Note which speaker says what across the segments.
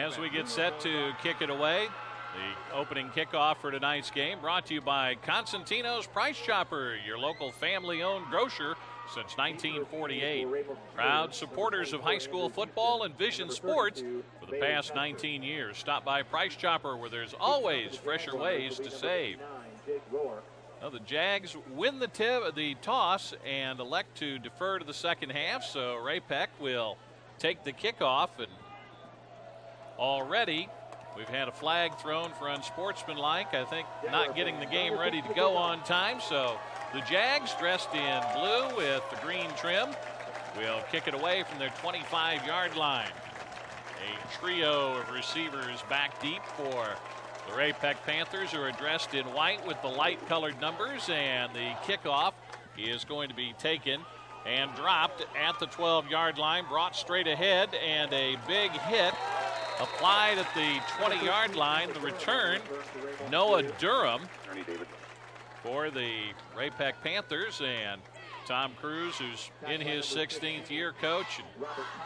Speaker 1: as we get set to kick it away. The opening kickoff for tonight's game brought to you by Constantino's Price Chopper, your local family-owned grocer since 1948. Proud supporters of high school football and Vision Sports for the past 19 years. Stop by Price Chopper, where there's always fresher ways to save. Well, the Jags win the toss and elect to defer to the second half, so Ray-Pec will take the kickoff. And already we've had a flag thrown for unsportsmanlike. I think not getting the game ready to go on time. So the Jags, dressed in blue with the green trim, will kick it away from their 25-yard line. A trio of receivers back deep for the Ray-Pec Panthers, who are dressed in white with the light-colored numbers, and the kickoff is going to be taken and dropped at the 12-yard line, brought straight ahead, and a big hit applied at the 20-yard line. The return, Noah Durham for the Ray-Pec Panthers, and Tom Cruz, who's in his 16th year, coach.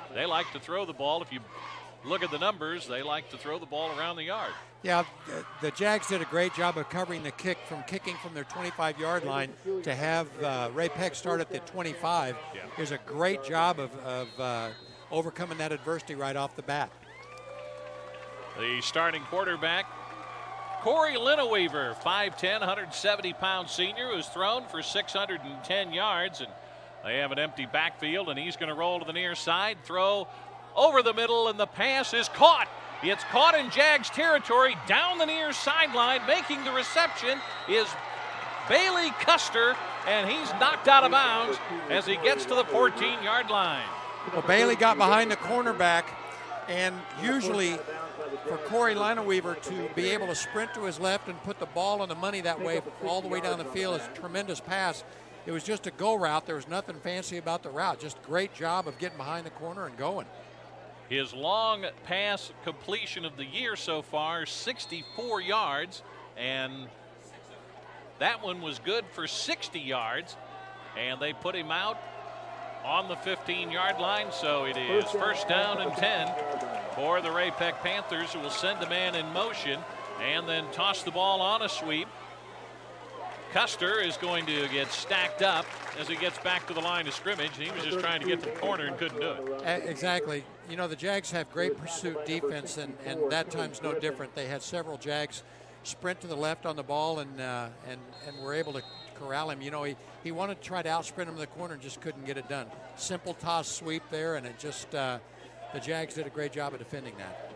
Speaker 1: And they like to throw the ball. If you look at the numbers, they like to throw the ball around the yard.
Speaker 2: Yeah, the Jags did a great job of covering the kicking from their 25-yard line to have Ray-Pec start at the 25.
Speaker 1: Yeah.
Speaker 2: It was a great job of overcoming that adversity right off the bat.
Speaker 1: The starting quarterback, Corey Lineweaver, 5'10", 170-pound senior, who's thrown for 610 yards. And they have an empty backfield, and he's going to roll to the near side, throw over the middle, and the pass is caught. It's caught in Jags territory down the near sideline. Making the reception is Bailey Custer, and he's knocked out of bounds as he gets to the 14-yard line.
Speaker 2: Well, Bailey got behind the cornerback, and usually for Corey Lineweaver to be able to sprint to his left and put the ball on the money that way all the way down the field is a tremendous pass. It was just a go route. There was nothing fancy about the route. Just great job of getting behind the corner and going.
Speaker 1: His long pass completion of the year so far, 64 yards, and that one was good for 60 yards, and they put him out on the 15-yard line, so it is first down and 10 for the Ray-Pec Panthers, who will send a man in motion and then toss the ball on a sweep. Custer is going to get stacked up as he gets back to the line of scrimmage. He was just trying to get to the corner and couldn't do it.
Speaker 2: Exactly. You know, the Jags have great pursuit defense, and that time's no different. They had several Jags sprint to the left on the ball and were able to corral him. You know, he wanted to try to out-sprint him in the corner and just couldn't get it done. Simple toss sweep there, and it just the Jags did a great job of defending that.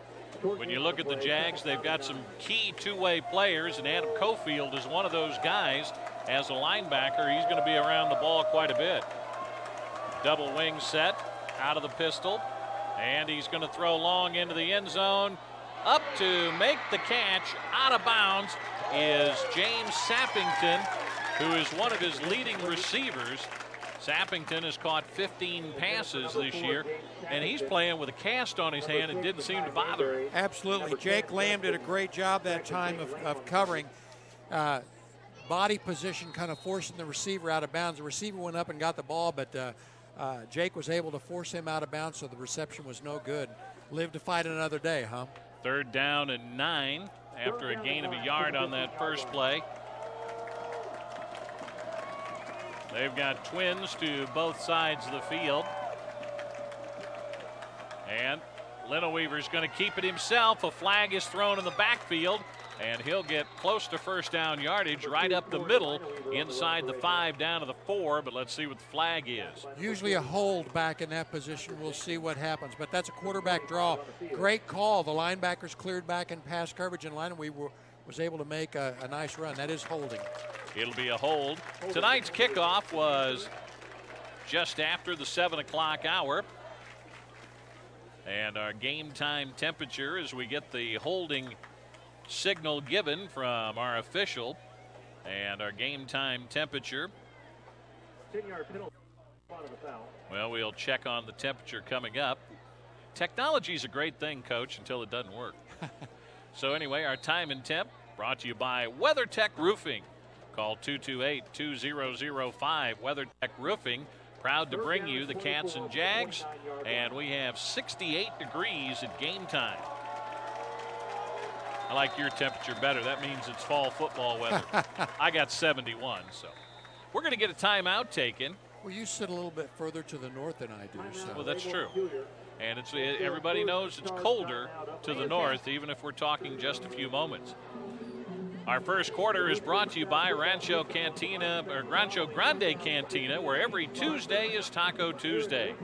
Speaker 1: When you look at the Jags, they've got some key two-way players, and Adam Cofield is one of those guys. As a linebacker, he's going to be around the ball quite a bit. Double wing set out of the pistol, and he's going to throw long into the end zone. Up to make the catch out of bounds is James Sappington, who is one of his leading receivers. Sappington has caught 15 passes this year, and he's playing with a cast on his hand and didn't seem to bother him.
Speaker 2: Absolutely. Jake Lamb did a great job that time of covering. Body position kind of forcing the receiver out of bounds. The receiver went up and got the ball, but Jake was able to force him out of bounds, so the reception was no good. Live to fight another day, huh?
Speaker 1: Third down and 9 after a gain of a yard on that first play. They've got twins to both sides of the field. And Lineweaver's going to keep it himself. A flag is thrown in the backfield, and he'll get close to first down yardage right up the middle, inside the 5 down to the 4, but let's see what the flag is.
Speaker 2: Usually a hold back in that position. We'll see what happens, but that's a quarterback draw. Great call. The linebackers cleared back in pass coverage, and Lineweaver was able to make a nice run. That is holding.
Speaker 1: It'll be a hold. Tonight's kickoff was just after the 7 o'clock hour. And our game time temperature as we get the holding signal given from our official. And our game time temperature.
Speaker 3: 10-yard penalty.
Speaker 1: Well, we'll check on the temperature coming up. Technology is a great thing, Coach, until it doesn't work. So anyway, our time and temp brought to you by WeatherTech Roofing. Call 228-2005. WeatherTech Roofing, proud to bring you the Cats and Jags. And we have 68 degrees at game time. I like your temperature better. That means it's fall football weather. I got 71, so we're going to get a timeout taken.
Speaker 2: Well, you sit a little bit further to the north than I do. So.
Speaker 1: Well, that's true. And everybody knows it's colder to the north, even if we're talking just a few moments. Our first quarter is brought to you by Rancho Grande Cantina, where every Tuesday is Taco Tuesday.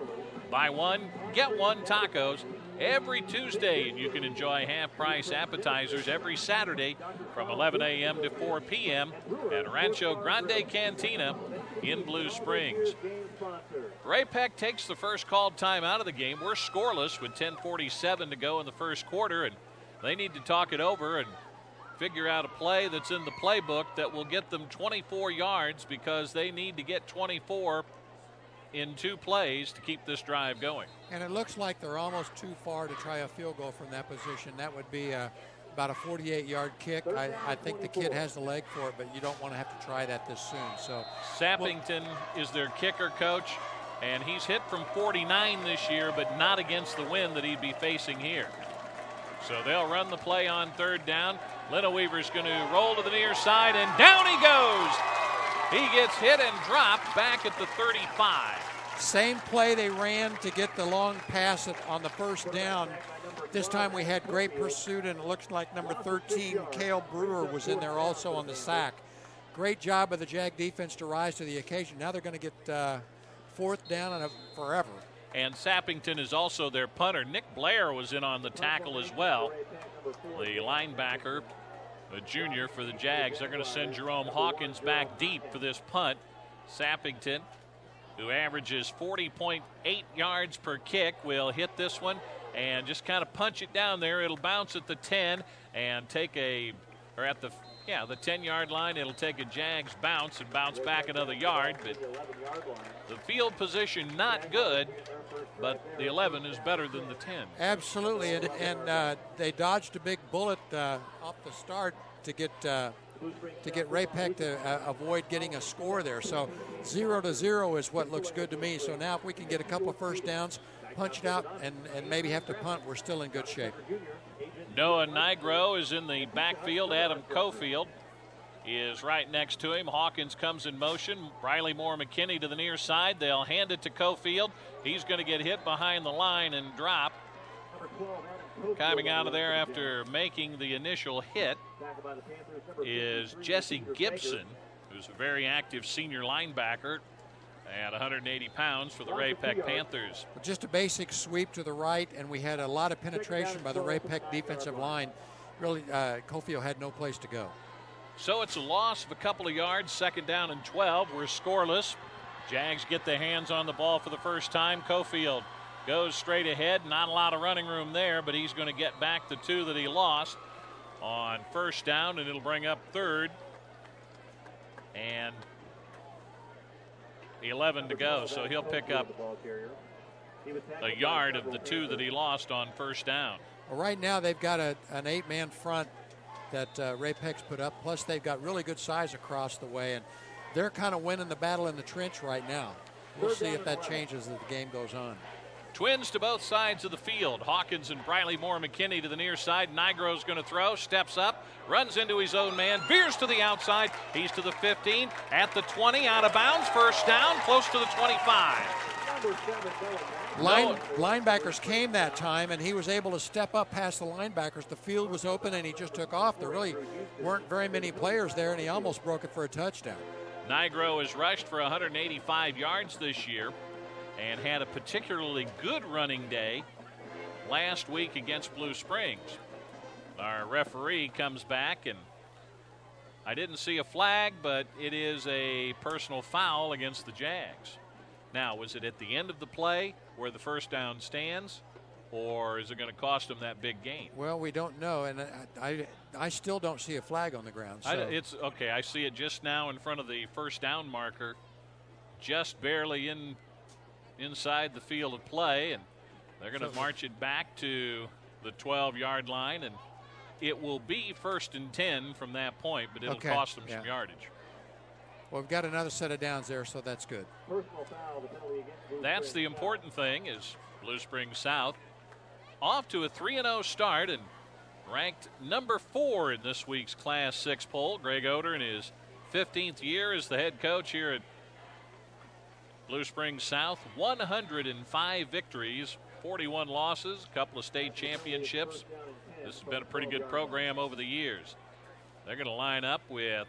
Speaker 1: Buy one, get one tacos every Tuesday, and you can enjoy half-price appetizers every Saturday from 11 a.m. to 4 p.m. at Rancho Grande Cantina in Blue Springs. Ray-Pec takes the first called time out of the game. We're scoreless with 10:47 to go in the first quarter, and they need to talk it over and figure out a play that's in the playbook that will get them 24 yards, because they need to get 24 in 2 plays to keep this drive going.
Speaker 2: And it looks like they're almost too far to try a field goal from that position. That would be about a 48-yard kick. I think the kid has the leg for it, but you don't want to have to try that this soon. So
Speaker 1: Sappington is their kicker coach, and he's hit from 49 this year, but not against the wind that he'd be facing here. So they'll run the play on third down. Weaver's going to roll to the near side, and down he goes. He gets hit and dropped back at the 35.
Speaker 2: Same play they ran to get the long pass on the first down. This time we had great pursuit, and it looks like number 13, Cale Brewer, was in there also on the sack. Great job of the Jag defense to rise to the occasion. Now they're going to get fourth down and forever.
Speaker 1: And Sappington is also their punter. Nick Blair was in on the tackle as well. The linebacker, a junior for the Jags. They're going to send Jerome Hawkins back deep for this punt. Sappington, who averages 40.8 yards per kick, will hit this one and just kind of punch it down there. It'll bounce at the 10 and take at the 10-yard line. It'll take a Jags bounce and bounce back another yard. But the field position not good, but the 11 is better than the 10.
Speaker 2: Absolutely, and they dodged a big bullet off the start to get Ray-Pec to avoid getting a score there. So 0-0 is what looks good to me. So now if we can get a couple of first downs, punch it out, and maybe have to punt, we're still in good shape.
Speaker 1: Noah Nigro is in the backfield. Adam Cofield is right next to him. Hawkins comes in motion. Riley Moore McKinney to the near side. They'll hand it to Cofield. He's going to get hit behind the line and drop. Coming out of there after making the initial hit is Jesse Gibson, who's a very active senior linebacker at 180 pounds for the Ray-Pec Panthers.
Speaker 2: Just a basic sweep to the right, and we had a lot of penetration by the Ray-Pec defensive line. Really, Cofield had no place to go.
Speaker 1: So it's a loss of a couple of yards, second down and 12. We're scoreless. Jags get their hands on the ball for the first time. Cofield goes straight ahead. Not a lot of running room there, but he's going to get back the 2 that he lost on first down, and it'll bring up third and 11 to go. So he'll pick up a yard of the 2 that he lost on first down.
Speaker 2: Well, right now they've got an 8-man front that Ray-Pec's put up, plus they've got really good size across the way, and they're kind of winning the battle in the trench right now. We'll see if that changes as the game goes on.
Speaker 1: Twins to both sides of the field. Hawkins and Riley Moore McKinney to the near side. Nigro's going to throw, steps up, runs into his own man, veers to the outside. He's to the 15, at the 20, out of bounds, first down, close to the 25.
Speaker 2: Linebackers came that time, and he was able to step up past the linebackers. The field was open, and he just took off. There really weren't very many players there, and he almost broke it for a touchdown.
Speaker 1: Nigro has rushed for 185 yards this year and had a particularly good running day last week against Blue Springs. Our referee comes back, and I didn't see a flag, but it is a personal foul against the Jags. Now, was it at the end of the play where the first down stands, or is it going to cost them that big gain?
Speaker 2: Well, we don't know, and I still don't see a flag on the ground. So.
Speaker 1: It's okay. I see it just now in front of the first down marker, just barely inside the field of play, and they're going to march it back to the 12-yard line, and it will be 1st and 10 from that point, but it'll cost them some yardage.
Speaker 2: Well, we've got another set of downs there, so that's good.
Speaker 1: That's the important thing, is Blue Springs South off to a 3-0 start, and ranked number 4 in this week's Class 6 poll. Greg Oder in his 15th year as the head coach here at Blue Springs South. 105 victories, 41 losses, a couple of state championships. This has been a pretty good program over the years. They're going to line up with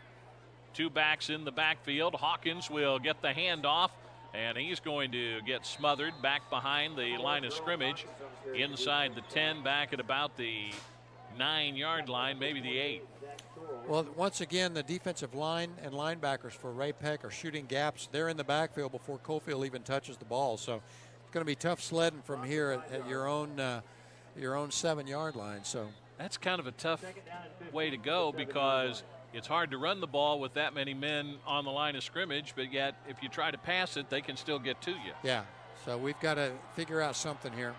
Speaker 1: 2 backs in the backfield. Hawkins will get the handoff, and he's going to get smothered back behind the line of scrimmage inside the 10, back at about the 9-yard line, maybe the 8.
Speaker 2: Well, once again, the defensive line and linebackers for Ray-Pec are shooting gaps. They're in the backfield before Cofield even touches the ball. So it's going to be tough sledding from here at your own 7-yard line. So
Speaker 1: that's kind of a tough way to go because it's hard to run the ball with that many men on the line of scrimmage, but yet if you try to pass it, they can still get to you.
Speaker 2: Yeah, so we've got to figure out something here.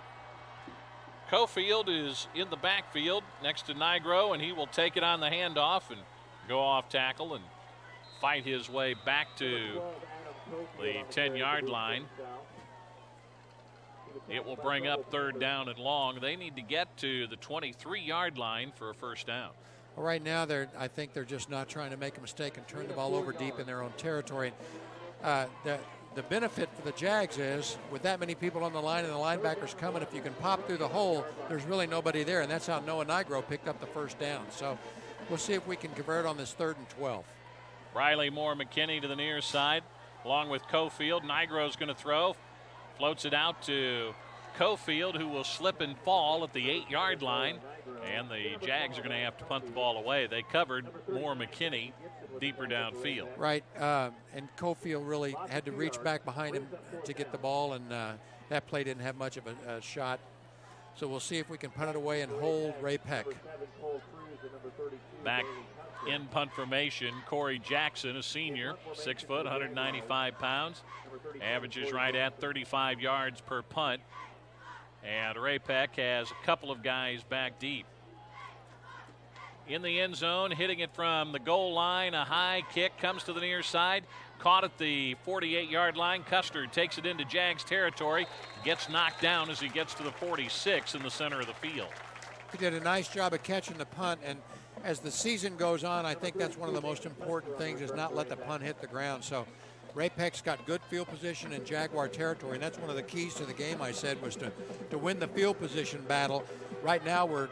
Speaker 1: Cofield is in the backfield next to Nigro, and he will take it on the handoff and go off tackle and fight his way back to the 10-yard line. It will bring up 3rd down and long. They need to get to the 23-yard line for a first down.
Speaker 2: Well, right now, I think they're just not trying to make a mistake and turn the ball over deep in their own territory. The benefit for the Jags is, with that many people on the line and the linebackers coming, if you can pop through the hole, there's really nobody there, and that's how Noah Nigro picked up the first down. So we'll see if we can convert on this 3rd and 12.
Speaker 1: Riley Moore McKinney to the near side, along with Cofield. Nigro's going to throw, floats it out to Cofield, who will slip and fall at the 8-yard line, and the Jags are going to have to punt the ball away. They covered Moore McKinney deeper downfield.
Speaker 2: Right, and Cofield really had to reach back behind him to get the ball, and that play didn't have much of a shot. So we'll see if we can punt it away and hold Ray-Pec.
Speaker 1: Back in punt formation, Corey Jackson, a senior, 6 foot, 195 pounds, averages right at 35 yards per punt. And Ray-Pec has a couple of guys back deep. In the end zone, hitting it from the goal line. A high kick comes to the near side. Caught at the 48-yard line. Custer takes it into Jags territory. Gets knocked down as he gets to the 46 in the center of the field.
Speaker 2: He did a nice job of catching the punt, and as the season goes on, I think that's one of the most important things is not let the punt hit the ground. So Ray-Pec's got good field position in Jaguar territory, and that's one of the keys to the game, I said, was to win the field position battle. Right now, we're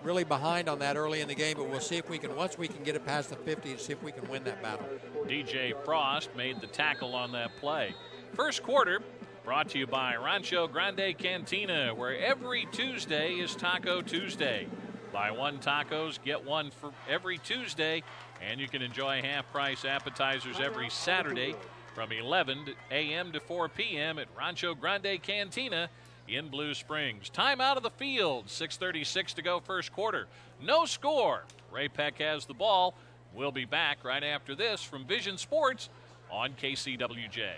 Speaker 2: really behind on that early in the game, but we'll see if we can, once we can get it past the 50, and see if we can win that battle.
Speaker 1: DJ Frost made the tackle on that play. First quarter brought to you by Rancho Grande Cantina, where every Tuesday is Taco Tuesday. Buy 1 tacos, get 1 for every Tuesday, and you can enjoy half-price appetizers every Saturday from 11 a.m. to 4 p.m. at Rancho Grande Cantina in Blue Springs. Time out of the field, 6:36 to go first quarter. No score. Ray-Pec has the ball. We'll be back right after this from Vision Sports on KCWJ.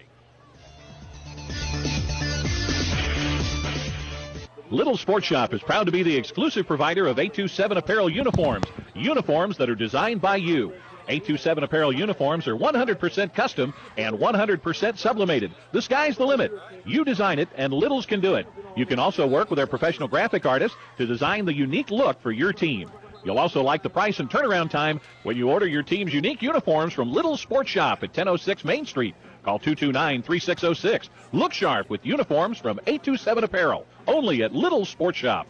Speaker 4: Little Sports Shop is proud to be the exclusive provider of 827 Apparel uniforms. Uniforms that are designed by you. 827 Apparel uniforms are 100% custom and 100% sublimated. The sky's the limit. You design it, and Littles can do it. You can also work with our professional graphic artists to design the unique look for your team. You'll also like the price and turnaround time when you order your team's unique uniforms from Little Sports Shop at 1006 Main Street. Call 229-3606. Look sharp with uniforms from 827 Apparel, only at Little Sports Shop.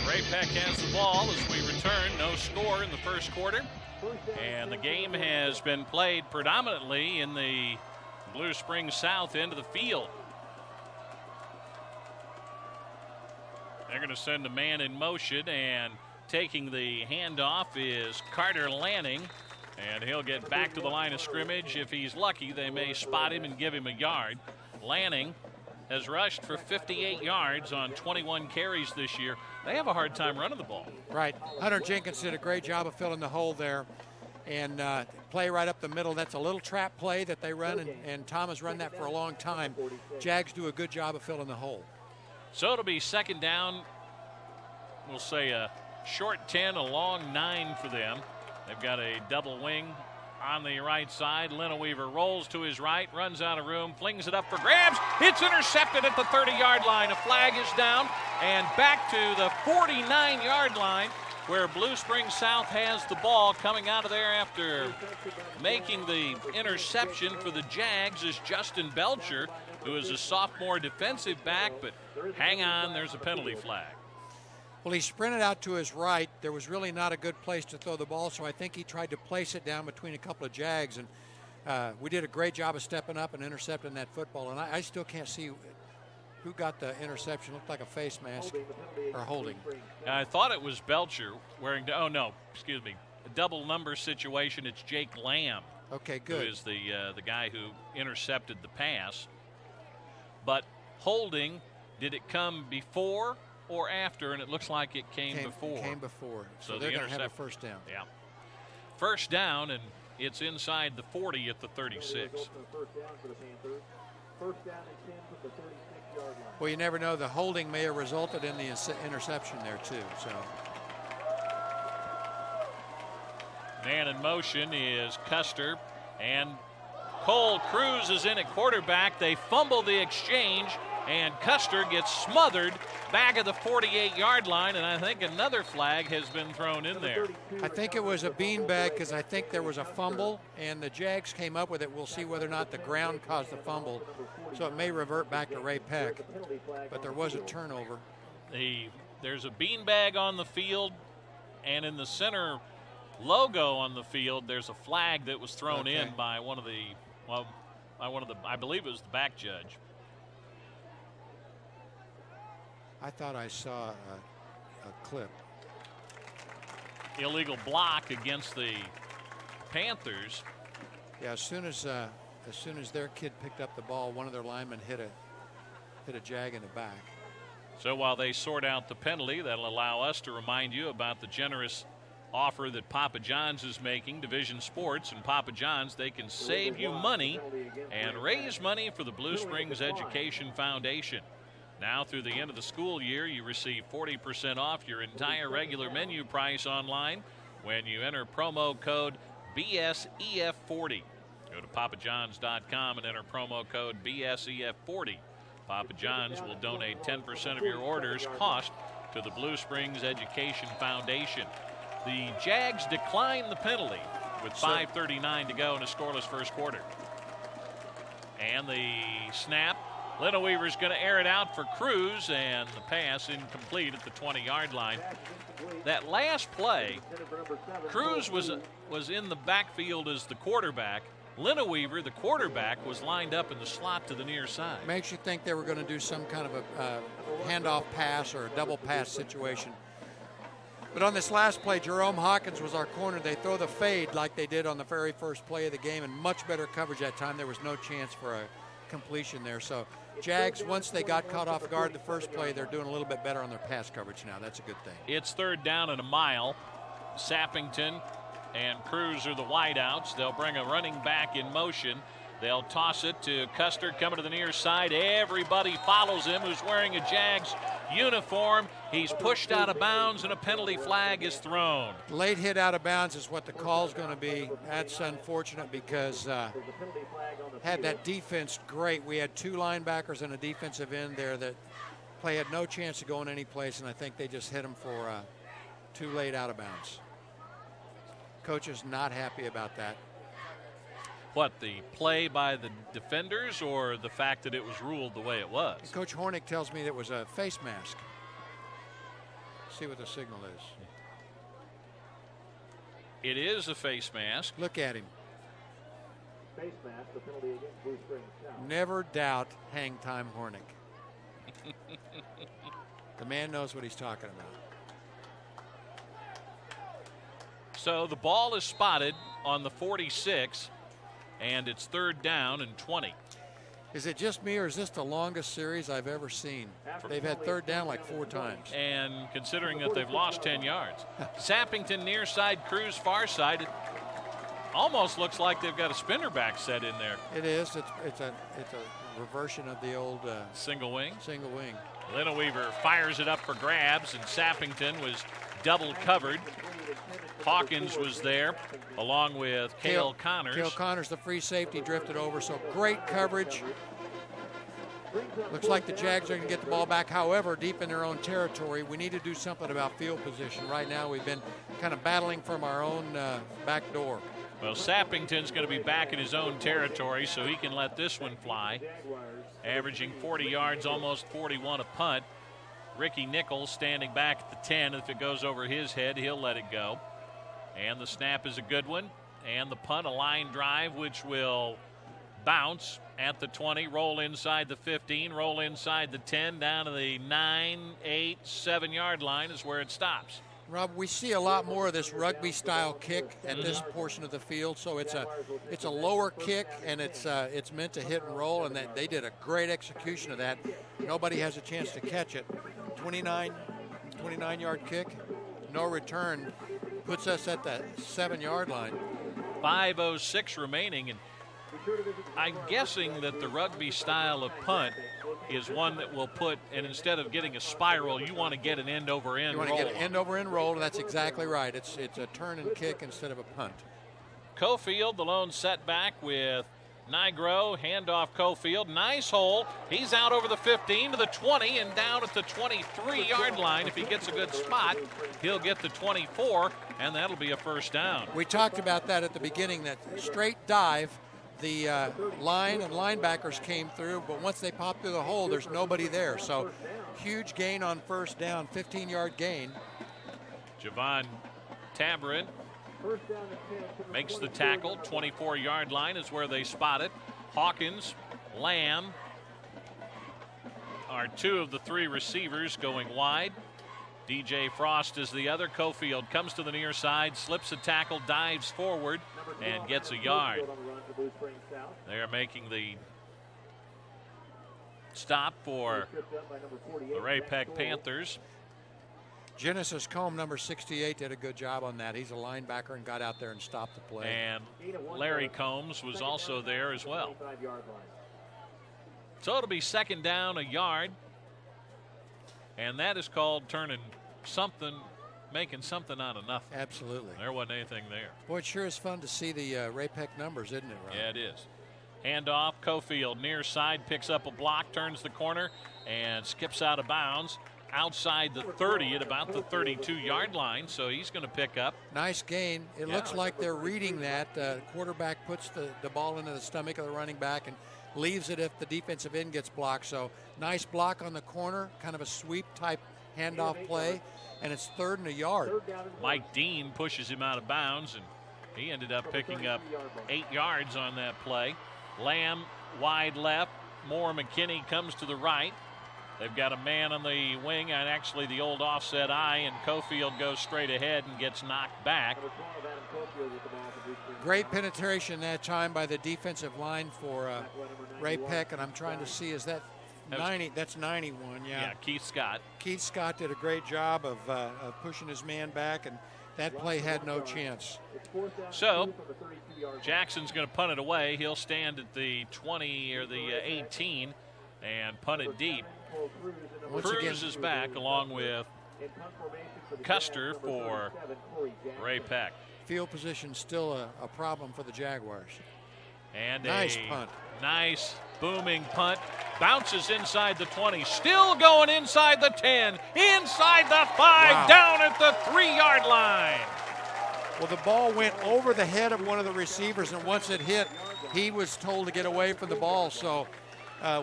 Speaker 1: Ray-Pec has the ball as we return. No score in the first quarter. And the game has been played predominantly in the Blue Springs South end of the field. They're going to send a man in motion, and taking the handoff is Carter Lanning, and he'll get back to the line of scrimmage. If he's lucky, they may spot him and give him a yard. Lanning has rushed for 58 yards on 21 carries this year. They have a hard time running the ball.
Speaker 2: Right. Hunter Jenkins did a great job of filling the hole there, and play right up the middle. That's a little trap play that they run, and Tom has run that for a long time. Jags do a good job of filling the hole.
Speaker 1: So it'll be second down. We'll say a short 10, a long 9 for them. They've got a double wing on the right side. Weaver rolls to his right, runs out of room, flings it up for grabs. It's intercepted at the 30-yard line. A flag is down, and back to the 49-yard line where Blue Springs South has the ball. Coming out of there after making the interception for the Jags is Justin Belcher, who is a sophomore defensive back, but hang on, there's a penalty flag.
Speaker 2: Well, he sprinted out to his right. There was really not a good place to throw the ball, so I think he tried to place it down between a couple of Jags, and we did a great job of stepping up and intercepting that football, and I still can't see who got the interception. Looked like a face mask or holding.
Speaker 1: I thought it was Belcher wearing, a double number situation. It's Jake Lamb.
Speaker 2: Okay, good.
Speaker 1: Who is the guy who intercepted the pass. But holding, did it come before or after? And it looks like it came before.
Speaker 2: Came before. So
Speaker 1: the
Speaker 2: they're going to have a first down.
Speaker 1: Yeah. First down, and it's inside the 40 at the 36.
Speaker 2: Well, you never know. The holding may have resulted in the interception there, too. So.
Speaker 1: Man in motion is Custer, and Cole Cruz is in at quarterback. They fumble the exchange, and Custer gets smothered back at the 48-yard line, and I think another flag has been thrown in there.
Speaker 2: I think it was a beanbag because I think there was a fumble, and the Jags came up with it. We'll see whether or not the ground caused the fumble, so it may revert back to Ray-Pec, but there was a turnover.
Speaker 1: There's a beanbag on the field, and in the center logo on the field, there's a flag that was thrown in by I believe it was the back judge.
Speaker 2: I thought I saw a clip.
Speaker 1: Illegal block against the Panthers.
Speaker 2: Yeah, as soon as their kid picked up the ball, one of their linemen hit a Jag in the back.
Speaker 1: So while they sort out the penalty, that'll allow us to remind you about the generous offer that Papa John's is making. Division Sports and Papa John's, they can save you money and raise money for the Blue Springs Education Foundation. Now through the end of the school year, you receive 40% off your entire regular menu price online when you enter promo code BSEF40. Go to papajohns.com and enter promo code BSEF40. Papa John's will donate 10% of your order's cost to the Blue Springs Education Foundation. The Jags decline the penalty with 5:39 to go in a scoreless first quarter. And the snap. Weaver's going to air it out for Cruz, and the pass incomplete at the 20-yard line. That last play, Cruz was in the backfield as the quarterback. Weaver, the quarterback, was lined up in the slot to the near side.
Speaker 2: Makes you think they were going to do some kind of a handoff pass or a double pass situation. But on this last play, Jerome Hawkins was our corner. They throw the fade like they did on the very first play of the game, and much better coverage that time. There was no chance for a completion there. So Jags, once they got caught off guard the first play, they're doing a little bit better on their pass coverage now. That's a good thing.
Speaker 1: It's third down and a mile. Sappington and Cruz are the wideouts. They'll bring a running back in motion. They'll toss it to Custer coming to the near side. Everybody follows him who's wearing a Jags uniform. He's pushed out of bounds, and a penalty flag is thrown.
Speaker 2: Late hit out of bounds is what the call's going to be. That's unfortunate because had that defense great. We had two linebackers and a defensive end there that play had no chance of going any place, and I think they just hit him for too late out of bounds. Coach is not happy about that.
Speaker 1: What, the play by the defenders or the fact that it was ruled the way it was?
Speaker 2: Coach Hornick tells me that it was a face mask. See what the signal is.
Speaker 1: It is a face mask.
Speaker 2: Look at him.
Speaker 3: Face mask, the penalty against Blue Springs South.
Speaker 2: Never doubt hang time Hornick. The man knows what he's talking about.
Speaker 1: So the ball is spotted on the 46. And it's third down and 20.
Speaker 2: Is it just me, or is this the longest series I've ever seen? They've had third down like 4 times.
Speaker 1: And considering that they've lost 10 yards. Sappington near side, Cruz far side. It almost looks like they've got a spinner back set in there.
Speaker 2: It is. It's a reversion of the old
Speaker 1: single wing.
Speaker 2: Single wing.
Speaker 1: Weaver fires it up for grabs, and Sappington was double covered. Hawkins was there along with Cale Connors.
Speaker 2: Cale Connors, the free safety, drifted over, so great coverage. Looks like the Jags are going to get the ball back. However, deep in their own territory, we need to do something about field position. Right now, we've been kind of battling from our own back door.
Speaker 1: Well, Sappington's going to be back in his own territory, so he can let this one fly. Averaging 40 yards, almost 41 a punt. Ricky Nichols standing back at the 10. If it goes over his head, he'll let it go. And the snap is a good one. And the punt, a line drive, which will bounce at the 20, roll inside the 15, roll inside the 10, down to the 9, 8, 7-yard line is where it stops.
Speaker 2: Rob, we see a lot more of this rugby-style kick at this portion of the field. So it's a lower kick, and it's meant to hit and roll, and they did a great execution of that. Nobody has a chance to catch it. 29-yard kick, no return, puts us at the 7-yard line.
Speaker 1: 5:06 remaining, and I'm guessing that the rugby style of punt is one that will put, and instead of getting a spiral, you want to get an end-over-end roll.
Speaker 2: You want to get an end-over-end roll, and that's exactly right. It's a turn and kick instead of a punt.
Speaker 1: Cofield, the lone setback with Nigro, handoff Cofield, nice hole. He's out over the 15 to the 20 and down at the 23-yard line. If he gets a good spot, he'll get the 24, and that'll be a first down.
Speaker 2: We talked about that at the beginning, that straight dive, the line and linebackers came through, but once they pop through the hole, there's nobody there. So huge gain on first down, 15-yard gain.
Speaker 1: Javon Tabarin makes the tackle. 24-yard line is where they spot it. Hawkins, Lamb are two of the three receivers going wide. DJ Frost is the other. Cofield comes to the near side, slips a tackle, dives forward, and gets a yard. They're making the stop for the Ray-Pec Panthers.
Speaker 2: Genesis Combe, number 68, did a good job on that. He's a linebacker and got out there and stopped the play.
Speaker 1: And Larry Combs was also there as well. So it'll be second down, a yard. And that is called turning something, making something out of nothing.
Speaker 2: Absolutely.
Speaker 1: There wasn't anything there.
Speaker 2: Boy, it sure is fun to see the Ray-Pec numbers, isn't it, Ron?
Speaker 1: Yeah, it is. Handoff, Cofield near side, picks up a block, turns the corner, and skips out of bounds outside the 30 at about the 32-yard line, so he's going to pick up.
Speaker 2: Nice gain. It looks like they're reading that. Quarterback puts the ball into the stomach of the running back and leaves it if the defensive end gets blocked. So nice block on the corner, kind of a sweep-type handoff play, and it's 3rd and a yard.
Speaker 1: Mike Dean pushes him out of bounds, and he ended up picking up 8 yards on that play. Lamb wide left. Moore McKinney comes to the right. They've got a man on the wing, and actually the old offset eye, and Cofield goes straight ahead and gets knocked back.
Speaker 2: Great penetration that time by the defensive line for Ray-Pec, and I'm trying to see, is that 90? That's 91, yeah.
Speaker 1: Yeah, Keith Scott.
Speaker 2: Keith Scott did a great job of pushing his man back, and that play had no chance.
Speaker 1: So Jackson's going to punt it away. He'll stand at the 20 or the 18 and punt it deep. Cruz is back along with Custer for Ray-Pec.
Speaker 2: Field position still a problem for the Jaguars.
Speaker 1: And
Speaker 2: nice punt.
Speaker 1: Nice booming punt. Bounces inside the 20. Still going inside the 10. Inside the 5. Wow. Down at the 3-yard line.
Speaker 2: Well, the ball went over the head of one of the receivers, and once it hit, he was told to get away from the ball. So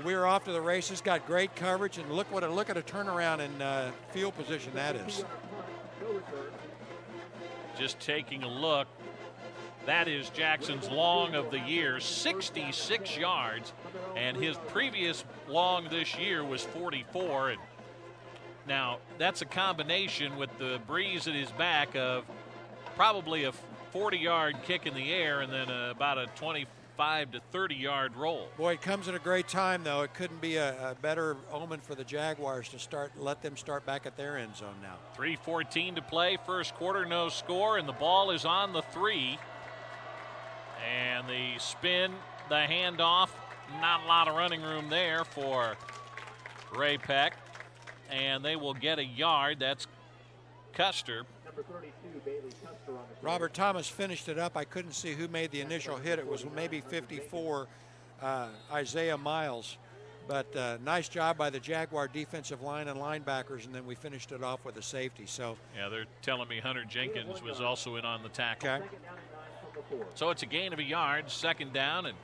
Speaker 2: we were off to the races. Got great coverage, and look at a turnaround in field position that is.
Speaker 1: Just taking a look. That is Jackson's long of the year, 66 yards, and his previous long this year was 44. And now that's a combination with the breeze at his back of probably a 40-yard kick in the air and then about a 25 to 30-yard roll.
Speaker 2: Boy, it comes at a great time, though. It couldn't be a better omen for the Jaguars to let them start back at their end zone now.
Speaker 1: 3:14 to play, first quarter, no score, and the ball is on the 3. And the spin, the handoff, not a lot of running room there for Ray-Pec. And they will get a yard. That's Custer.
Speaker 3: Number 32, Bailey Custer on the
Speaker 2: Robert Thomas finished it up. I couldn't see who made the initial hit. It was maybe 54, Isaiah Miles. But nice job by the Jaguar defensive line and linebackers, and then we finished it off with a safety. So
Speaker 1: yeah, they're telling me Hunter Jenkins was also in on the tackle.
Speaker 2: okay.
Speaker 1: So it's a gain of a yard, second down, and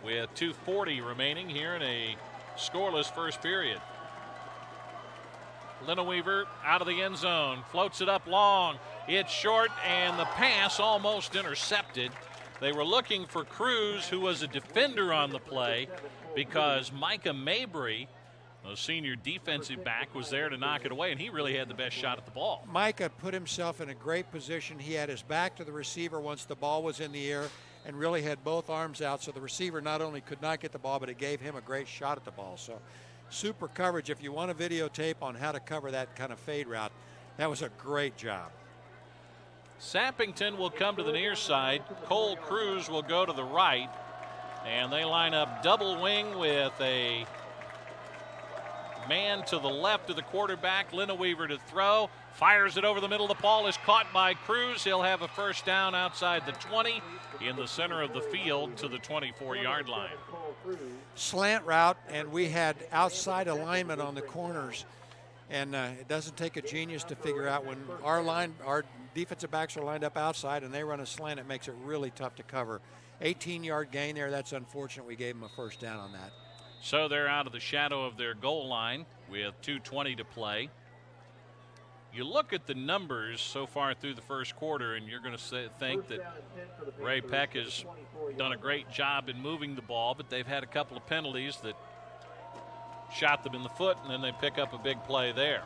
Speaker 1: with 2:40 remaining here in a scoreless first period. Lineweaver out of the end zone, floats it up long. It's short, and the pass almost intercepted. They were looking for Cruz, who was a defender on the play, because Micah Mabry, the senior defensive back, was there to knock it away, and he really had the best shot at the ball.
Speaker 2: Micah put himself in a great position. He had his back to the receiver once the ball was in the air and really had both arms out, so the receiver not only could not get the ball, but it gave him a great shot at the ball. So super coverage. If you want a videotape on how to cover that kind of fade route, that was a great job.
Speaker 1: Sappington will come to the near side. Cole Cruz will go to the right. And they line up double wing with a man to the left of the quarterback. Lineweaver to throw. Fires it over the middle. The ball is caught by Cruz. He'll have a first down outside the 20 in the center of the field to the 24-yard line.
Speaker 2: Slant route, and we had outside alignment on the corners. And it doesn't take a genius to figure out when our defensive backs are lined up outside and they run a slant, it makes it really tough to cover. 18-yard gain there. That's unfortunate. We gave them a first down on that.
Speaker 1: So they're out of the shadow of their goal line with 2:20 to play. You look at the numbers so far through the first quarter, and you're going to think that Ray-Pec has done a great job in moving the ball, but they've had a couple of penalties that shot them in the foot, and then they pick up a big play there.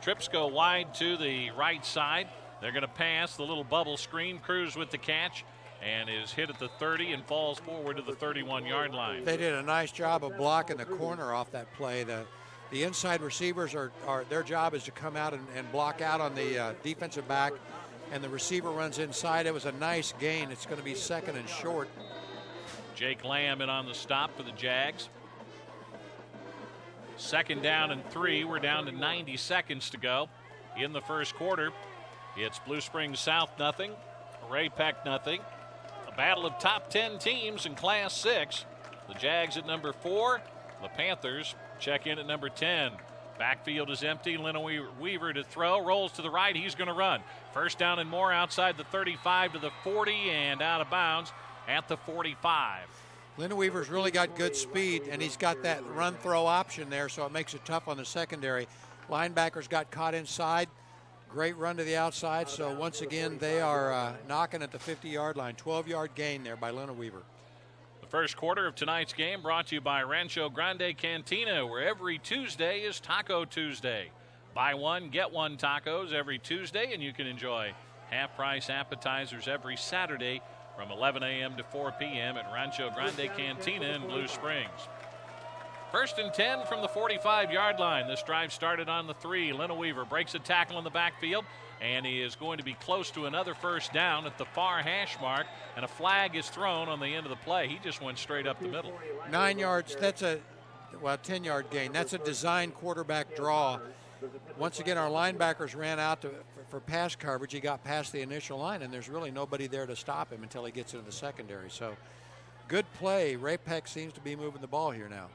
Speaker 1: Trips go wide to the right side. They're going to pass the little bubble screen. Cruz with the catch and is hit at the 30 and falls forward to the 31-yard line.
Speaker 2: They did a nice job of blocking the corner off that play. The inside receivers are their job is to come out and block out on the defensive back, and the receiver runs inside. It was a nice gain. It's going to be second and short.
Speaker 1: Jake Lamb in on the stop for the Jags. Second down and 3. We're down to 90 seconds to go in the first quarter. It's Blue Springs South nothing, Ray-Pec nothing. A battle of top 10 teams in Class 6. The Jags at number 4. The Panthers check in at number 10. Backfield is empty. Lineweaver to throw. Rolls to the right. He's going to run. First down and more outside the 35 to the 40 and out of bounds at the 45.
Speaker 2: Lineweaver's really got good speed, and he's got that run-throw option there, so it makes it tough on the secondary. Linebackers got caught inside. Great run to the outside, so once again, they are knocking at the 50-yard line. 12-yard gain there by Lineweaver.
Speaker 1: The first quarter of tonight's game brought to you by Rancho Grande Cantina, where every Tuesday is Taco Tuesday. Buy one, get one tacos every Tuesday, and you can enjoy half-price appetizers every Saturday from 11 a.m. to 4 p.m. at Rancho Grande Cantina in Blue Springs. First and 10 from the 45-yard line. This drive started on the 3. Lineweaver breaks a tackle in the backfield, and he is going to be close to another first down at the far hash mark, and a flag is thrown on the end of the play. He just went straight up the middle.
Speaker 2: 9 yards. That's a 10-yard gain. That's a design quarterback draw. Once again, our linebackers ran out for pass coverage. He got past the initial line, and there's really nobody there to stop him until he gets into the secondary. So good play. Ray-Pec seems to be moving the ball here now.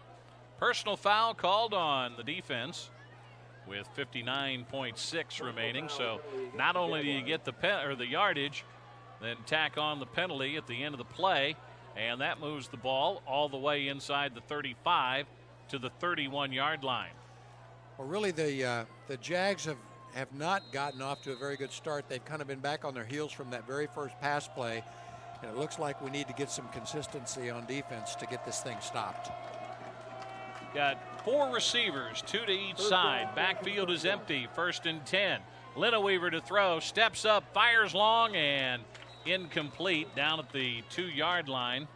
Speaker 1: Personal foul called on the defense with 59.6 remaining. So not only do you get the yardage, then tack on the penalty at the end of the play, and that moves the ball all the way inside the 35 to the 31-yard line.
Speaker 2: Well, really, the Jags have not gotten off to a very good start. They've kind of been back on their heels from that very first pass play, and it looks like we need to get some consistency on defense to get this thing stopped.
Speaker 1: Got 4 receivers, 2 to each side. Backfield is empty. First and 10. Lineweaver to throw. Steps up, fires long, and incomplete down at the 2-yard line.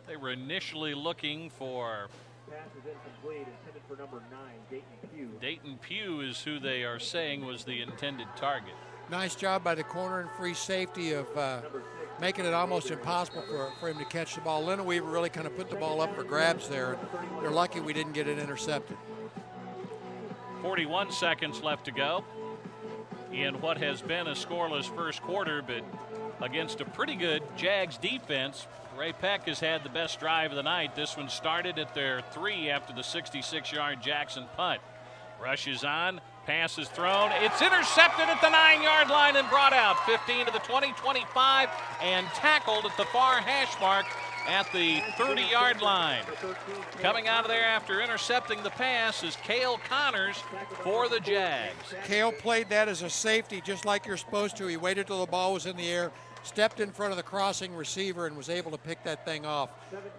Speaker 1: They were initially looking for.
Speaker 3: Pass is incomplete, intended for number 9, Dayton Pugh.
Speaker 1: Dayton Pugh is who they are saying was the intended target.
Speaker 2: Nice job by the corner and free safety of making it almost impossible for him to catch the ball. Lineweaver really kind of put the ball up for grabs there. They're lucky we didn't get it intercepted.
Speaker 1: 41 seconds left to go in what has been a scoreless first quarter, but against a pretty good Jags defense. Ray-Pec has had the best drive of the night. This one started at their 3 after the 66-yard Jackson punt. Rushes on, pass is thrown. It's intercepted at the 9-yard line and brought out. 15 to the 20, 25, and tackled at the far hash mark at the 30-yard line. Coming out of there after intercepting the pass is Cale Connors for the Jags.
Speaker 2: Cale played that as a safety just like you're supposed to. He waited till the ball was in the air, stepped in front of the crossing receiver, and was able to pick that thing off.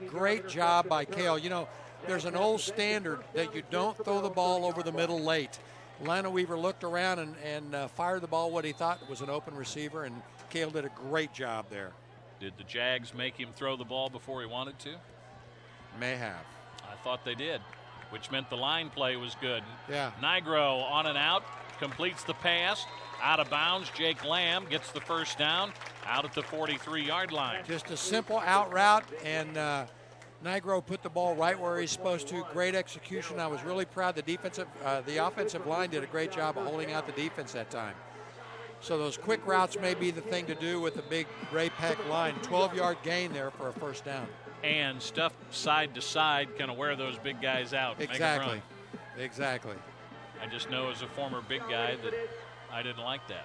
Speaker 2: Great job by Cale. You know, there's an old standard that you don't throw the ball over the middle late. Lionel Weaver looked around and fired the ball what he thought was an open receiver, and Cale did a great job there.
Speaker 1: Did the Jags make him throw the ball before he wanted to?
Speaker 2: May have.
Speaker 1: I thought they did, which meant the line play was good.
Speaker 2: Yeah.
Speaker 1: Nigro on and out, completes the pass. Out of bounds, Jake Lamb gets the first down out at the 43-yard line.
Speaker 2: Just a simple out route, and Nigro put the ball right where he's supposed to. Great execution. I was really proud. The offensive line did a great job of holding out the defense that time. So those quick routes may be the thing to do with the big Ray-Pec line. 12-yard gain there for a first down.
Speaker 1: And stuff side to side, kind of wear those big guys out.
Speaker 2: Exactly. Exactly.
Speaker 1: I just know as a former big guy that I didn't like that.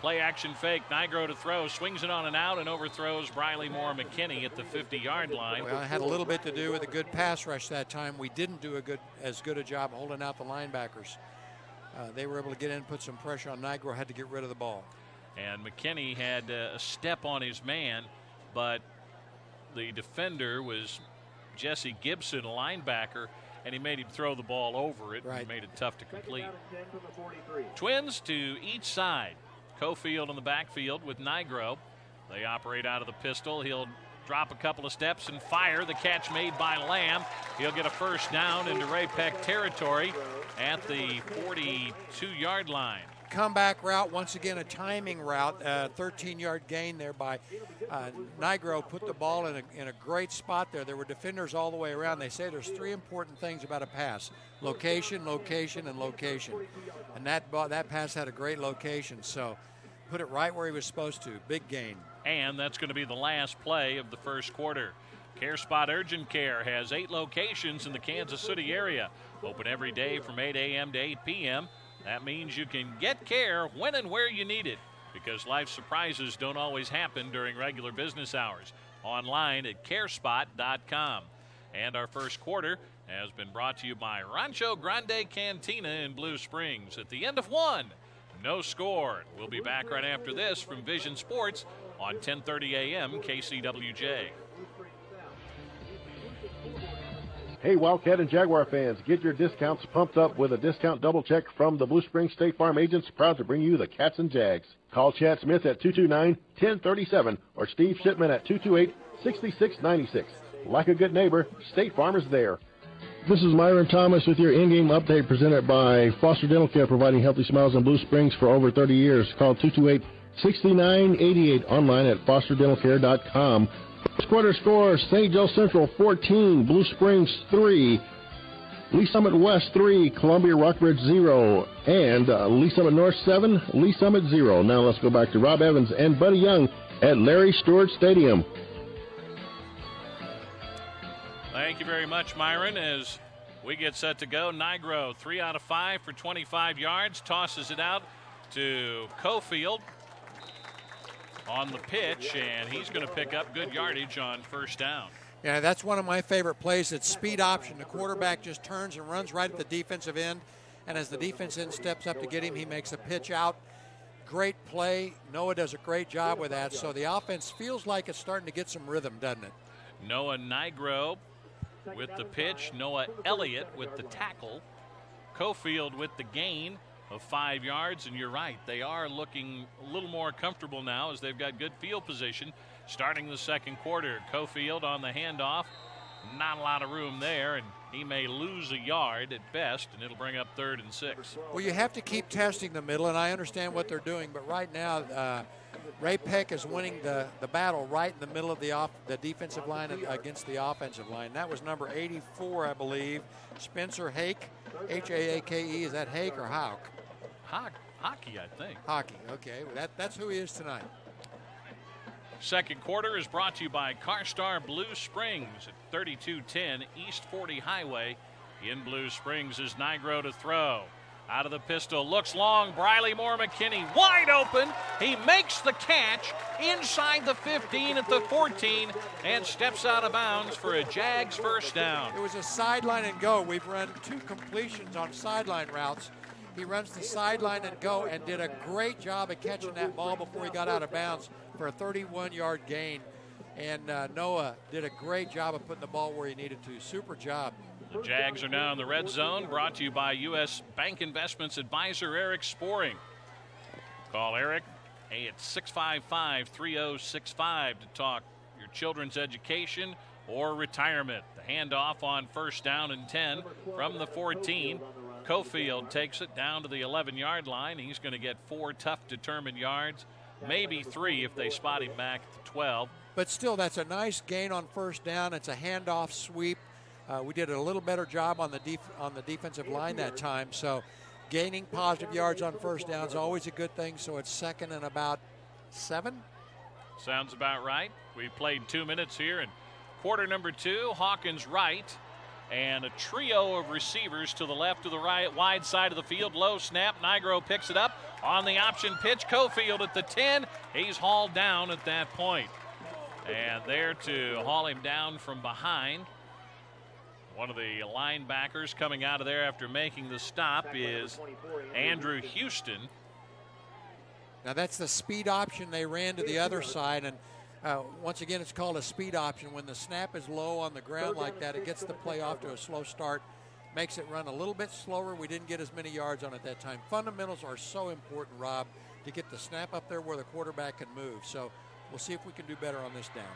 Speaker 1: Play action fake. Nigro to throw. Swings it on and out and overthrows Briley Moore McKinney at the 50-yard line.
Speaker 2: Well, it had a little bit to do with a good pass rush that time. We didn't do as good a job holding out the linebackers. They were able to get in and put some pressure on. Nigro had to get rid of the ball.
Speaker 1: And McKinney had a step on his man, but the defender was Jesse Gibson, a linebacker, and he made him throw the ball over it and made it tough to complete. Twins to each side. Cofield in the backfield with Nigro. They operate out of the pistol. He'll drop a couple of steps and fire. The catch made by Lamb. He'll get a first down into Ray-Pec territory at the 42-yard line.
Speaker 2: Comeback route, once again a timing route, 13-yard gain there by Nigro. Put the ball in a great spot there. There were defenders all the way around. They say there's 3 important things about a pass: location, location, and location. And that pass had a great location, so put it right where he was supposed to. Big gain.
Speaker 1: And that's going to be the last play of the first quarter. Care Spot Urgent Care has 8 locations in the Kansas City area. Open every day from 8 a.m. to 8 p.m. That means you can get care when and where you need it, because life surprises don't always happen during regular business hours. Online at carespot.com. And our first quarter has been brought to you by Rancho Grande Cantina in Blue Springs. At the end of 1, no score. We'll be back right after this from Vision Sports on 10:30 a.m. KCWJ.
Speaker 5: Hey, Wildcat and Jaguar fans, get your discounts pumped up with a discount double check from the Blue Springs State Farm agents, proud to bring you the Cats and Jags. Call Chad Smith at 229-1037 or Steve Shipman at 228-6696. Like a good neighbor, State Farm is there.
Speaker 6: This is Myron Thomas with your in-game update presented by Foster Dental Care, providing healthy smiles in Blue Springs for over 30 years. Call 228-6988, online at fosterdentalcare.com. First quarter score: St. Joe Central 14, Blue Springs 3, Lee Summit West 3, Columbia Rockbridge 0, and Lee Summit North 7, Lee Summit 0. Now let's go back to Rob Evans and Buddy Young at Larry Stewart Stadium.
Speaker 1: Thank you very much, Myron. As we get set to go, Nigro 3 out of 5 for 25 yards, tosses it out to Cofield on the pitch, and he's going to pick up good yardage on first down.
Speaker 2: Yeah, that's one of my favorite plays. It's speed option. The quarterback just turns and runs right at the defensive end, and as the defense end steps up to get him, he makes a pitch out. Great play. Noah does a great job with that, so the offense feels like it's starting to get some rhythm, doesn't it?
Speaker 1: Noah Nigro with the pitch, Noah Elliott with the tackle, Cofield with the gain of 5 yards, and you're right, they are looking a little more comfortable now as they've got good field position starting the second quarter. Cofield on the handoff, not a lot of room there, and he may lose a yard at best, and it'll bring up 3rd and 6.
Speaker 2: Well, you have to keep testing the middle, and I understand what they're doing, but right now Ray-Pec is winning the battle right in the middle of the defensive line against the offensive line. That was number 84, I believe, Spencer Hake, H-A-A-K-E. Is that Hake or Hauk?
Speaker 1: Hockey, I think.
Speaker 2: Hockey, okay. That's who he is tonight.
Speaker 1: Second quarter is brought to you by CarStar Blue Springs at 3210 East 40 Highway in Blue Springs. Is Nigro to throw. Out of the pistol, looks long, Briley Moore McKinney wide open. He makes the catch inside the 15 at the 14 and steps out of bounds for a Jags first down.
Speaker 2: It was a sideline and go. We've run 2 completions on sideline routes. He runs the sideline and go and did a great job of catching that ball before he got out of bounds for a 31-yard gain. And Noah did a great job of putting the ball where he needed to. Super job.
Speaker 1: The Jags are now in the red zone, brought to you by U.S. Bank Investments advisor Eric Sporing. Call Eric at 655-3065 to talk your children's education or retirement. The handoff on first down and 10 from the 14. Cofield takes it down to the 11-yard line. He's going to get 4 tough, determined yards, maybe 3 if they spot him back at the 12.
Speaker 2: But still, that's a nice gain on first down. It's a handoff sweep. We did a little better job on the defensive line that time. So gaining positive yards on first down is always a good thing. So it's second and about 7.
Speaker 1: Sounds about right. We played 2 minutes here in quarter number 2. Hawkins right. And a trio of receivers to the left of the right, wide side of the field. Low snap. Nigro picks it up on the option pitch. Cofield at the 10. He's hauled down at that point. And there to haul him down from behind. One of the linebackers coming out of there after making the stop is Andrew Houston.
Speaker 2: Now that's the speed option they ran to the other side, and once again it's called a speed option. When the snap is low on the ground like that, it gets the play off to a slow start, makes it run a little bit slower. We didn't get as many yards on it that time. Fundamentals are so important, Rob, to get the snap up there where the quarterback can move. So we'll see if we can do better on this down.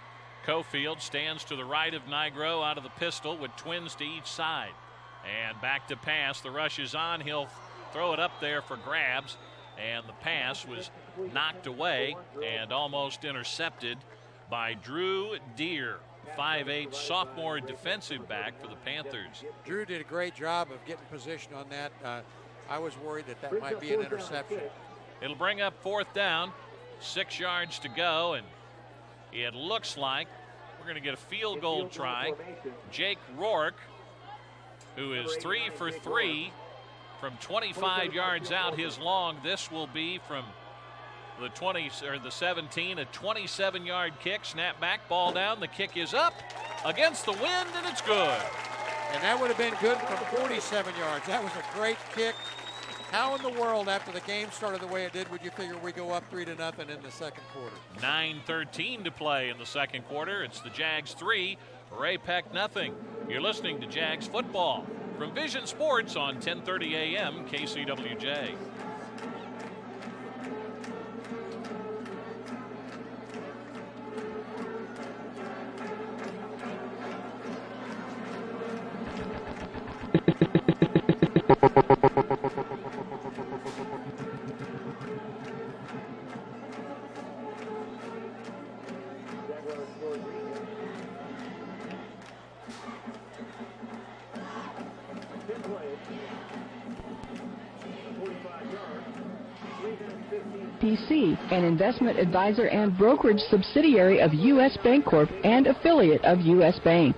Speaker 1: Cofield stands to the right of Nigro out of the pistol with twins to each side. And back to pass. The rush is on. He'll throw it up there for grabs. And the pass was knocked away and almost intercepted by Drew Deere, 5'8" sophomore defensive back for the Panthers.
Speaker 2: Drew did a great job of getting position on that. I was worried that might be an interception.
Speaker 1: It'll bring up fourth down. 6 yards to go, and it looks like we're going to get a field goal try. Jake Rourke, who is 3 for 3 from 25 yards out, his long. This will be from the 20 or the 17, a 27-yard kick. Snap back, ball down. The kick is up against the wind, and it's good.
Speaker 2: And that would have been good from 47 yards. That was a great kick. How in the world, after the game started the way it did, would you figure we go up 3-0 in the second quarter?
Speaker 1: 9:13 to play in the second quarter. It's the Jags 3, Ray-Pec nothing. You're listening to Jags football from Vision Sports on 10:30 a.m. KCWJ.
Speaker 7: PC, an investment advisor and brokerage subsidiary of U.S. Bancorp and affiliate of U.S. Bank.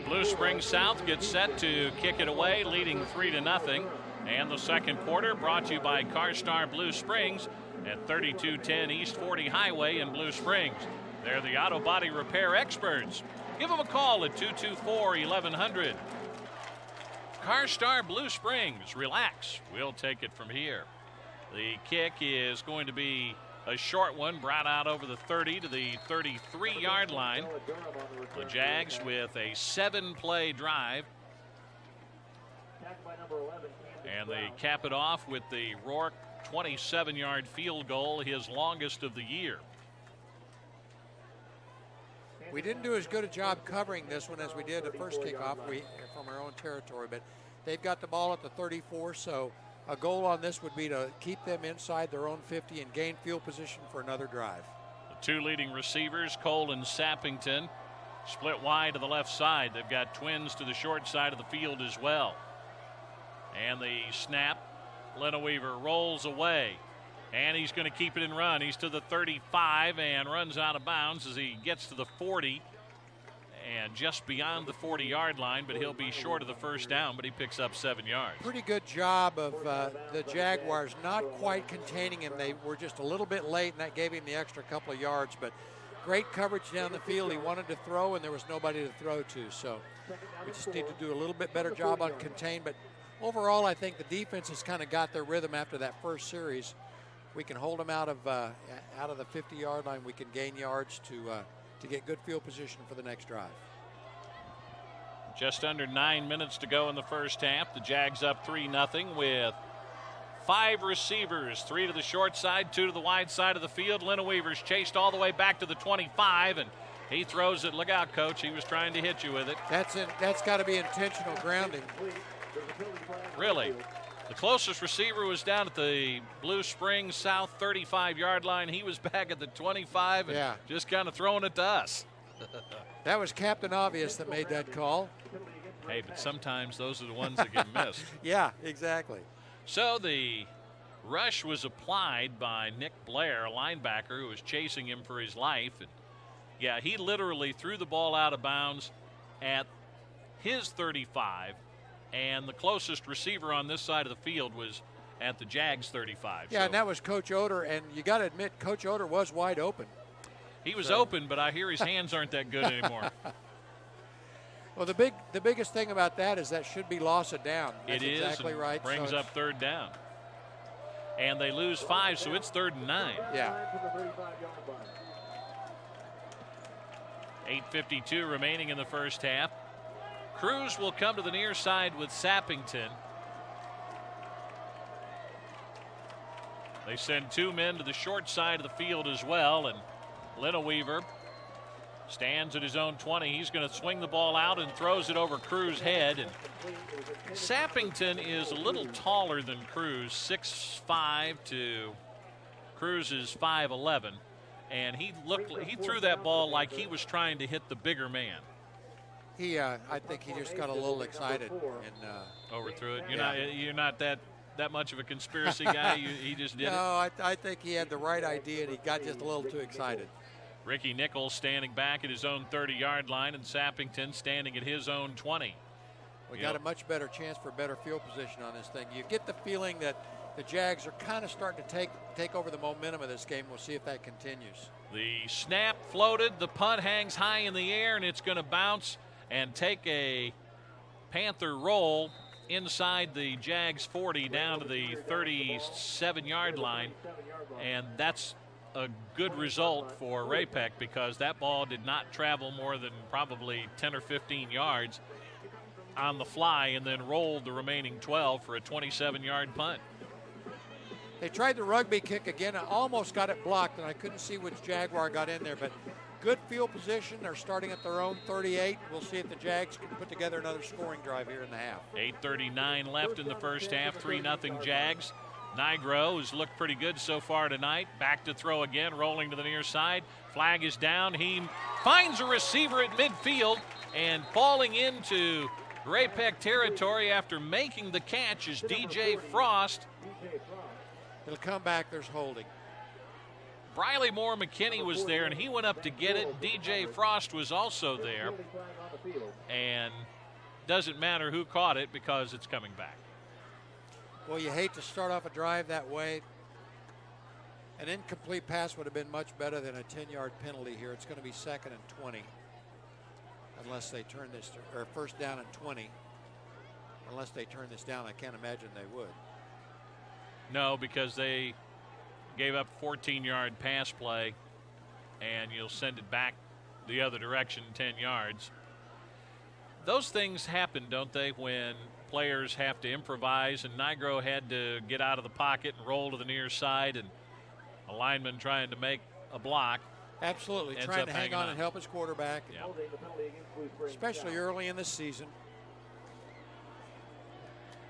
Speaker 1: Blue Springs South gets set to kick it away, leading 3-0. And the second quarter brought to you by CarStar Blue Springs at 3210 East 40 Highway in Blue Springs. They're the auto body repair experts. Give them a call at 224-1100. CarStar Blue Springs, relax. We'll take it from here. The kick is going to be a short one, brought out over the 30 to the 33-yard line. The Jags with a 7-play drive. And they cap it off with the Rourke 27-yard field goal, his longest of the year.
Speaker 2: We didn't do as good a job covering this one as we did the first kickoff from our own territory, but they've got the ball at the 34, so a goal on this would be to keep them inside their own 50 and gain field position for another drive.
Speaker 1: The two leading receivers, Cole and Sappington, split wide to the left side. They've got twins to the short side of the field as well. And the snap, Lenaweaver rolls away. And he's going to keep it and run. He's to the 35 and runs out of bounds as he gets to the 40 and just beyond the 40-yard line, but he'll be short of the first down, but he picks up 7 yards.
Speaker 2: Pretty good job of the Jaguars not quite containing him. They were just a little bit late, and that gave him the extra couple of yards, but great coverage down the field. He wanted to throw, and there was nobody to throw to, so we just need to do a little bit better job on contain. But overall, I think the defense has kind of got their rhythm after that first series. We can hold them out of the 50-yard line. We can gain yards to get good field position for the next drive.
Speaker 1: Just under 9 minutes to go in the first half. The Jags up 3-0 with 5 receivers, 3 to the short side, 2 to the wide side of the field. Lenaweaver's chased all the way back to the 25, and he throws it. Look out, Coach. He was trying to hit you with it.
Speaker 2: That's got to be intentional grounding.
Speaker 1: Really? The closest receiver was down at the Blue Springs South 35-yard line. He was back at the 25 and just kind of throwing it to us.
Speaker 2: That was Captain Obvious that made that call.
Speaker 1: Hey, but sometimes those are the ones that get missed.
Speaker 2: Yeah, exactly.
Speaker 1: So the rush was applied by Nick Blair, a linebacker who was chasing him for his life. And yeah, he literally threw the ball out of bounds at his 35. And the closest receiver on this side of the field was at the Jags 35.
Speaker 2: Yeah, and that was Coach Oder, and you got to admit, Coach Oder was wide open.
Speaker 1: He was open, but I hear his hands aren't that good anymore.
Speaker 2: Well, the biggest thing about that is that should be loss of down. That's
Speaker 1: it is
Speaker 2: exactly right.
Speaker 1: Brings up third down. And they lose 5, so it's 3rd and 9.
Speaker 2: Yeah.
Speaker 1: 8:52 remaining in the first half. Cruz will come to the near side with Sappington. They send 2 men to the short side of the field as well, and Lenaweaver stands at his own 20. He's going to swing the ball out and throws it over Cruz's head. And Sappington is a little taller than Cruz, 6'5" to Cruz's 5'11", and he threw that ball like he was trying to hit the bigger man.
Speaker 2: I think he just got a little excited and
Speaker 1: overthrew it. You're not that much of a conspiracy guy. He just did it.
Speaker 2: No, I think he had the right idea and he got just a little too excited.
Speaker 1: Ricky Nichols standing back at his own 30-yard line, and Sappington standing at his own 20.
Speaker 2: We got a much better chance for better field position on this thing. You get the feeling that the Jags are kind of starting to take over the momentum of this game. We'll see if that continues.
Speaker 1: The snap floated. The punt hangs high in the air, and it's going to bounce and take a Panther roll inside the Jags 40 down to the 37-yard line. And that's a good result for Ray-Pec because that ball did not travel more than probably 10 or 15 yards on the fly and then rolled the remaining 12 for a 27-yard punt.
Speaker 2: They tried the rugby kick again. I almost got it blocked, and I couldn't see which Jaguar got in there, but good field position. They're starting at their own 38. We'll see if the Jags can put together another scoring drive here in the half.
Speaker 1: 8:39 left in the first half, 3-0 Jags. Nigro has looked pretty good so far tonight. Back to throw again, rolling to the near side. Flag is down. He finds a receiver at midfield, and falling into Ray-Pec territory after making the catch is DJ Frost.
Speaker 2: It'll come back. There's holding.
Speaker 1: Briley Moore McKinney was there, and he went up to get it. DJ Frost was also there. And doesn't matter who caught it because it's coming back.
Speaker 2: Well, you hate to start off a drive that way. An incomplete pass would have been much better than a 10-yard penalty here. It's going to be 2nd and 20. Unless they turn this, or 1st down and 20. Unless they turn this down, I can't imagine they would.
Speaker 1: No, because they gave up 14-yard pass play, and you'll send it back the other direction 10 yards. Those things happen, don't they, when players have to improvise, and Nigro had to get out of the pocket and roll to the near side, and a lineman trying to make a block.
Speaker 2: Absolutely, trying to hang on and help his quarterback, especially early in the season.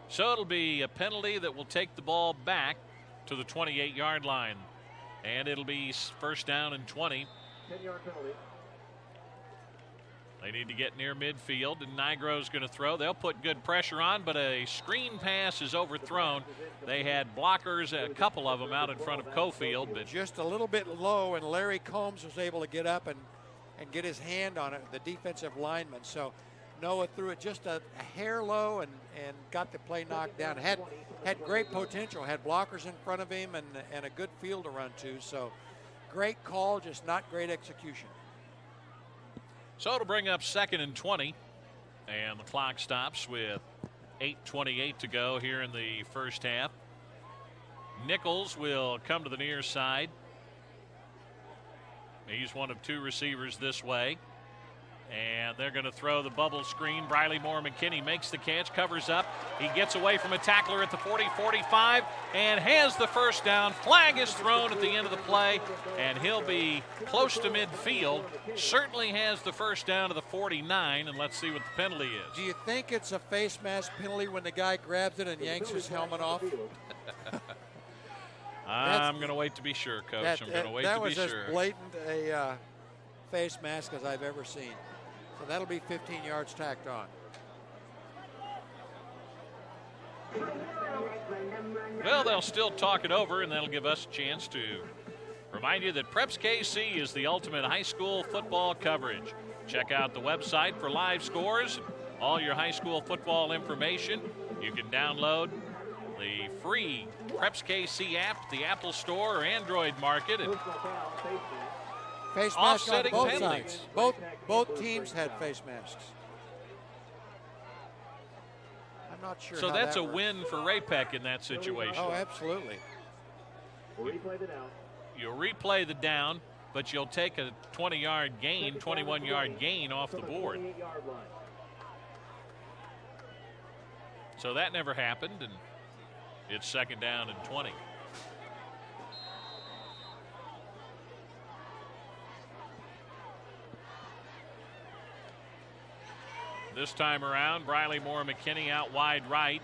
Speaker 1: So it'll be a penalty that will take the ball back to the 28-yard line. And it'll be first down and 20.
Speaker 3: 10-yard penalty.
Speaker 1: They need to get near midfield, and Nigro's going to throw. They'll put good pressure on, but a screen pass is overthrown. They had blockers, a couple of them out in front of Cofield. But
Speaker 2: just a little bit low, and Larry Combs was able to get up and get his hand on it, the defensive lineman. So Noah threw it just a hair low and got the play knocked down. Had great potential, had blockers in front of him and a good field to run to. So great call, just not great execution.
Speaker 1: So it'll bring up second and 20, and the clock stops with 8:28 to go here in the first half. Nichols will come to the near side. He's one of two receivers this way. And they're going to throw the bubble screen. Briley Moore McKinney makes the catch, covers up. He gets away from a tackler at the 40-45 and has the first down. Flag is thrown at the end of the play, and he'll be close to midfield. Certainly has the first down to the 49, and let's see what the penalty is.
Speaker 2: Do you think it's a face mask penalty when the guy grabs it and yanks his helmet off?
Speaker 1: I'm going to wait to be sure, Coach. I'm going to wait to be sure.
Speaker 2: That was as blatant a face mask as I've ever seen. So that'll be 15 yards tacked on.
Speaker 1: Well, they'll still talk it over, and that'll give us a chance to remind you that Preps KC is the ultimate high school football coverage. Check out the website for live scores and all your high school football information. You can download the free Preps KC app at the Apple Store or Android Market. And
Speaker 2: face masks on both
Speaker 1: penalties.
Speaker 2: sides. Both teams had face masks. I'm not sure.
Speaker 1: So
Speaker 2: how
Speaker 1: that's
Speaker 2: that
Speaker 1: a
Speaker 2: works.
Speaker 1: win for Ray-Pec in that situation.
Speaker 2: Oh, absolutely.
Speaker 3: We'll replay the down.
Speaker 1: You'll replay the down, but you'll take a 20-yard gain, 21-yard gain off the board. So that never happened, and it's second down and 20. This time around, Briley Moore McKinney out wide right,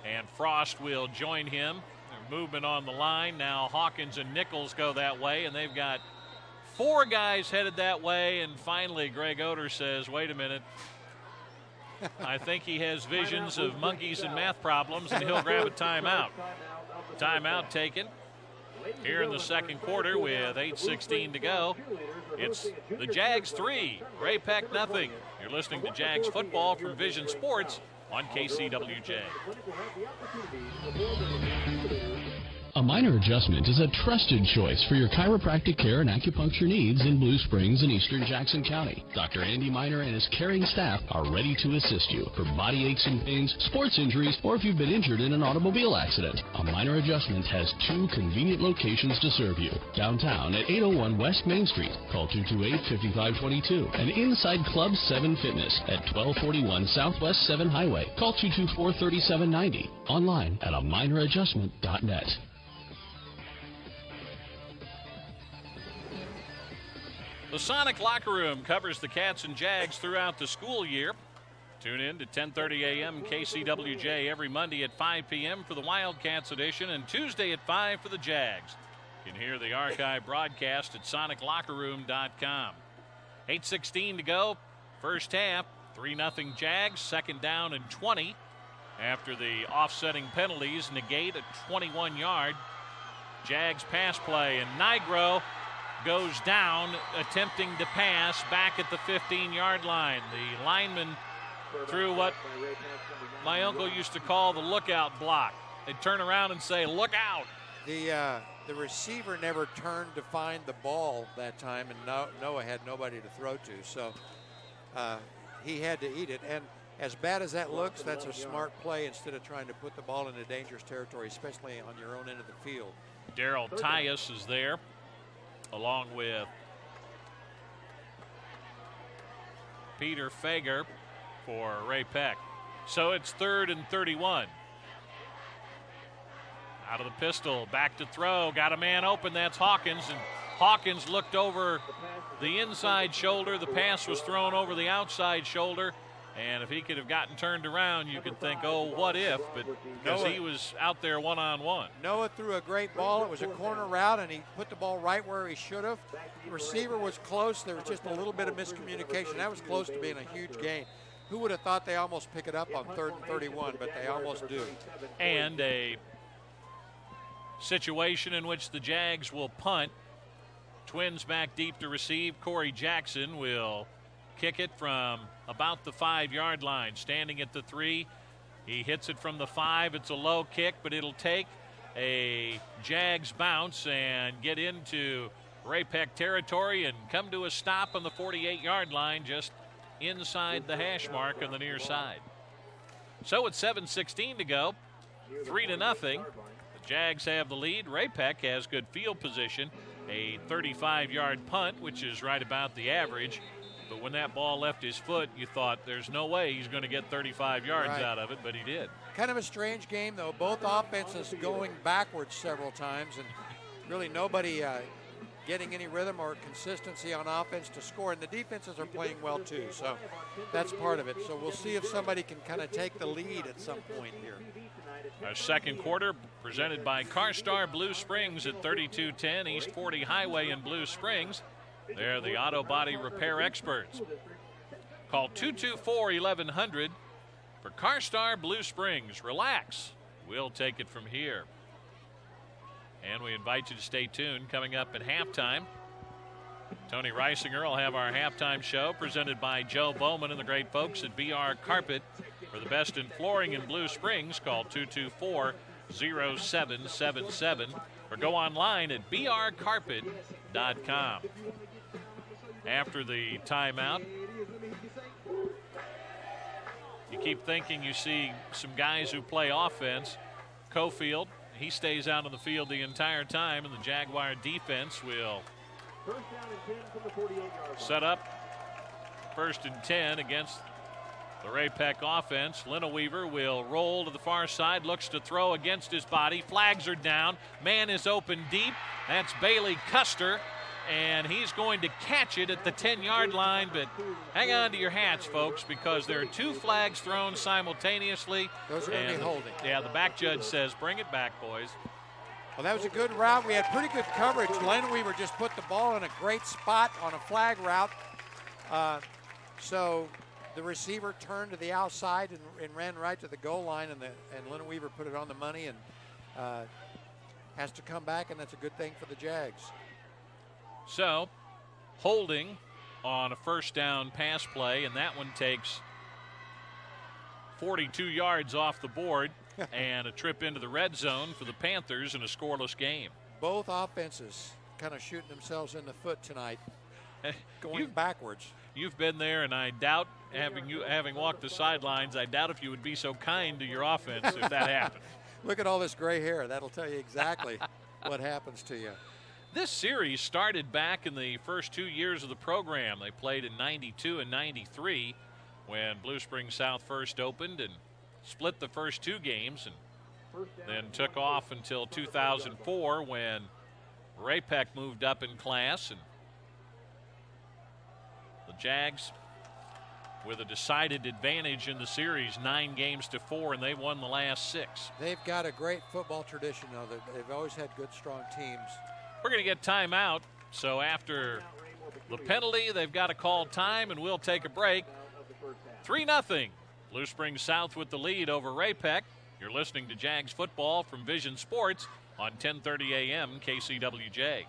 Speaker 1: and Frost will join him. Their movement on the line. Now Hawkins and Nichols go that way, and they've got four guys headed that way, and finally Greg Oder says, wait a minute. I think he has visions of monkeys and math problems, and he'll grab a timeout. Timeout taken here in the second quarter with 8:16 to go. It's the Jags 3, Ray-Pec nothing. You're listening to Jags football from Vision Sports on KCWJ.
Speaker 8: A minor adjustment is a trusted choice for your chiropractic care and acupuncture needs in Blue Springs and Eastern Jackson County. Dr. Andy Miner and his caring staff are ready to assist you for body aches and pains, sports injuries, or if you've been injured in an automobile accident. A minor adjustment has two convenient locations to serve you. Downtown at 801 West Main Street. Call 228-5522. And inside Club 7 Fitness at 1241 Southwest 7 Highway. Call 224-3790. Online at aminoradjustment.net.
Speaker 1: The Sonic Locker Room covers the Cats and Jags throughout the school year. Tune in to 10:30 a.m. KCWJ every Monday at 5 p.m. for the Wildcats edition and Tuesday at 5 for the Jags. You can hear the archive broadcast at soniclockerroom.com. 8:16 to go. First half, 3-0 Jags. Second down and 20 after the offsetting penalties negate a 21-yard Jags pass play. And Nigro goes down attempting to pass back at the 15-yard line. The lineman threw what my uncle used to call the lookout block. They'd turn around and say, look out.
Speaker 2: The receiver never turned to find the ball that time, and Noah had nobody to throw to, so he had to eat it. And as bad as that looks, that's a smart play instead of trying to put the ball into dangerous territory, especially on your own end of the field.
Speaker 1: Daryl Tyus is there, along with Peter Fager for Ray-Pec. So it's 3rd and 31. Out of the pistol, back to throw, got a man open, that's Hawkins, and Hawkins looked over the inside shoulder. The pass was thrown over the outside shoulder, And if he could have gotten turned around, you could think, oh, what if? But because he was out there one-on-one.
Speaker 2: Noah threw a great ball. It was a corner route, and he put the ball right where he should have. The receiver was close. There was just a little bit of miscommunication. That was close to being a huge gain. Who would have thought they almost pick it up on 3rd and 31, but they almost do.
Speaker 1: And a situation in which the Jags will punt. Twins back deep to receive. Corey Jackson will kick it from about the 5-yard line. Standing at the 3. He hits it from the 5. It's a low kick, but it'll take a Jags bounce and get into Ray-Pec territory and come to a stop on the 48-yard line, just inside the hash mark on the near side. So it's 7:16 to go, 3-0. The Jags have the lead. Ray-Pec has good field position, a 35-yard punt, which is right about the average. But when that ball left his foot, you thought there's no way he's going to get 35 yards out of it, but he did.
Speaker 2: Kind of a strange game, though. Both offenses going backwards several times, and really nobody getting any rhythm or consistency on offense to score. And the defenses are playing well, too, so that's part of it. So we'll see if somebody can kind of take the lead at some point here.
Speaker 1: Our second quarter presented by CarStar Blue Springs at 3210 East 40 Highway in Blue Springs. They're the auto body repair experts. Call 224-1100 for CarStar Blue Springs. Relax. We'll take it from here. And we invite you to stay tuned. Coming up at halftime, Tony Reisinger will have our halftime show presented by Joe Bowman and the great folks at BR Carpet. For the best in flooring in Blue Springs, call 224-0777 or go online at brcarpet.com. After the timeout, you keep thinking you see some guys who play offense. Cofield, he stays out on the field the entire time, and the Jaguar defense will set up 1st and 10 against the Ray-Pec offense. Lineweaver will roll to the far side, looks to throw against his body. Flags are down. Man is open deep. That's Bailey Custer, and he's going to catch it at the 10-yard line, but hang on to your hats, folks, because there are 2 flags thrown simultaneously.
Speaker 2: Those are going to be holding.
Speaker 1: Yeah, the back judge says, bring it back, boys.
Speaker 2: Well, that was a good route. We had pretty good coverage. Lineweaver just put the ball in a great spot on a flag route. So the receiver turned to the outside and ran right to the goal line, and Lineweaver put it on the money and has to come back, and that's a good thing for the Jags.
Speaker 1: So, holding on a first down pass play, and that one takes 42 yards off the board and a trip into the red zone for the Panthers in a scoreless game.
Speaker 2: Both offenses kind of shooting themselves in the foot tonight, going backwards.
Speaker 1: You've been there, and I doubt, having walked the sidelines, I doubt if you would be so kind to your offense if that happened.
Speaker 2: Look at all this gray hair. That'll tell you exactly what happens to you.
Speaker 1: This series started back in the first 2 years of the program. They played in 92 and 93 when Blue Springs South first opened and split the first 2 games, and then took off until 2004 when Ray-Pec moved up in class, and the Jags with a decided advantage in the series, 9-4, and they won the last 6.
Speaker 2: They've got a great football tradition, though. They've always had good, strong teams.
Speaker 1: We're going to get timeout, so after the penalty, they've got to call time, and we'll take a break. 3-0. Blue Springs South with the lead over Ray-Pec. You're listening to Jags football from Vision Sports on 10:30 a.m. KCWJ.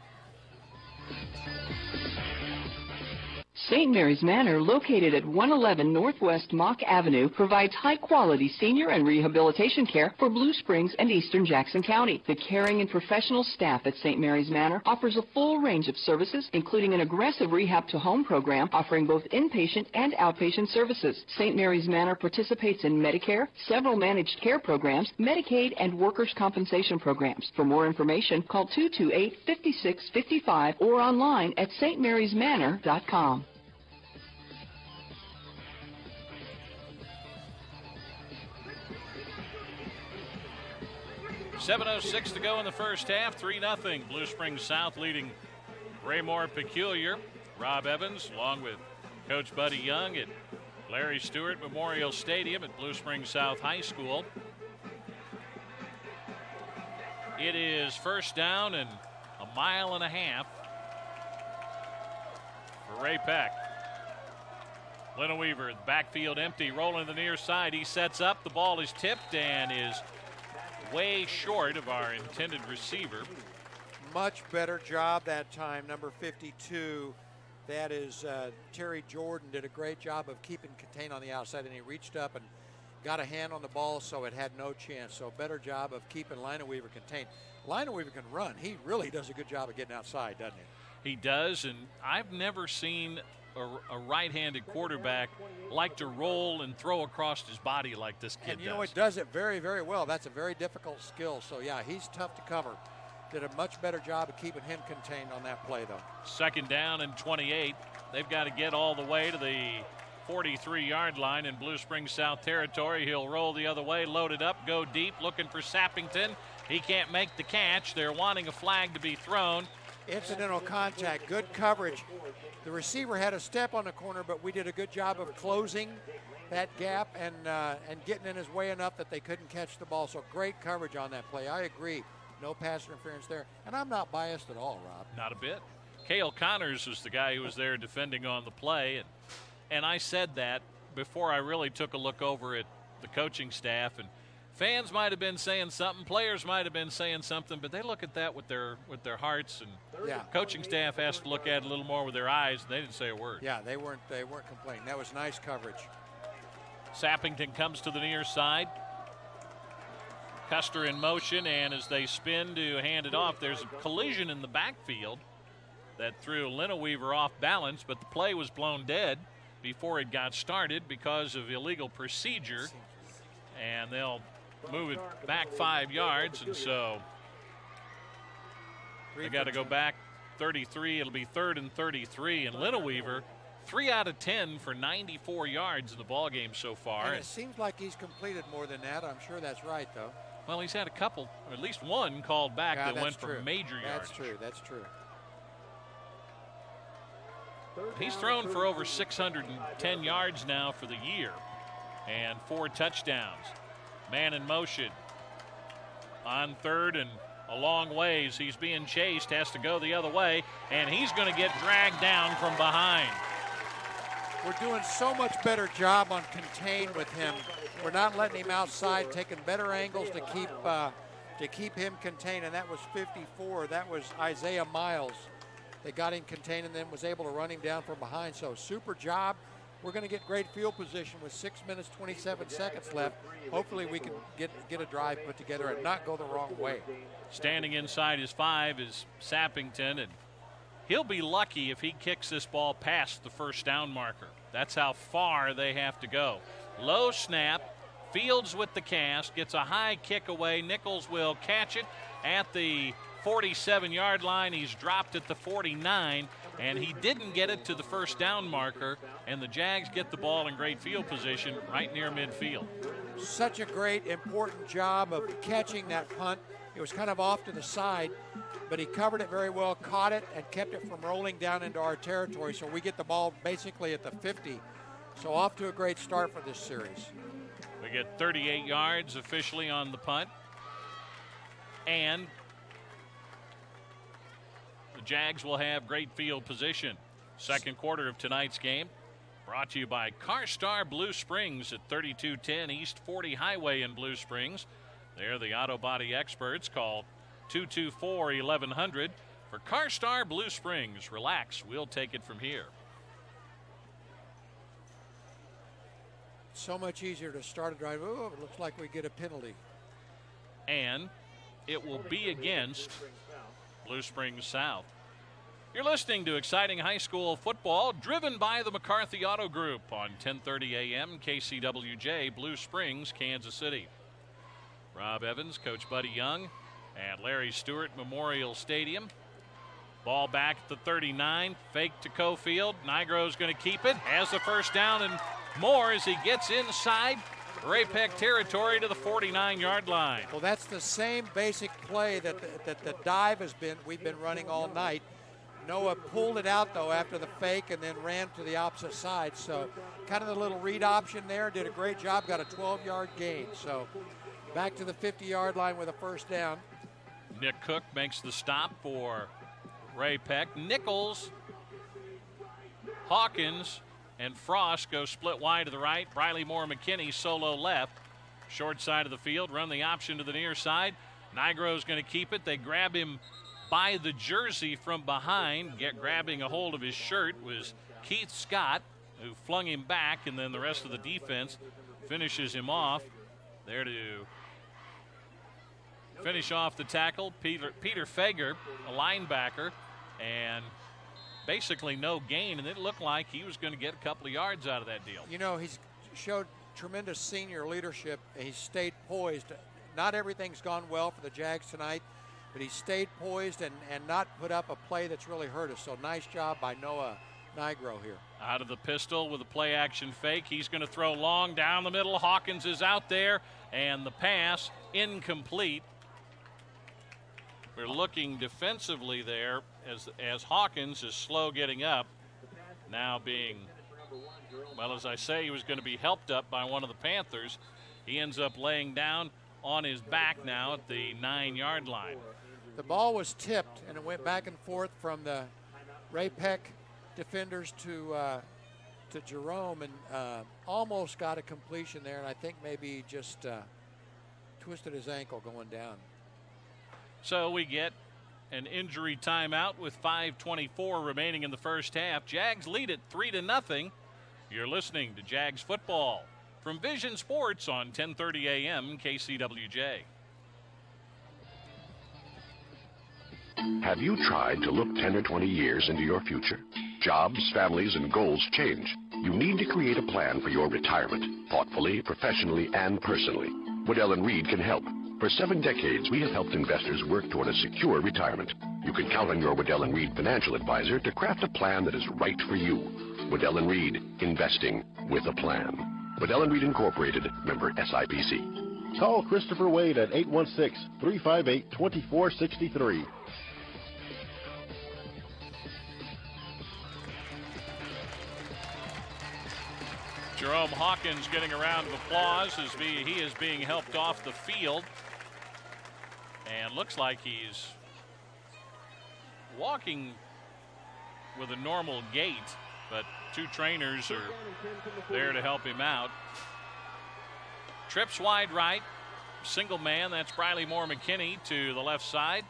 Speaker 7: St. Mary's Manor, located at 111 Northwest Mock Avenue, provides high-quality senior and rehabilitation care for Blue Springs and Eastern Jackson County. The caring and professional staff at St. Mary's Manor offers a full range of services, including an aggressive rehab-to-home program offering both inpatient and outpatient services. St. Mary's Manor participates in Medicare, several managed care programs, Medicaid, and workers' compensation programs. For more information, call 228-5655 or online at stmarysmanor.com.
Speaker 1: 7:06 to go in the first half. 3-0. Blue Springs South leading Raymore Peculiar. Rob Evans, along with Coach Buddy Young at Larry Stewart Memorial Stadium at Blue Springs South High School. It is first down and 1.5 miles for Ray-Pec. Weaver, the backfield empty, rolling to the near side. He sets up. The ball is tipped and is way short of our intended receiver.
Speaker 2: Much better job that time, number 52. That is Terry Jordan did a great job of keeping contained on the outside, and he reached up and got a hand on the ball, so it had no chance. So better job of keeping Weaver contained. Weaver can run. He really does a good job of getting outside, doesn't he?
Speaker 1: He does, and I've never seen a right-handed quarterback like to roll and throw across his body like this kid does.
Speaker 2: And you know, it does it very, very well. That's a very difficult skill. So, yeah, he's tough to cover. Did a much better job of keeping him contained on that play, though.
Speaker 1: Second down and 28. They've got to get all the way to the 43-yard line in Blue Springs South territory. He'll roll the other way, load it up, go deep, looking for Sappington. He can't make the catch. They're wanting a flag to be thrown.
Speaker 2: Incidental contact, good coverage. The receiver had a step on the corner, but we did a good job of closing that gap and getting in his way enough that they couldn't catch the ball. So great coverage on that play. I agree. No pass interference there. And I'm not biased at all, Rob.
Speaker 1: Not a bit. Cale Connors was the guy who was there defending on the play. And I said that before I really took a look over at the coaching staff. And fans might have been saying something, players might have been saying something, but they look at that with their hearts, and coaching staff has to look at it a little more with their eyes, and they didn't say a word.
Speaker 2: Yeah, they weren't complaining. That was nice coverage.
Speaker 1: Sappington comes to the near side. Custer in motion, and as they spin to hand it off, there's a collision in the backfield that threw Weaver off balance, but the play was blown dead before it got started because of illegal procedure, and they'll move it back 5 yards, and so they got to go back 33. It'll be 3rd and 33, and Weaver 3 out of 10 for 94 yards in the ball game so far.
Speaker 2: And it seems like he's completed more than that. I'm sure that's right, though.
Speaker 1: Well, he's had a couple, or at least one called back that went for major yards.
Speaker 2: That's true.
Speaker 1: He's thrown for over 610 yards now for the year and 4 touchdowns. Man in motion on 3rd and a long ways. He's being chased, has to go the other way, and he's going to get dragged down from behind.
Speaker 2: We're doing so much better job on contain with him. We're not letting him outside, taking better angles to keep him contained, and that was 54. That was Isaiah Miles. They got him contained and then was able to run him down from behind. So super job. We're going to get great field position with 6 minutes, 27 seconds left. Hopefully we can get a drive put together and not go the wrong way.
Speaker 1: Standing inside his 5 is Sappington, and he'll be lucky if he kicks this ball past the first down marker. That's how far they have to go. Low snap, Fields with the cast, gets a high kick away. Nichols will catch it at the 47-yard line. He's dropped at the 49, and he didn't get it to the first down marker, and the Jags get the ball in great field position right near midfield.
Speaker 2: Such a great, important job of catching that punt. It was kind of off to the side, but he covered it very well, caught it, and kept it from rolling down into our territory, so we get the ball basically at the 50. So off to a great start for this series.
Speaker 1: We get 38 yards officially on the punt, and the Jags will have great field position. Second quarter of tonight's game brought to you by CarStar Blue Springs at 3210 East 40 Highway in Blue Springs. They're the auto body experts. Call 224-1100 for CarStar Blue Springs. Relax, we'll take it from here.
Speaker 2: So much easier to start a drive. Oh, it looks like we get a penalty.
Speaker 1: And it will be against Blue Springs South. You're listening to exciting high school football driven by the McCarthy Auto Group on 1030 a.m. KCWJ, Blue Springs, Kansas City. Rob Evans, Coach Buddy Young at Larry Stewart Memorial Stadium. Ball back at the 39, fake to Cofield. Nigro's going to keep it, has the first down and more as he gets inside Ray-Pec territory to the 49-yard line.
Speaker 2: Well, that's the same basic play that the dive we've been running all night. Noah pulled it out, though, after the fake and then ran to the opposite side. So kind of the little read option there. Did a great job. Got a 12-yard gain. So back to the 50-yard line with a first down.
Speaker 1: Nick Cook makes the stop for Ray-Pec. Nichols, Hawkins, and Frost go split wide to the right. Briley Moore McKinney solo left. Short side of the field. Run the option to the near side. Nigro's going to keep it. They grab him by the jersey from behind. Grabbing a hold of his shirt was Keith Scott, who flung him back, and then the rest of the defense finishes him off. There to finish off the tackle, Peter Fager, a linebacker, and basically no gain, and it looked like he was going to get a couple of yards out of that deal.
Speaker 2: You know, he's showed tremendous senior leadership. He's stayed poised. Not everything's gone well for the Jags tonight, but he stayed poised and not put up a play that's really hurt us. So nice job by Noah Nigro here.
Speaker 1: Out of the pistol with a play action fake. He's going to throw long down the middle. Hawkins is out there, and the pass incomplete. We're looking defensively there as Hawkins is slow getting up. Now being, well, as I say, he was going to be helped up by one of the Panthers. He ends up laying down on his back now at the 9-yard line.
Speaker 2: The ball was tipped, and it went back and forth from the Ray-Pec defenders to Jerome, and almost got a completion there, and I think maybe just twisted his ankle going down.
Speaker 1: So we get an injury timeout with 5:24 remaining in the first half. Jags lead it 3-0. You're listening to Jags football from Vision Sports on 1030 AM KCWJ.
Speaker 9: Have you tried to look 10 or 20 years into your future? Jobs, families, and goals change. You need to create a plan for your retirement, thoughtfully, professionally, and personally. Waddell & Reed can help. For 7 decades, we have helped investors work toward a secure retirement. You can count on your Waddell & Reed financial advisor to craft a plan that is right for you. Waddell & Reed, investing with a plan. Waddell & Reed Incorporated, member SIPC.
Speaker 5: Call Christopher Wade at 816-358-2463.
Speaker 1: Jerome Hawkins getting a round of applause as he is being helped off the field. And looks like he's walking with a normal gait, but 2 trainers are there to help him out. Trips wide right, single man, that's Briley Moore McKinney to the left side.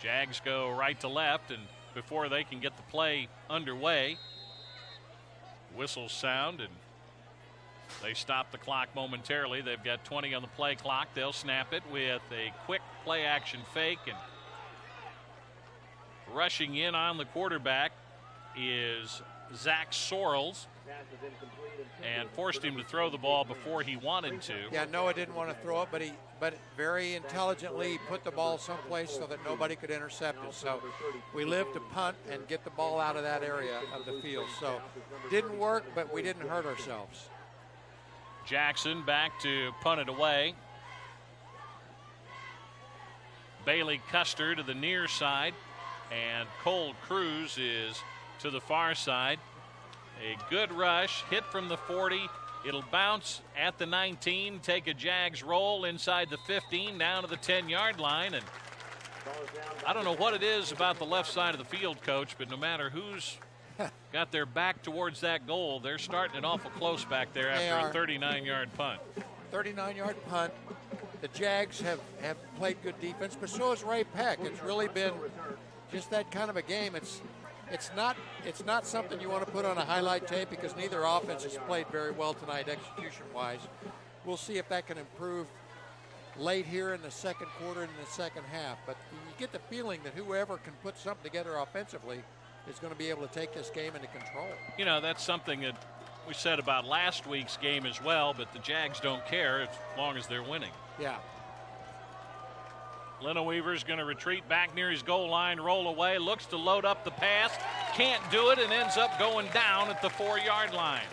Speaker 1: Jags go right to left, and before they can get the play underway, whistles sound and they stop the clock momentarily. They've got 20 on the play clock. They'll snap it with a quick play action fake, and rushing in on the quarterback is Zach Sorrells, and forced him to throw the ball before he wanted to.
Speaker 2: Yeah, Noah didn't want to throw it, but very intelligently put the ball someplace so that nobody could intercept it. So we lived to punt and get the ball out of that area of the field. So didn't work, but we didn't hurt ourselves.
Speaker 1: Jackson back to punt it away. Bailey Custer to the near side, and Cole Cruz is to the far side. A good rush, hit from the 40. It'll bounce at the 19, take a Jags roll inside the 15, down to the 10-yard line. And I don't know what it is about the left side of the field, Coach, but no matter who's got their back towards that goal, they're starting it awful close back there after a 39-yard punt.
Speaker 2: 39-yard punt. The Jags have played good defense, but so has Ray-Pec. It's really been just that kind of a game. It's not something you want to put on a highlight tape because neither offense has played very well tonight execution-wise. We'll see if that can improve late here in the second quarter and in the second half. But you get the feeling that whoever can put something together offensively is going to be able to take this game into control. You
Speaker 1: know, that's something that we said about last week's game as well, but the Jags don't care as long as they're winning.
Speaker 2: Yeah.
Speaker 1: Leno Weaver's going to retreat back near his goal line, roll away, looks to load up the pass, can't do it, and ends up going down at the 4-yard line.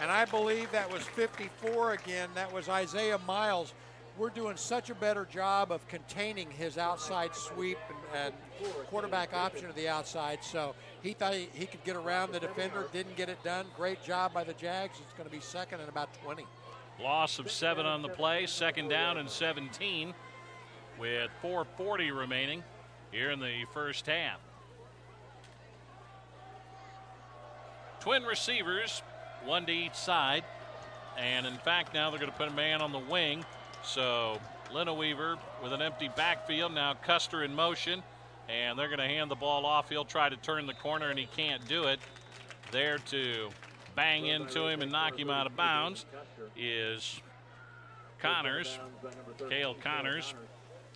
Speaker 2: And I believe that was 54 again. That was Isaiah Miles we're doing such a better job of containing his outside sweep and quarterback option to the outside. So he thought he could get around the defender, didn't get it done. Great job by the Jags. It's going to be second and about 20.
Speaker 1: Loss of 7 on the play, second down and 17 with 4:40 remaining here in the first half. Twin receivers, one to each side. And in fact, now they're going to put a man on the wing. So Lineweaver with an empty backfield. Now Custer in motion. And they're going to hand the ball off. He'll try to turn the corner, and he can't do it. There to bang into him and knock him out of bounds is Connors, Cale Connors.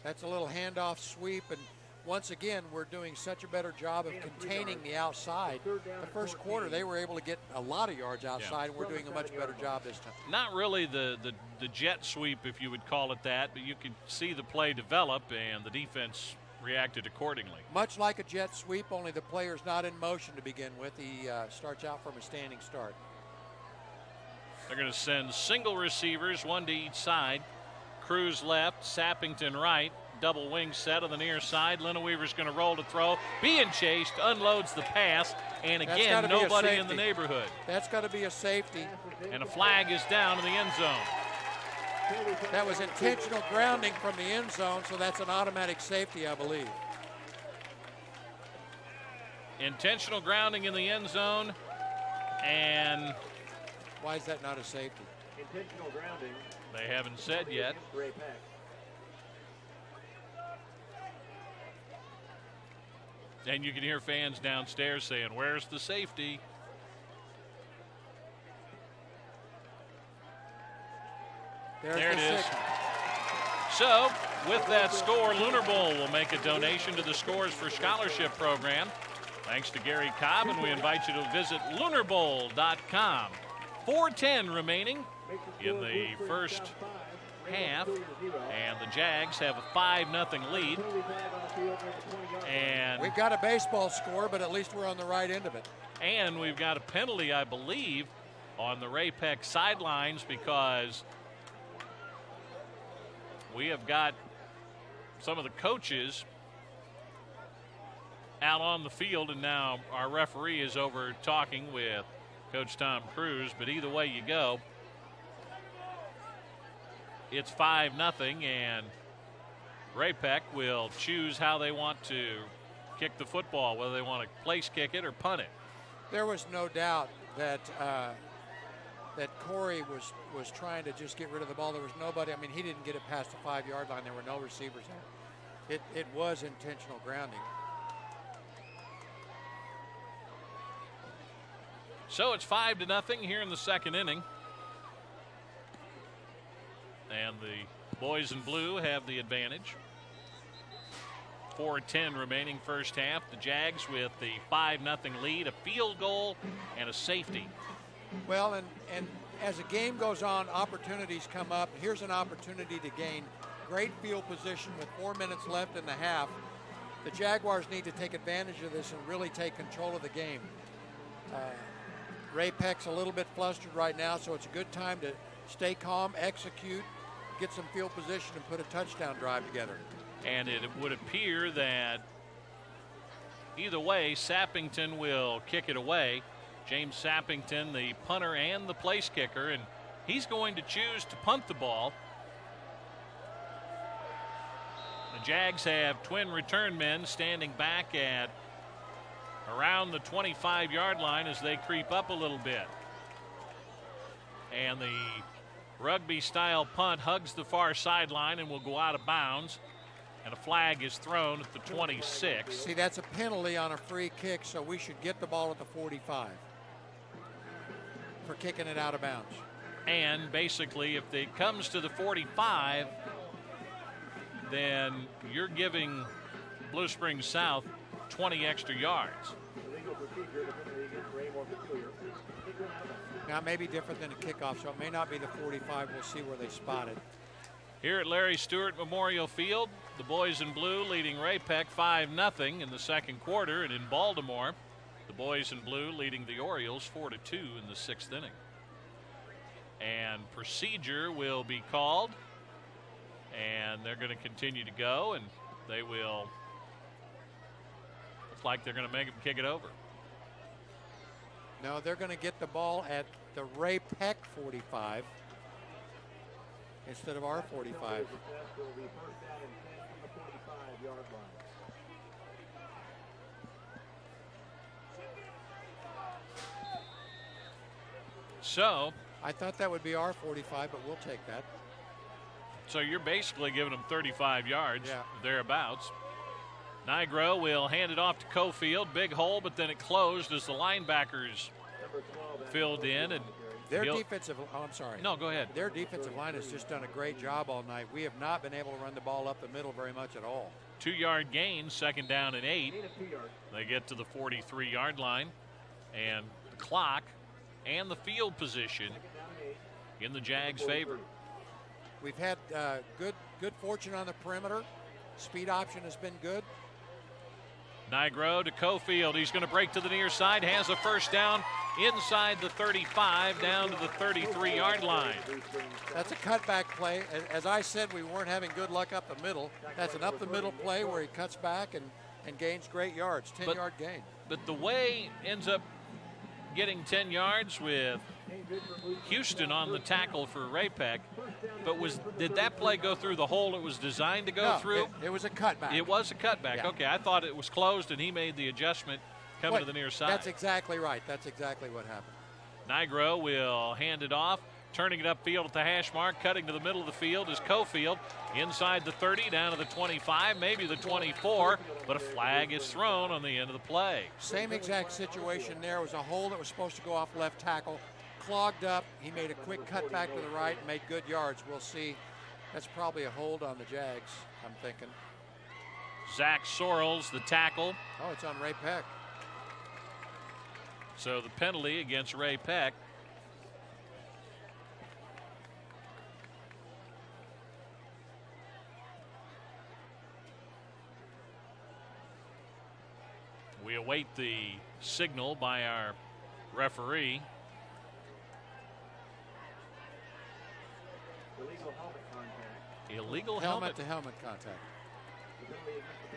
Speaker 2: That's a little handoff sweep, and once again, we're doing such a better job of containing the outside. The first quarter, they were able to get a lot of yards outside, and we're doing a much better job this time.
Speaker 1: Not really the jet sweep, if you would call it that, but you could see the play develop, and the defense reacted accordingly.
Speaker 2: Much like a jet sweep, only the player's not in motion to begin with. He starts out from a standing start.
Speaker 1: They're going to send single receivers, one to each side. Cruz left, Sappington right. Double wing set on the near side. Lineweaver's going to roll to throw. Being chased, unloads the pass, and again, nobody in the neighborhood.
Speaker 2: That's got to be a safety.
Speaker 1: And a flag is down in the end zone.
Speaker 2: That was intentional grounding from the end zone, so that's an automatic safety, I believe.
Speaker 1: Intentional grounding in the end zone, and
Speaker 2: why is that not a safety?
Speaker 3: Intentional grounding.
Speaker 1: They haven't said yet.
Speaker 3: Ray-Pec.
Speaker 1: And you can hear fans downstairs saying, "Where's the safety?" There it is. So, with that score, Lunar Bowl will make a donation to the Scores for Scholarship program. Thanks to Gary Cobb, and we invite you to visit lunarbowl.com. 4:10 remaining in the first half, and the Jags have a 5-0 lead. And
Speaker 2: we've got a baseball score, but at least we're on the right end of it.
Speaker 1: And we've got a penalty, I believe, on the Ray-Pec sidelines, because we have got some of the coaches out on the field, and now our referee is over talking with Coach Tom Cruz. But either way you go, it's 5-0, and Ray-Pec will choose how they want to kick the football, whether they want to place kick it or punt it.
Speaker 2: There was no doubt that that Corey was trying to just get rid of the ball. There was nobody. I mean, he didn't get it past the 5-yard line. There were no receivers there. It was intentional grounding.
Speaker 1: So it's 5-0 here in the second inning. And the boys in blue have the advantage. 4:10 remaining first half. The Jags with the 5-0 lead, a field goal and a safety.
Speaker 2: Well, and as the game goes on, opportunities come up. Here's an opportunity to gain great field position with 4 minutes left in the half. The Jaguars need to take advantage of this and really take control of the game. Ray-Pec's a little bit flustered right now, so it's a good time to stay calm, execute, get some field position, and put a touchdown drive together.
Speaker 1: And it would appear that either way, Sappington will kick it away. James Sappington, the punter and the place kicker, and he's going to choose to punt the ball. The Jags have twin return men standing back at around the 25-yard line as they creep up a little bit. And the rugby-style punt hugs the far sideline and will go out of bounds. And a flag is thrown at the 26.
Speaker 2: See, that's a penalty on a free kick, so we should get the ball at the 45 for kicking it out of bounds.
Speaker 1: And basically, if it comes to the 45, then you're giving Blue Springs South 20 extra yards.
Speaker 2: Now, it may be different than a kickoff, so it may not be the 45. We'll see where they spot it.
Speaker 1: Here at Larry Stewart Memorial Field, the boys in blue leading Ray-Pec 5-0 in the second quarter. And in Baltimore, the boys in blue leading the Orioles 4-2 in the sixth inning. And procedure will be called And they're going to continue to go, and they will. Looks like they're going to make them kick it over.
Speaker 2: No, they're going to get the ball at the Ray-Pec 45 instead of our 45.
Speaker 1: So
Speaker 2: I thought that would be our 45, but we'll take that.
Speaker 1: So you're basically giving them 35 yards,
Speaker 2: yeah,
Speaker 1: thereabouts. Nigro will hand it off to Cofield. Big hole, but then it closed as the linebackers filled in. And
Speaker 2: their defensive, I'm sorry.
Speaker 1: No, go ahead.
Speaker 2: Their defensive line has just done a great job all night. We have not been able to run the ball up the middle very much at all.
Speaker 1: 2-yard gain, 2nd down and 8. They get to the 43-yard line. And the clock and the field position in the Jags' favor.
Speaker 2: We've had good fortune on the perimeter. Speed option has been good.
Speaker 1: Nigro to Cofield. He's going to break to the near side. Has a first down inside the 35 down to the 33-yard line.
Speaker 2: That's a cutback play. As I said, we weren't having good luck up the middle. That's an up-the-middle play where he cuts back and gains great yards, 10-yard gain.
Speaker 1: But the way ends up getting 10 yards with Houston on the tackle for Ray-Pec, but did that play go through the hole it was designed to go through?
Speaker 2: It was a cutback.
Speaker 1: It was a cutback.
Speaker 2: Yeah.
Speaker 1: Okay, I thought it was closed and he made the adjustment coming to the near side.
Speaker 2: That's exactly right. That's exactly what happened.
Speaker 1: Nigro will hand it off, turning it upfield at the hash mark, cutting to the middle of the field is Cofield. Inside the 30, down to the 25, maybe the 24, but a flag is thrown on the end of the play.
Speaker 2: Same exact situation there. Was a hole that was supposed to go off left tackle, clogged up. He made a quick cut back to the right and made good yards. We'll see. That's probably a hold on the Jags, I'm thinking.
Speaker 1: Zach Sorrells, the tackle.
Speaker 2: Oh, it's on Ray-Pec.
Speaker 1: So the penalty against Ray-Pec. We await the signal by our referee. Illegal helmet
Speaker 2: to helmet contact.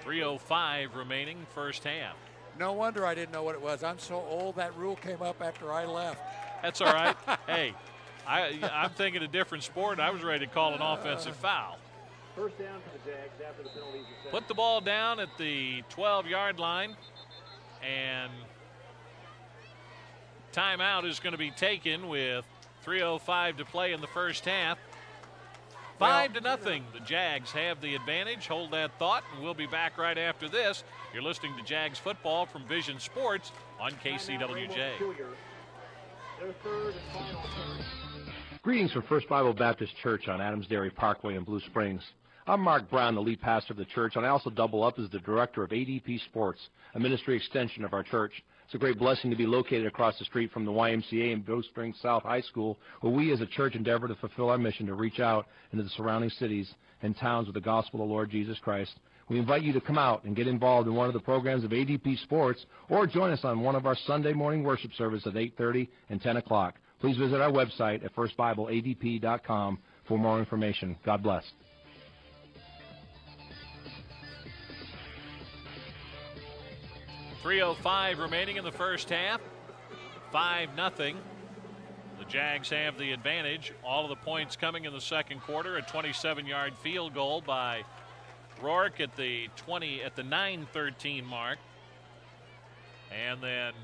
Speaker 1: 3:05 remaining, first half.
Speaker 2: No wonder I didn't know what it was. I'm so old that rule came up after I left.
Speaker 1: That's all right. Hey, I'm thinking a different sport. I was ready to call an offensive foul.
Speaker 3: First down for the Jags after the penalties.
Speaker 1: Put the ball down at the 12-yard line. And timeout is going to be taken with 3:05 to play in the first half. 5-0. The Jags have the advantage. Hold that thought, and we'll be back right after this. You're listening to Jags football from Vision Sports on KCWJ.
Speaker 5: Greetings from First Bible Baptist Church on Adams Dairy Parkway in Blue Springs. I'm Mark Brown, the lead pastor of the church, and I also double up as the director of ADP Sports, a ministry extension of our church. It's a great blessing to be located across the street from the YMCA in Blue Springs South High School, where we as a church endeavor to fulfill our mission to reach out into the surrounding cities and towns with the gospel of the Lord Jesus Christ. We invite you to come out and get involved in one of the programs of ADP Sports, or join us on one of our Sunday morning worship services at 8:30 and 10 o'clock. Please visit our website at firstbibleadp.com for more information. God bless.
Speaker 1: 3:05 remaining in the first half. 5-0. The Jags have the advantage. All of the points coming in the second quarter. A 27-yard field goal by Rourke at the 9:13 mark. And then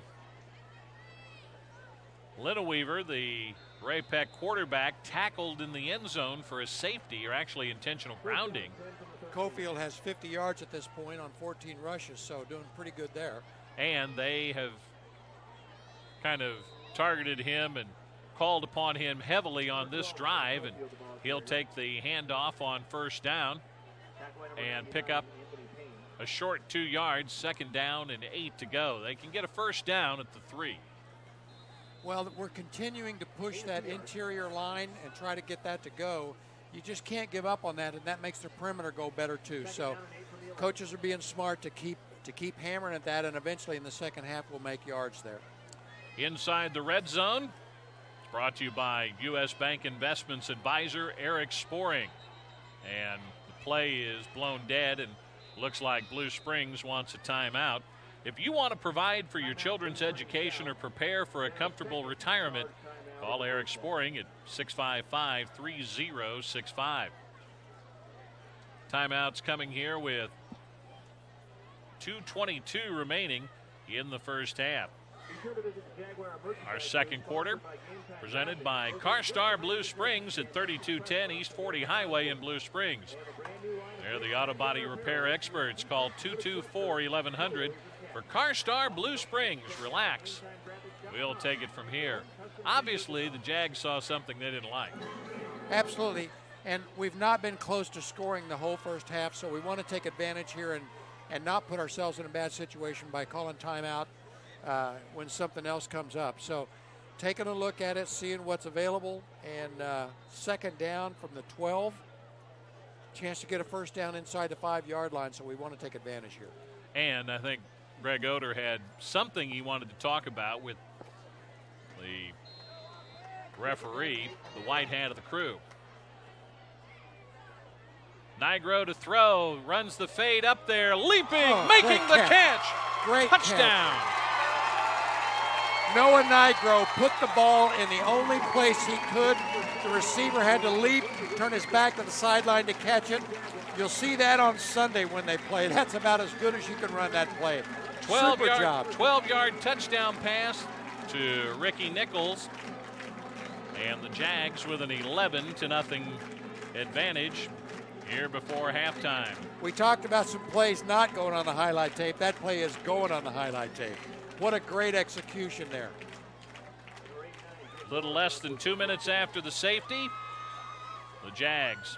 Speaker 1: Lineweaver, the Ray-Pec quarterback, tackled in the end zone for a safety, or actually intentional grounding.
Speaker 2: Cofield has 50 yards at this point on 14 rushes, so doing pretty good there.
Speaker 1: And they have kind of targeted him and called upon him heavily on this drive, and he'll take the handoff on first down and pick up a short 2 yards, 2nd down and 8 to go. They can get a first down at the 3.
Speaker 2: Well, we're continuing to push that interior line and try to get that to go. You just can't give up on that, and that makes the perimeter go better too. So coaches are being smart to keep hammering at that, and eventually in the second half we'll make yards there.
Speaker 1: Inside the red zone, it's brought to you by U.S. Bank Investments Advisor Eric Sporing. And the play is blown dead, and looks like Blue Springs wants a timeout. If you want to provide for your children's education or prepare for a comfortable retirement, call Eric Sporing at 655-3065. Timeouts coming here with 2:22 remaining in the first half. Our second quarter presented by CarStar Blue Springs at 3210 East 40 Highway in Blue Springs. They're the auto body repair experts. Call 224-1100 for CarStar Blue Springs. Relax. We'll take it from here. Obviously, the Jags saw something they didn't like.
Speaker 2: Absolutely. And we've not been close to scoring the whole first half, so we want to take advantage here and not put ourselves in a bad situation by calling timeout when something else comes up. So taking a look at it, seeing what's available, and second down from the 12. Chance to get a first down inside the 5-yard line, so we want to take advantage here.
Speaker 1: And I think Greg Oder had something he wanted to talk about with the referee, the white hat of the crew. Nigro to throw, runs the fade up there, leaping, making the catch.
Speaker 2: Great
Speaker 1: touchdown.
Speaker 2: Catch. Noah Nigro put the ball in the only place he could. The receiver had to leap, turn his back to the sideline to catch it. You'll see that on Sunday when they play. That's about as good as you can run that play.
Speaker 1: 12-yard touchdown pass to Ricky Nichols. And the Jags with an 11-0 advantage here before halftime.
Speaker 2: We talked about some plays not going on the highlight tape. That play is going on the highlight tape. What a great execution there.
Speaker 1: A little less than 2 minutes after the safety, the Jags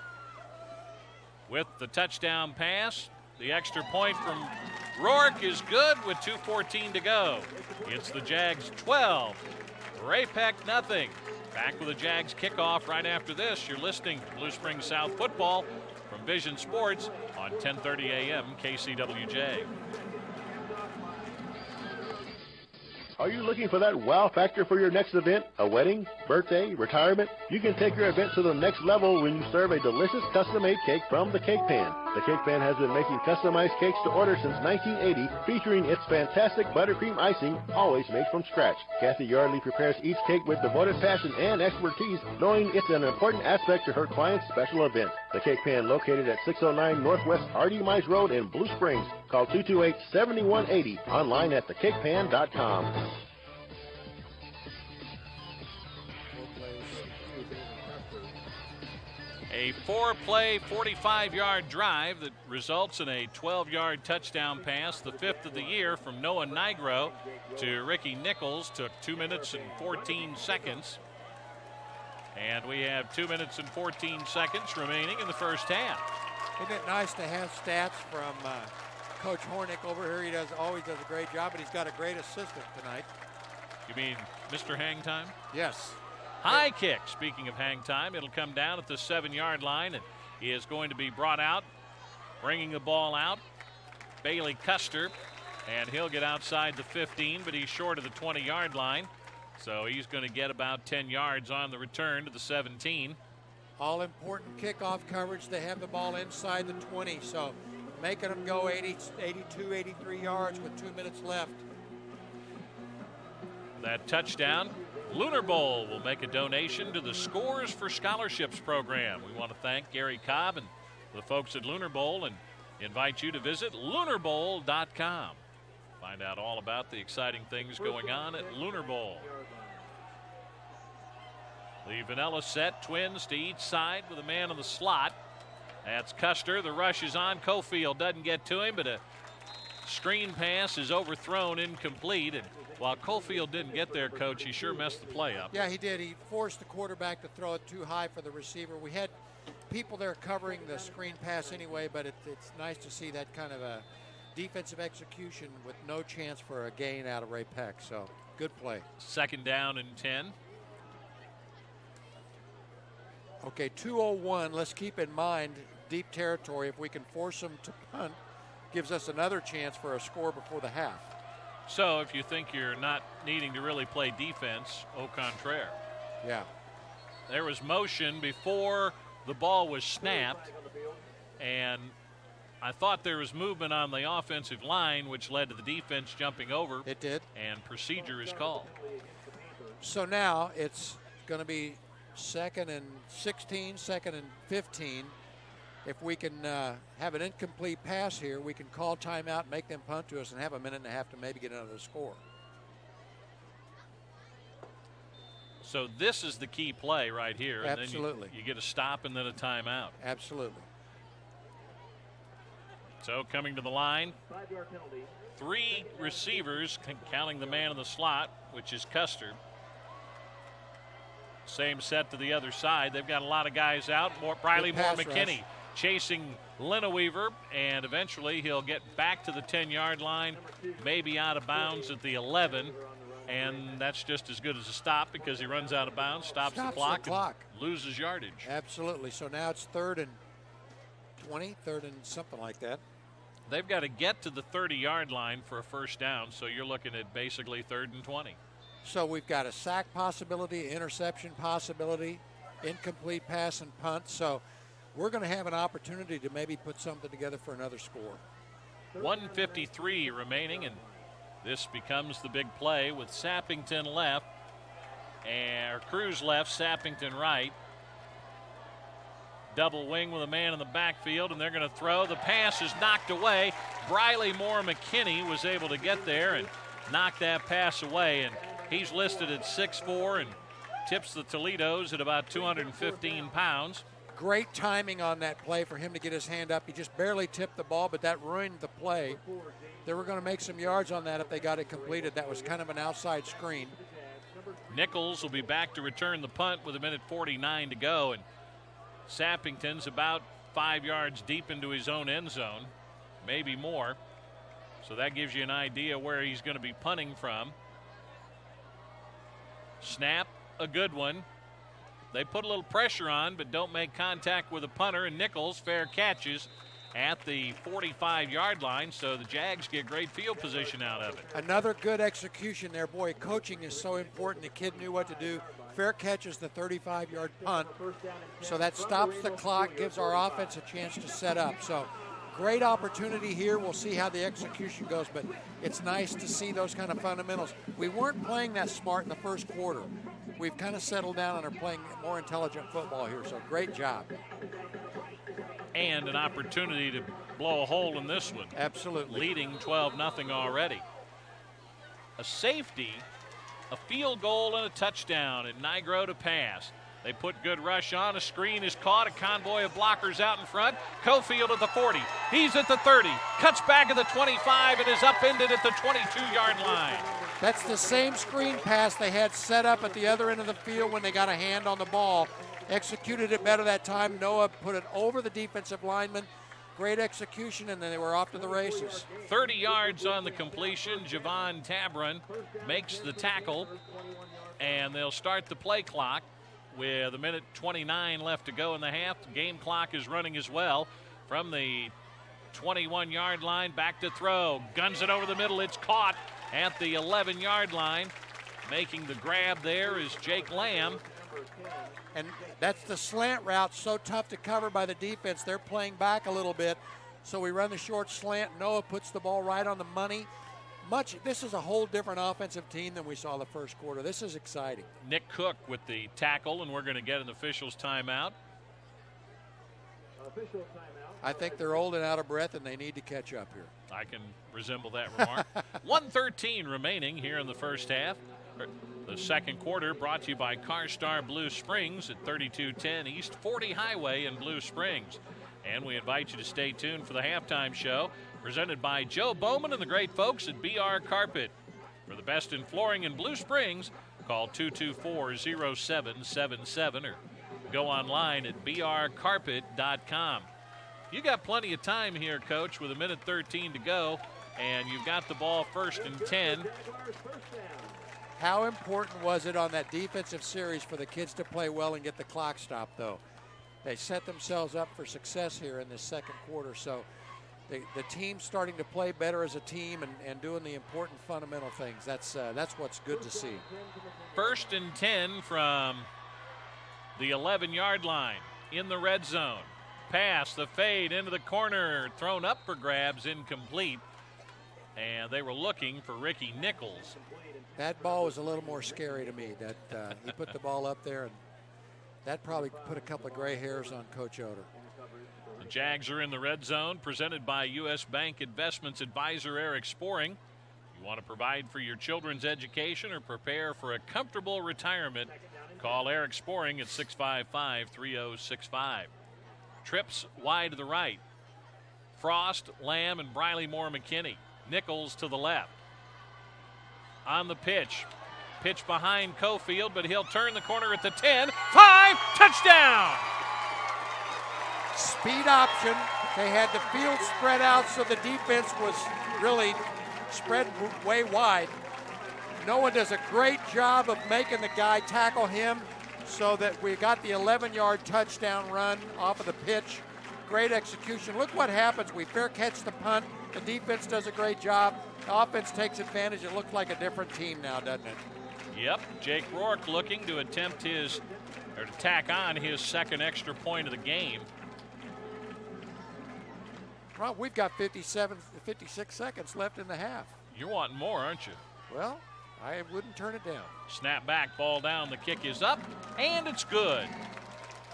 Speaker 1: with the touchdown pass. The extra point from Rourke is good with 2:14 to go. It's the Jags 12, Ray-Pec nothing. Back with the Jags kickoff right after this. You're listening to Blue Springs South Football from Vision Sports on 1030 AM KCWJ.
Speaker 5: Are you looking for that wow factor for your next event? A wedding, birthday, retirement? You can take your event to the next level when you serve a delicious custom-made cake from the Cake Pan. The Cake Pan has been making customized cakes to order since 1980, featuring its fantastic buttercream icing, always made from scratch. Kathy Yardley prepares each cake with devoted passion and expertise, knowing it's an important aspect to her client's special event. The Cake Pan, located at 609 Northwest Hardy Mize Road in Blue Springs. Call 228-7180, online at thecakepan.com.
Speaker 1: A 4-play, 45-yard drive that results in a 12-yard touchdown pass, the 5th of the year from Noah Nigro to Ricky Nichols. Took 2 minutes and 14 seconds. And we have 2 minutes and 14 seconds remaining in the first half.
Speaker 2: Isn't it nice to have stats from Coach Hornick over here? He always does a great job, but he's got a great assistant tonight.
Speaker 1: You mean Mr. Hang Time?
Speaker 2: Yes.
Speaker 1: High kick. Speaking of hang time, it'll come down at the 7-yard line, and he is going to be brought out, bringing the ball out. Bailey Custer, and he'll get outside the 15, but he's short of the 20-yard line. So he's going to get about 10 yards on the return to the 17.
Speaker 2: All important kickoff coverage. They have the ball inside the 20, so making them go 82, 83 yards with 2 minutes left.
Speaker 1: That touchdown, Lunar Bowl will make a donation to the Scores for Scholarships program. We want to thank Gary Cobb and the folks at Lunar Bowl and invite you to visit lunarbowl.com. Find out all about the exciting things going on at Lunar Bowl. The vanilla set, twins to each side with a man in the slot. That's Custer. The rush is on. Cofield doesn't get to him, but a screen pass is overthrown, incomplete. And while Cofield didn't get there, Coach, he sure messed the play up.
Speaker 2: Yeah, he did. He forced the quarterback to throw it too high for the receiver. We had people there covering the screen pass anyway, but it's nice to see that kind of a defensive execution with no chance for a gain out of Ray-Pec. So good play.
Speaker 1: Second down and 10.
Speaker 2: Okay, 2:01. Let's keep in mind deep territory. If we can force them to punt, gives us another chance for a score before the half.
Speaker 1: So if you think you're not needing to really play defense, au contraire.
Speaker 2: Yeah.
Speaker 1: There was motion before the ball was snapped. and I thought there was movement on the offensive line, which led to the defense jumping over.
Speaker 2: It did.
Speaker 1: And procedure is called.
Speaker 2: So now it's going to be 2nd and 16, 2nd and 15. If we can have an incomplete pass here, we can call timeout, make them punt to us, and have a minute and a half to maybe get another score.
Speaker 1: So this is the key play right here. And
Speaker 2: Absolutely.
Speaker 1: then you get a stop and then a timeout.
Speaker 2: Absolutely.
Speaker 1: So coming to the line,
Speaker 3: 5-yard penalty.
Speaker 1: 3 receivers, counting the man in the slot, which is Custer. Same set to the other side. They've got a lot of guys out. Briley Moore McKinney chasing Lineweaver, and eventually he'll get back to the 10-yard line, maybe out of bounds at the 11, and that's just as good as a stop because he runs out of bounds, stops the clock, and loses yardage.
Speaker 2: Absolutely. So now it's 3rd and 20, 3rd and something like that.
Speaker 1: They've got to get to the 30-yard line for a first down, so you're looking at basically 3rd and 20.
Speaker 2: So we've got a sack possibility, interception possibility, incomplete pass and punt. So we're going to have an opportunity to maybe put something together for another score.
Speaker 1: 1:53 remaining, and this becomes the big play with Sappington left, or Cruz left, Sappington right. Double wing with a man in the backfield, and they're going to throw. The pass is knocked away. Briley Moore McKinney was able to get there and knock that pass away, and he's listed at 6'4" and tips the Toledos at about 215 pounds.
Speaker 2: Great timing on that play for him to get his hand up. He just barely tipped the ball, but that ruined the play. They were going to make some yards on that if they got it completed. That was kind of an outside screen.
Speaker 1: Nichols will be back to return the punt with 1:49 to go, and Sappington's about 5 yards deep into his own end zone, maybe more. So that gives you an idea where he's going to be punting from. Snap, a good one. They put a little pressure on, but don't make contact with the punter, and Nichols fair catches at the 45-yard line, so the Jags get great field position out of it.
Speaker 2: Another good execution there. Boy, coaching is so important. The kid knew what to do. Fair catches the 35-yard punt, so that stops the clock, gives our offense a chance to set up. So great opportunity here. We'll see how the execution goes, but it's nice to see those kind of fundamentals. We weren't playing that smart in the first quarter. We've kind of settled down and are playing more intelligent football here, so great job.
Speaker 1: And an opportunity to blow a hole in this one.
Speaker 2: Absolutely.
Speaker 1: Leading 12-0 already. A safety, a field goal, and a touchdown, and Nigro to pass. They put good rush on. A screen is caught. A convoy of blockers out in front. Cofield at the 40. He's at the 30. Cuts back at the 25 and is upended at the 22-yard line.
Speaker 2: That's the same screen pass they had set up at the other end of the field when they got a hand on the ball. Executed it better that time. Noah put it over the defensive lineman. Great execution, and then they were off to the races.
Speaker 1: 30 yards on the completion. Javon Tabron makes the tackle, and they'll start the play clock with 1:29 left to go in the half. The game clock is running as well. From the 21-yard line, back to throw. Guns it over the middle. It's caught at the 11-yard line. Making the grab there is Jake Lamb.
Speaker 2: And that's the slant route, so tough to cover by the defense. They're playing back a little bit, so we run the short slant. Noah puts the ball right on the money. This is a whole different offensive team than we saw the first quarter. This is exciting.
Speaker 1: Nick Cook with the tackle, and we're going to get an official's timeout.
Speaker 2: I think they're old and out of breath, and they need to catch up here.
Speaker 1: I can resemble that remark. 1:13 remaining here in the first half. The second quarter brought to you by CarStar Blue Springs at 3210 East 40 Highway in Blue Springs. And we invite you to stay tuned for the halftime show presented by Joe Bowman and the great folks at BR Carpet. For the best in flooring in Blue Springs, call 224-0777 or go online at brcarpet.com. You got plenty of time here, Coach, with 1:13 to go, and you've got the ball 1st and 10.
Speaker 2: How important was it on that defensive series for the kids to play well and get the clock stopped, though? They set themselves up for success here in this second quarter. So the team's starting to play better as a team and doing the important fundamental things. That's what's good to see.
Speaker 1: 1st and 10 from the 11-yard line in the red zone. pass, the fade into the corner, thrown up for grabs, incomplete. And they were looking for Ricky Nichols.
Speaker 2: That ball was a little more scary to me. That he put the ball up there, and that probably put a couple of gray hairs on Coach Oder.
Speaker 1: The Jags are in the red zone, presented by U.S. Bank Investments Advisor Eric Sporing. You want to provide for your children's education or prepare for a comfortable retirement? Call Eric Sporing at 655-3065. Trips wide to the right. Frost, Lamb, and Briley Moore McKinney. Nichols to the left. On the pitch. Pitch behind Cofield, but he'll turn the corner at the 10. 5, touchdown!
Speaker 2: Speed option. They had the field spread out, so the defense was really spread way wide. Noah does a great job of making the guy tackle him so that we got the 11-yard touchdown run off of the pitch. Great execution. Look what happens. We fair catch the punt. The defense does a great job. The offense takes advantage. It looks like a different team now, doesn't it?
Speaker 1: Yep. Jake Rourke looking to attempt to tack on his second extra point of the game.
Speaker 2: Well, we've got 56 seconds left in the half.
Speaker 1: You're wanting more, aren't you?
Speaker 2: Well, I wouldn't turn it down.
Speaker 1: Snap back, ball down, the kick is up, and it's good.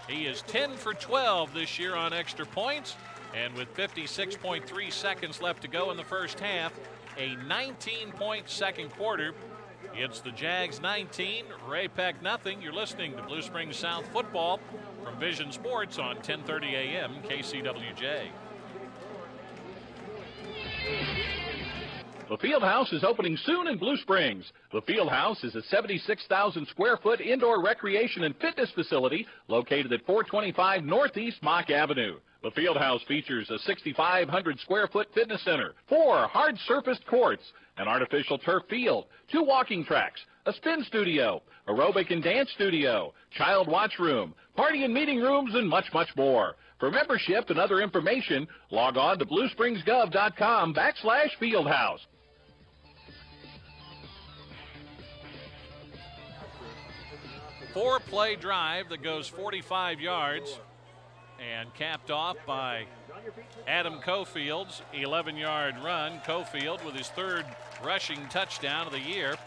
Speaker 1: He is 10 for 12 this year on extra points, and with 56.3 seconds left to go in the first half, a 19-point second quarter. It's the Jags 19, Ray-Pec nothing. You're listening to Blue Springs South football from Vision Sports on 1030 a.m. KCWJ.
Speaker 4: The Fieldhouse is opening soon in Blue Springs. The Fieldhouse is a 76,000 square foot indoor recreation and fitness facility located at 425 Northeast Mock Avenue. The Fieldhouse features a 6,500 square foot fitness center, 4 hard surfaced courts, an artificial turf field, 2 walking tracks, a spin studio, aerobic and dance studio, child watch room, party and meeting rooms, and much, much more. For membership and other information, log on to bluespringsgov.com/Fieldhouse.
Speaker 1: Four-play drive that goes 45 yards and capped off by Adam Cofield's 11-yard run. Cofield with his third rushing touchdown of the year.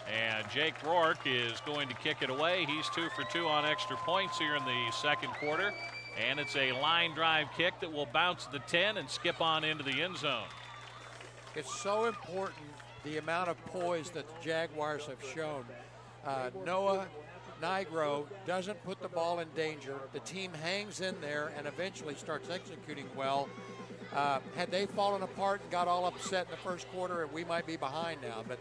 Speaker 1: And Jake Rourke is going to kick it away. He's 2 for 2 on extra points here in the second quarter. And it's a line drive kick that will bounce the 10 and skip on into the end zone.
Speaker 2: It's so important, the amount of poise that the Jaguars have shown. Noah Nigro doesn't put the ball in danger. The team hangs in there and eventually starts executing well. Had they fallen apart and got all upset in the first quarter, we might be behind now. But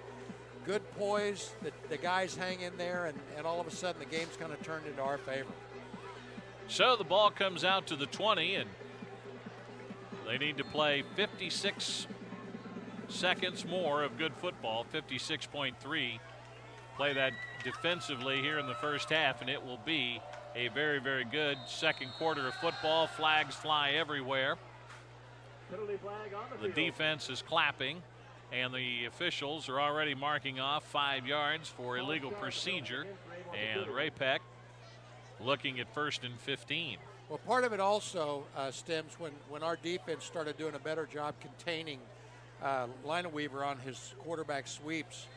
Speaker 2: good poise, the guys hang in there, and all of a sudden the game's kind of turned into our favor.
Speaker 1: So the ball comes out to the 20, and they need to play 56 seconds more of good football, 56.3. Play that defensively here in the first half, and it will be a very, very good second quarter of football. Flags fly everywhere. The defense is clapping, and the officials are already marking off 5 yards for illegal procedure. And Ray-Pec looking at 1st and 15.
Speaker 2: Well, part of it also stems when our defense started doing a better job containing Lineweaver on his quarterback sweeps.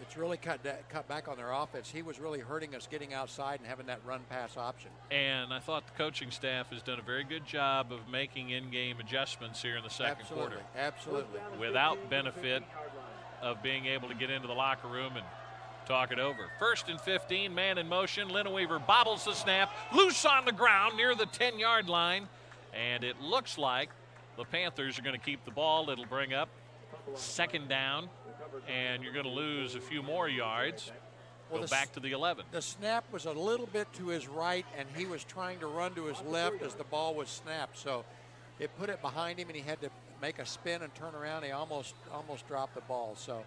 Speaker 2: It's really cut back on their offense. He was really hurting us getting outside and having that run-pass option.
Speaker 1: And I thought the coaching staff has done a very good job of making in-game adjustments here in the second quarter.
Speaker 2: Absolutely.
Speaker 1: Without benefit of being able to get into the locker room and talk it over. 1st and 15, man in motion. Lineweaver bobbles the snap, loose on the ground near the 10-yard line. And it looks like the Panthers are going to keep the ball. It'll bring up 2nd down. And you're going to lose a few more yards. Go back to the 11.
Speaker 2: The snap was a little bit to his right, and he was trying to run to his left as the ball was snapped. So it put it behind him, and he had to make a spin and turn around. He almost dropped the ball. So,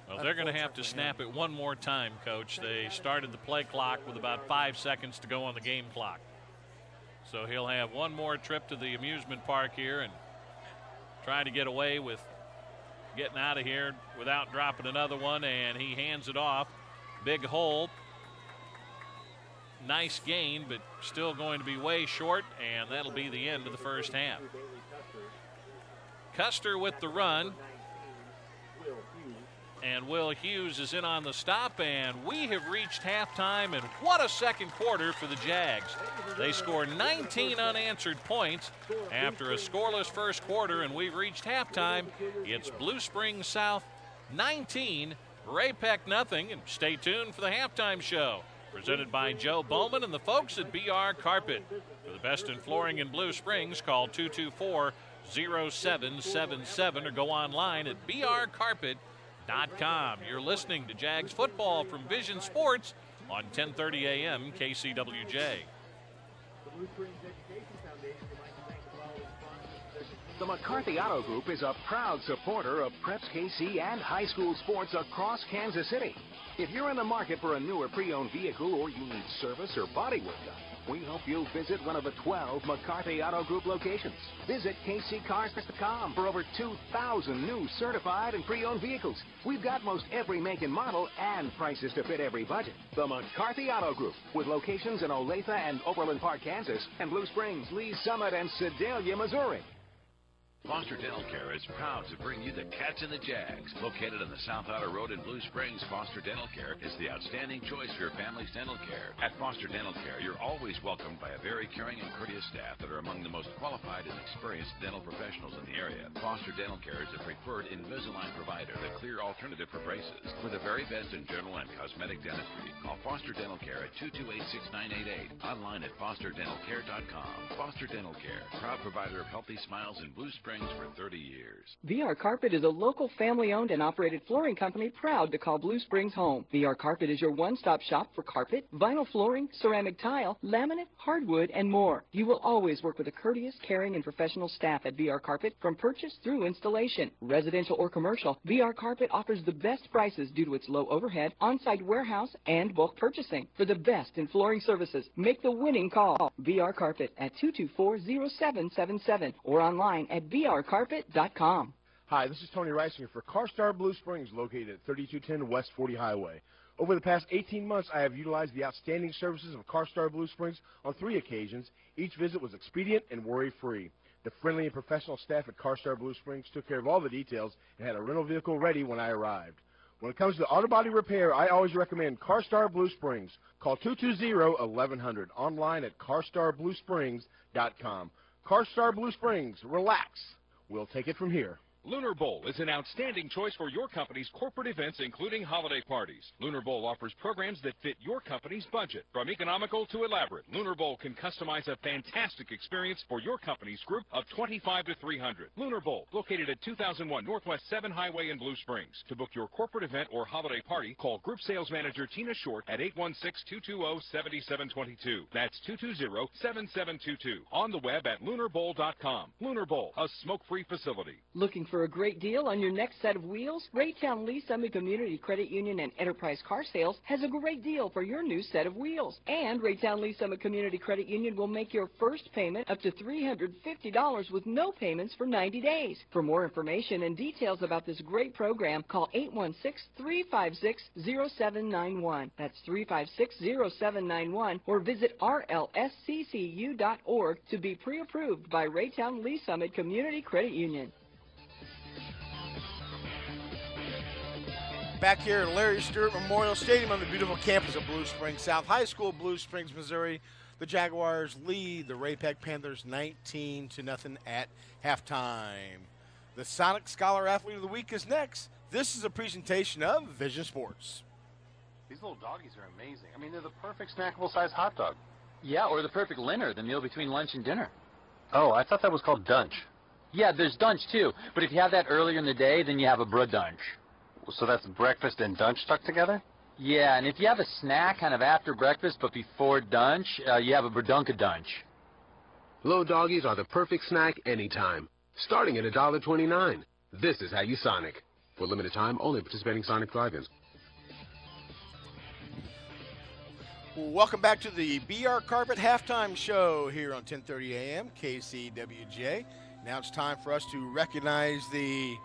Speaker 1: well, they're going to have to snap it one more time, Coach. They started the play clock with about 5 seconds to go on the game clock. So he'll have one more trip to the amusement park here and try to get away with getting out of here without dropping another one, and he hands it off. Big hole nice gain, but still going to be way short, and that'll be the end of the first half. Custer with the run. And Will Hughes is in on the stop, and we have reached halftime, and what a second quarter for the Jags. They score 19 unanswered points after a scoreless first quarter, and we've reached halftime. It's Blue Springs South 19, Ray-Pec nothing, and stay tuned for the halftime show. Presented by Joe Bowman and the folks at BR Carpet. For the best in flooring in Blue Springs, call 224-0777 or go online at brcarpet.com. You're listening to Jags football from Vision Sports on 10:30 a.m. KCWJ.
Speaker 10: The McCarthy Auto Group is a proud supporter of Preps KC and high school sports across Kansas City. If you're in the market for a newer pre-owned vehicle or you need service or body work done, we hope you'll visit one of the 12 McCarthy Auto Group locations. Visit kccars.com for over 2,000 new certified and pre-owned vehicles. We've got most every make and model and prices to fit every budget. The McCarthy Auto Group, with locations in Olathe and Overland Park, Kansas, and Blue Springs, Lee Summit, and Sedalia, Missouri.
Speaker 11: Foster Dental Care is proud to bring you the Cats and the Jags. Located on the South Outer Road in Blue Springs, Foster Dental Care is the outstanding choice for your family's dental care. At Foster Dental Care, you're always welcomed by a very caring and courteous staff that are among the most qualified and experienced dental professionals in the area. Foster Dental Care is the preferred Invisalign provider, the clear alternative for braces. For the very best in general and cosmetic dentistry, call Foster Dental Care at 228-6988. Online at fosterdentalcare.com. Foster Dental Care, proud provider of healthy smiles in Blue Springs for 30 years.
Speaker 7: VR Carpet is a local family-owned and operated flooring company proud to call Blue Springs home. VR Carpet is your one-stop shop for carpet, vinyl flooring, ceramic tile, laminate, hardwood, and more. You will always work with a courteous, caring, and professional staff at VR Carpet from purchase through installation. Residential or commercial, VR Carpet offers the best prices due to its low overhead, on-site warehouse, and bulk purchasing. For the best in flooring services, make the winning call. VR Carpet at 224-0777 or online at brcarpet.com.
Speaker 5: Hi, this is Tony Reisinger for CarStar Blue Springs, located at 3210 West 40 Highway. Over the past 18 months, I have utilized the outstanding services of CarStar Blue Springs on 3 occasions. Each visit was expedient and worry-free. The friendly and professional staff at CarStar Blue Springs took care of all the details and had a rental vehicle ready when I arrived. When it comes to auto body repair, I always recommend CarStar Blue Springs. Call 220-1100, online at carstar-bluesprings.com. CarStar Blue Springs, relax. We'll take it from here.
Speaker 12: Lunar Bowl is an outstanding choice for your company's corporate events, including holiday parties. Lunar Bowl offers programs that fit your company's budget. From economical to elaborate, Lunar Bowl can customize a fantastic experience for your company's group of 25 to 300. Lunar Bowl, located at 2001 Northwest 7 Highway in Blue Springs. To book your corporate event or holiday party, call Group Sales Manager Tina Short at 816-220-7722. That's 220-7722. On the web at lunarbowl.com. Lunar Bowl, a smoke-free facility.
Speaker 7: Looking for a great deal on your next set of wheels? Raytown Lee Summit Community Credit Union and Enterprise Car Sales has a great deal for your new set of wheels. And Raytown Lee Summit Community Credit Union will make your first payment up to $350 with no payments for 90 days. For more information and details about this great program, call 816-356-0791. That's 356-0791, or visit rlsccu.org to be pre-approved by Raytown Lee Summit Community Credit Union.
Speaker 13: Back here at Larry Stewart Memorial Stadium on the beautiful campus of Blue Springs South High School, Blue Springs, Missouri. The Jaguars lead the Ray-Pec Panthers 19-0 at halftime. The Sonic Scholar Athlete of the Week is next. This is a presentation of Vision Sports.
Speaker 14: These little doggies are amazing. I mean, they're the perfect snackable size hot dog.
Speaker 15: Yeah, or the perfect Linner, the meal between lunch and dinner.
Speaker 14: Oh, I thought that was called Dunch.
Speaker 15: Yeah, there's Dunch too, but if you have that earlier in the day, then you have a Brudunch.
Speaker 14: So that's breakfast and Dunch stuck together?
Speaker 15: Yeah, and if you have a snack kind of after breakfast but before Dunch, you have a Dunch.
Speaker 16: Little doggies are the perfect snack anytime, starting at $1.29. This is how you Sonic. For a limited time, only participating Sonic drive-ins.
Speaker 13: Welcome back to the BR Carpet Halftime Show here on 1030 a.m. KCWJ. Now it's time for us to recognize the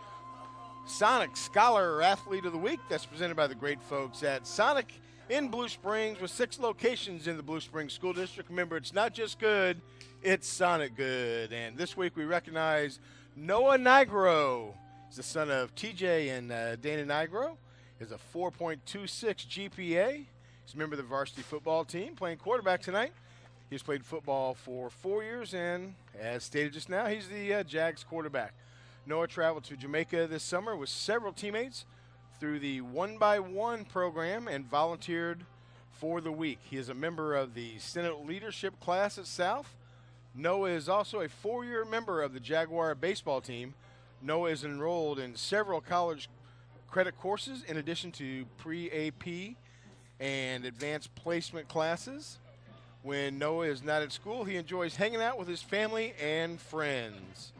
Speaker 13: Sonic Scholar Athlete of the Week. That's presented by the great folks at Sonic. in Blue Springs with 6 locations in the Blue Springs School District. Remember, it's not just good, it's Sonic good. And this week we recognize Noah Nigro. He's the son of TJ and Dana Nigro. He has a 4.26 GPA. He's a member of the varsity football team playing quarterback tonight. He's played football for 4 years, and as stated just now, he's the Jags quarterback. Noah traveled to Jamaica this summer with several teammates through the 1x1 program and volunteered for the week. He is a member of the Senate leadership class at South. Noah is also a 4-year member of the Jaguar baseball team. Noah is enrolled in several college credit courses in addition to pre-AP and advanced placement classes. When Noah is not at school, he enjoys hanging out with his family and friends.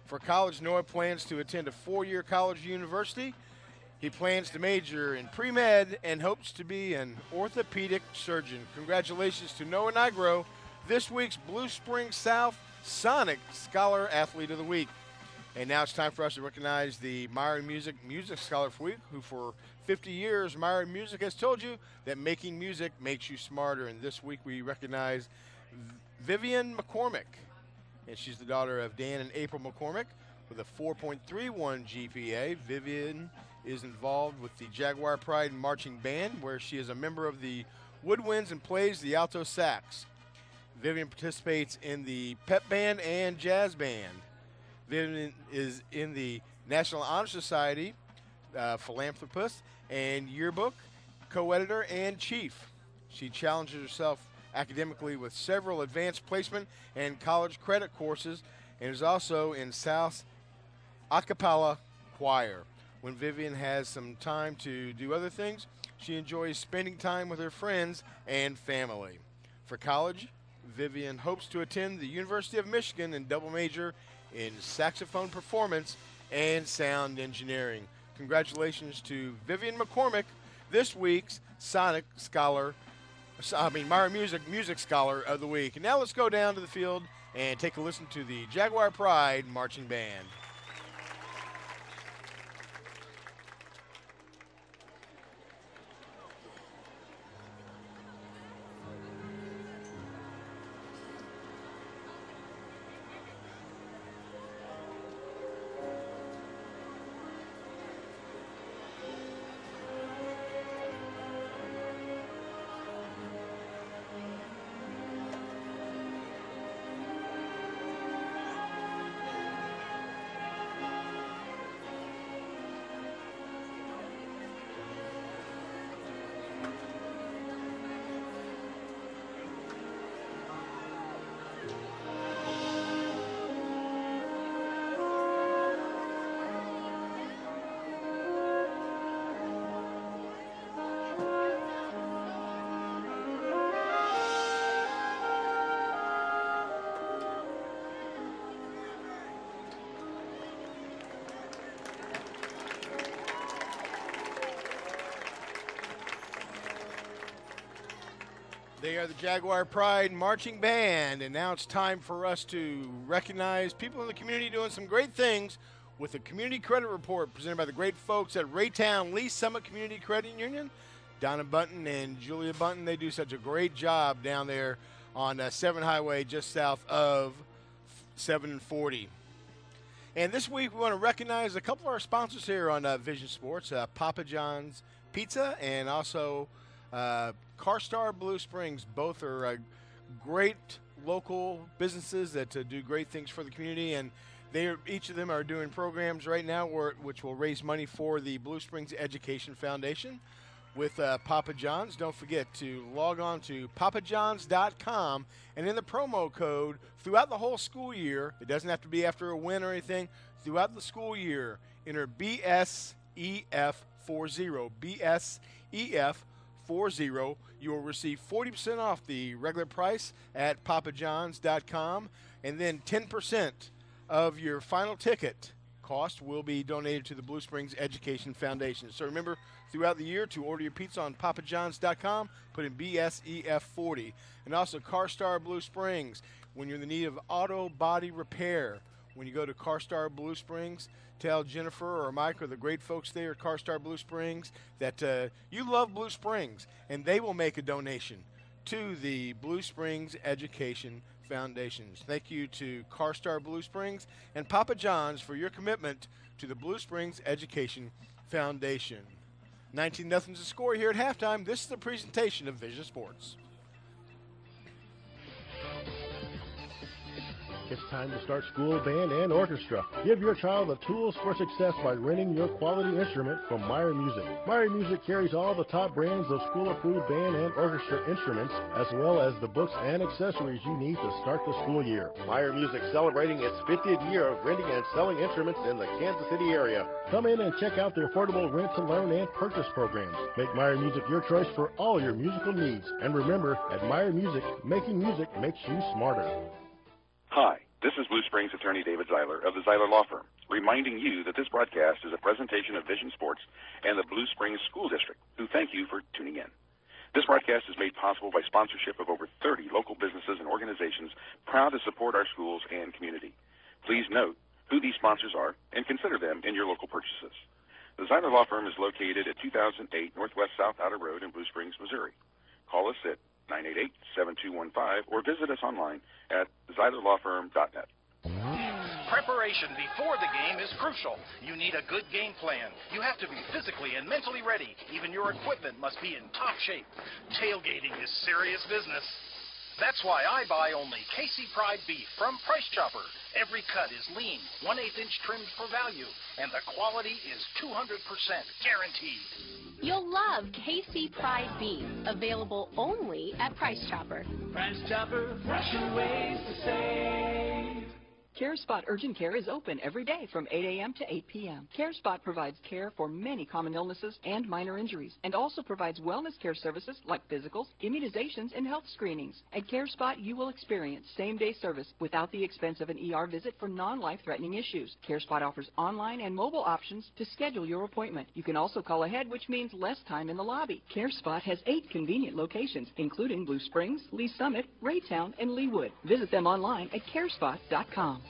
Speaker 13: For college, Noah plans to attend a 4-year college university. He plans to major in pre-med and hopes to be an orthopedic surgeon. Congratulations to Noah Nigro, this week's Blue Springs South Sonic Scholar Athlete of the Week. And now it's time for us to recognize the Myron Music Scholar of the Week, who for 50 years, Myron Music has told you that making music makes you smarter. And this week we recognize Vivian McCormick. And she's the daughter of Dan and April McCormick with a 4.31 GPA. Vivian is involved with the Jaguar Pride Marching Band, where she is a member of the woodwinds and plays the alto sax. Vivian participates in the pep band and jazz band. Vivian is in the National Honor Society, philanthropist, and yearbook, co-editor, and chief. She challenges herself academically with several advanced placement and college credit courses, and is also in South a cappella choir. When Vivian has some time to do other things, she enjoys spending time with her friends and family. For college, Vivian hopes to attend the University of Michigan and double major in saxophone performance and sound engineering. Congratulations to Vivian McCormick, this week's Myron Music Scholar of the Week. And now let's go down to the field and take a listen to the Jaguar Pride Marching Band. They are the Jaguar Pride Marching Band, and now it's time for us to recognize people in the community doing some great things with the Community Credit Report presented by the great folks at Raytown Lee Summit Community Credit Union. Donna Bunton and Julia Bunton, they do such a great job down there on 7 Highway just south of 740. And this week we want to recognize a couple of our sponsors here on Vision Sports, Papa John's Pizza and also CarStar Blue Springs. Both are great local businesses that do great things for the community, and each of them are doing programs right now which will raise money for the Blue Springs Education Foundation. With Papa John's, don't forget to log on to papajohns.com, and in the promo code throughout the whole school year, it doesn't have to be after a win or anything, throughout the school year, enter BSEF40, BSEF40. You will receive 40% off the regular price at papajohns.com, and then 10% of your final ticket cost will be donated to the Blue Springs Education Foundation. So remember, throughout the year, to order your pizza on papajohns.com, put in BSEF40. And also CarStar Blue Springs. When you're in the need of auto body repair, when you go to CarStar Blue Springs, tell Jennifer or Mike or the great folks there at CarStar Blue Springs that you love Blue Springs, and they will make a donation to the Blue Springs Education Foundations. Thank you to CarStar Blue Springs and Papa John's for your commitment to the Blue Springs Education Foundation. 19-0 is the score here at halftime. This is the presentation of Vision Sports.
Speaker 5: It's time to start school band and orchestra. Give your child the tools for success by renting your quality instrument from Meyer Music. Meyer Music carries all the top brands of school-approved band and orchestra instruments, as well as the books and accessories you need to start the school year. Meyer Music celebrating its 50th year of renting and selling instruments in the Kansas City area. Come in and check out their affordable rent-to-learn and purchase programs. Make Meyer Music your choice for all your musical needs. And remember, at Meyer Music, making music makes you smarter.
Speaker 17: Hi, this is Blue Springs attorney David Zeiler of the Zeiler Law Firm, reminding you that this broadcast is a presentation of Vision Sports and the Blue Springs School District, who thank you for tuning in. This broadcast is made possible by sponsorship of over 30 local businesses and organizations proud to support our schools and community. Please note who these sponsors are and consider them in your local purchases. The Zeiler Law Firm is located at 2008 Northwest South Outer Road in Blue Springs, Missouri. Call us at 988-7215 or visit us online at zeilerlawfirm.net.
Speaker 18: Preparation before the game is crucial. You need a good game plan. You have to be physically and mentally ready. Even your equipment must be in top shape. Tailgating is serious business. That's why I buy only KC Pride beef from Price Chopper. Every cut is lean, 1/8 inch trimmed for value, and the quality is 200% guaranteed.
Speaker 19: You'll love KC Pride beef, available only at Price Chopper.
Speaker 18: Price Chopper, fresher ways to save.
Speaker 7: CareSpot Urgent Care is open every day from 8 a.m. to 8 p.m. CareSpot provides care for many common illnesses and minor injuries, and also provides wellness care services like physicals, immunizations, and health screenings. At CareSpot, you will experience same-day service without the expense of an ER visit for non-life-threatening issues. CareSpot offers online and mobile options to schedule your appointment. You can also call ahead, which means less time in the lobby. CareSpot has 8 convenient locations, including Blue Springs, Lee Summit, Raytown, and Leewood. Visit them online at carespot.com.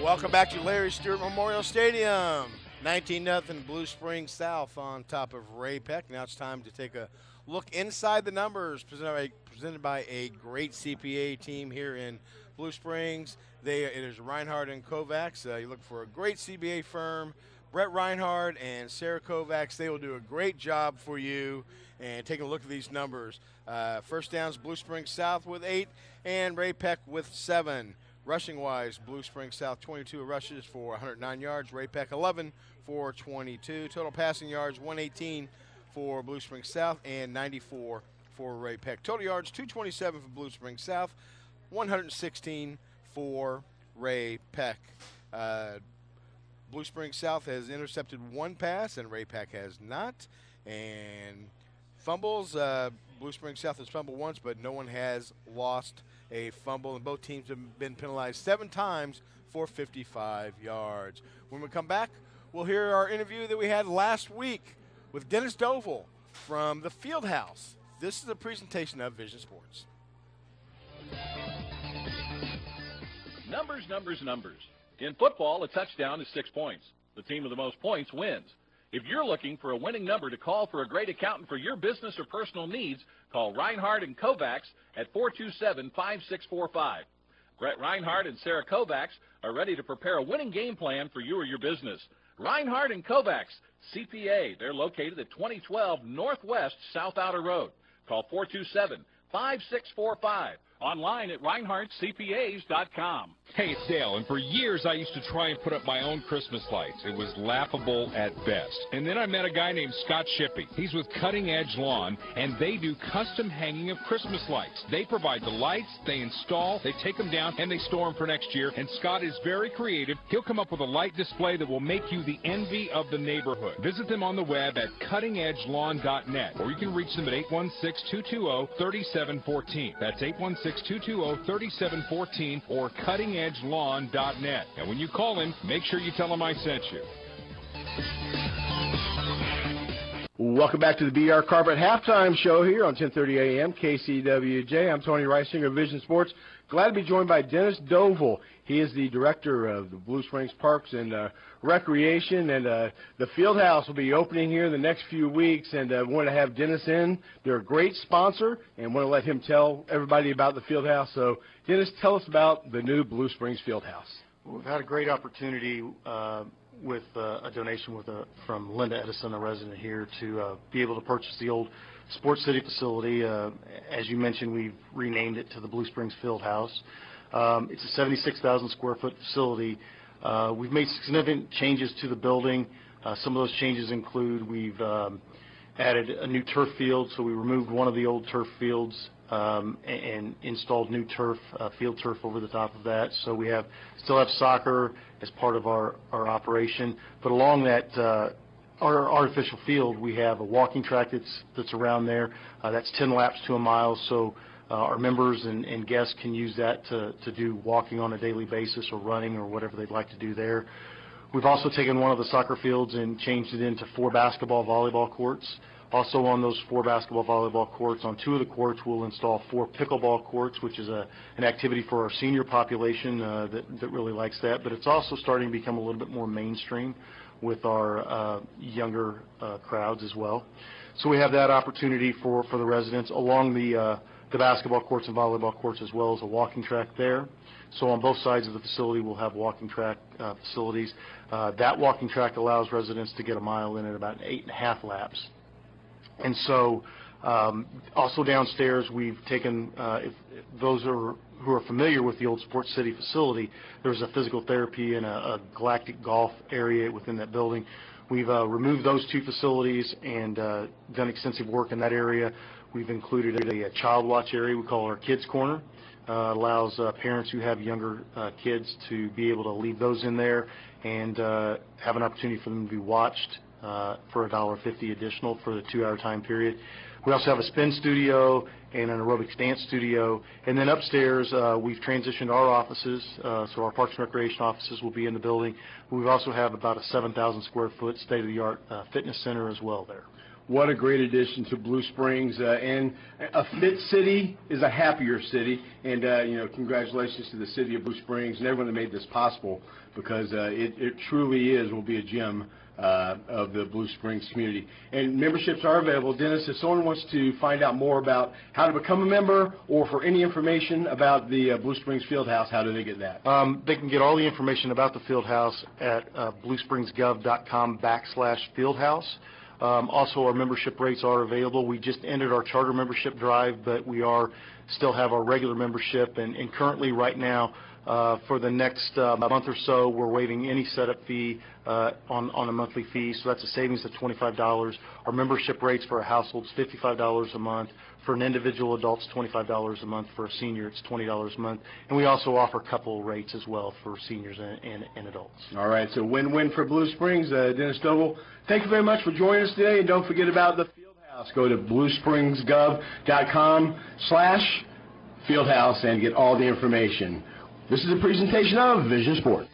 Speaker 13: Welcome back to Larry Stewart Memorial Stadium. 19-0 Blue Springs South on top of Ray-Pec. Now it's time to take a look inside the numbers presented by a great CPA team here in Blue Springs. It is Reinhardt and Kovacs. You look for a great CPA firm. Brett Reinhardt and Sarah Kovacs, they will do a great job for you. And take a look at these numbers. First downs, Blue Springs South with 8 and Ray-Pec with 7. Rushing-wise, Blue Springs South 22 rushes for 109 yards. Ray-Pec 11 for 22. Total passing yards 118 for Blue Springs South and 94 for Ray-Pec. Total yards 227 for Blue Springs South, 116 for Ray-Pec. Blue Springs South has intercepted 1 pass and Ray-Pec has not. And fumbles, Blue Springs South has fumbled once, but no one has lost a fumble, and both teams have been penalized 7 times for 55 yards. When we come back, we'll hear our interview that we had last week with Dennis Doval from the Fieldhouse. This is a presentation of Vision Sports.
Speaker 4: Numbers, numbers, numbers. In football, a touchdown is 6 points. The team with the most points wins. If you're looking for a winning number to call for a great accountant for your business or personal needs, call Reinhardt and Kovacs at 427-5645. Brett Reinhardt and Sarah Kovacs are ready to prepare a winning game plan for you or your business. Reinhardt and Kovacs, CPA. They're located at 2012 Northwest South Outer Road. Call 427-5645. Online at ReinhardtCPAs.com.
Speaker 12: Hey, it's Dale, and for years I used to try and put up my own Christmas lights. It was laughable at best. And then I met a guy named Scott Shippey. He's with Cutting Edge Lawn, and they do custom hanging of Christmas lights. They provide the lights, they install, they take them down, and they store them for next year. And Scott is very creative. He'll come up with a light display that will make you the envy of the neighborhood. Visit them on the web at cuttingedgelawn.net, or you can reach them at 816-220-3714. That's 816-220-3714 or cuttingedgelawn.net. And when you call him, make sure you tell him I sent you.
Speaker 5: Welcome back to the BR Carpet Halftime Show here on 10:30 a.m. KCWJ. I'm Tony Reisinger of Vision Sports. Glad to be joined by Dennis Doval. He is the director of the Blue Springs Parks and Recreation, and the field house will be opening here in the next few weeks, and want to have Dennis in. They're a great sponsor, and want to let him tell everybody about the field house. So, Dennis, tell us about the new Blue Springs field house.
Speaker 14: We've had a great opportunity with a donation from Linda Edison, a resident here, to be able to purchase the old Sports City facility. As you mentioned, we've renamed it to the Blue Springs Field House. It's a 76,000 square foot facility. We've made significant changes to the building. Some of those changes include we've added a new turf field, so we removed one of the old turf fields and installed new turf, field turf over the top of that. So we still have soccer as part of our operation, but along that our artificial field, we have a walking track that's around there. That's 10 laps to a mile, so our members and guests can use that to do walking on a daily basis or running or whatever they'd like to do there. We've also taken one of the soccer fields and changed it into 4 basketball, volleyball courts. Also on those 4 basketball, volleyball courts, on 2 of the courts, we'll install 4 pickleball courts, which is an activity for our senior population that really likes that. But it's also starting to become a little bit more mainstream with our younger crowds as well. So we have that opportunity for the residents along the basketball courts and volleyball courts, as well as a walking track there. So on both sides of the facility, we'll have walking track facilities. That walking track allows residents to get a mile in at about 8.5 laps. And so also downstairs, we've taken, if those who are familiar with the old Sports City facility, there's a physical therapy and a galactic golf area within that building. We've removed those 2 facilities and done extensive work in that area. We've included a child watch area we call our Kids Corner. Allows parents who have younger kids to be able to leave those in there and have an opportunity for them to be watched for $1.50 additional for the 2-hour time period. We also have a spin studio and an aerobics dance studio. And then upstairs, we've transitioned our offices, so our Parks and Recreation offices will be in the building. We also have about a 7,000 square foot state-of-the-art fitness center as well there.
Speaker 5: What a great addition to Blue Springs, and a fit city is a happier city, and congratulations to the city of Blue Springs and everyone that made this possible, because it truly will be a gem of the Blue Springs community. And memberships are available. Dennis, if someone wants to find out more about how to become a member or for any information about the Blue Springs Fieldhouse, how do they get that?
Speaker 14: They can get all the information about the Fieldhouse at bluespringsgov.com/fieldhouse. Also, our membership rates are available. We just ended our charter membership drive, but we still have our regular membership. And currently, right now, for the next month or so, we're waiving any setup fee on a monthly fee. So that's a savings of $25. Our membership rates for a household is $55 a month. For an individual adult, it's $25 a month. For a senior, it's $20 a month. And we also offer couple rates as well for seniors and adults. All right, so win-win for Blue Springs. Dennis Doval, thank you very much for joining us today. And don't forget about the Fieldhouse. Go to bluespringsgov.com/fieldhouse and get all the information. This is a presentation of Vision Sport.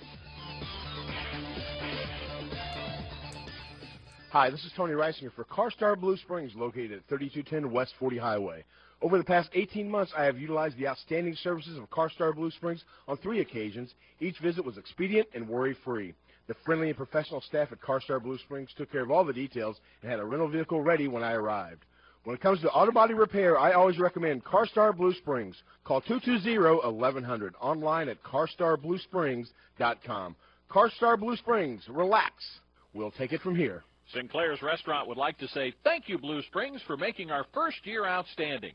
Speaker 14: Hi, this is Tony Reisinger for CarStar Blue Springs, located at 3210 West 40 Highway. Over the past 18 months, I have utilized the outstanding services of CarStar Blue Springs on 3 occasions. Each visit was expedient and worry-free. The friendly and professional staff at CarStar Blue Springs took care of all the details and had a rental vehicle ready when I arrived. When it comes to auto body repair, I always recommend CarStar Blue Springs. Call 220-1100. Online at carstarbluesprings.com. CarStar Blue Springs. Relax. We'll take it from here.
Speaker 4: Sinclair's Restaurant would like to say thank you, Blue Springs, for making our first year outstanding.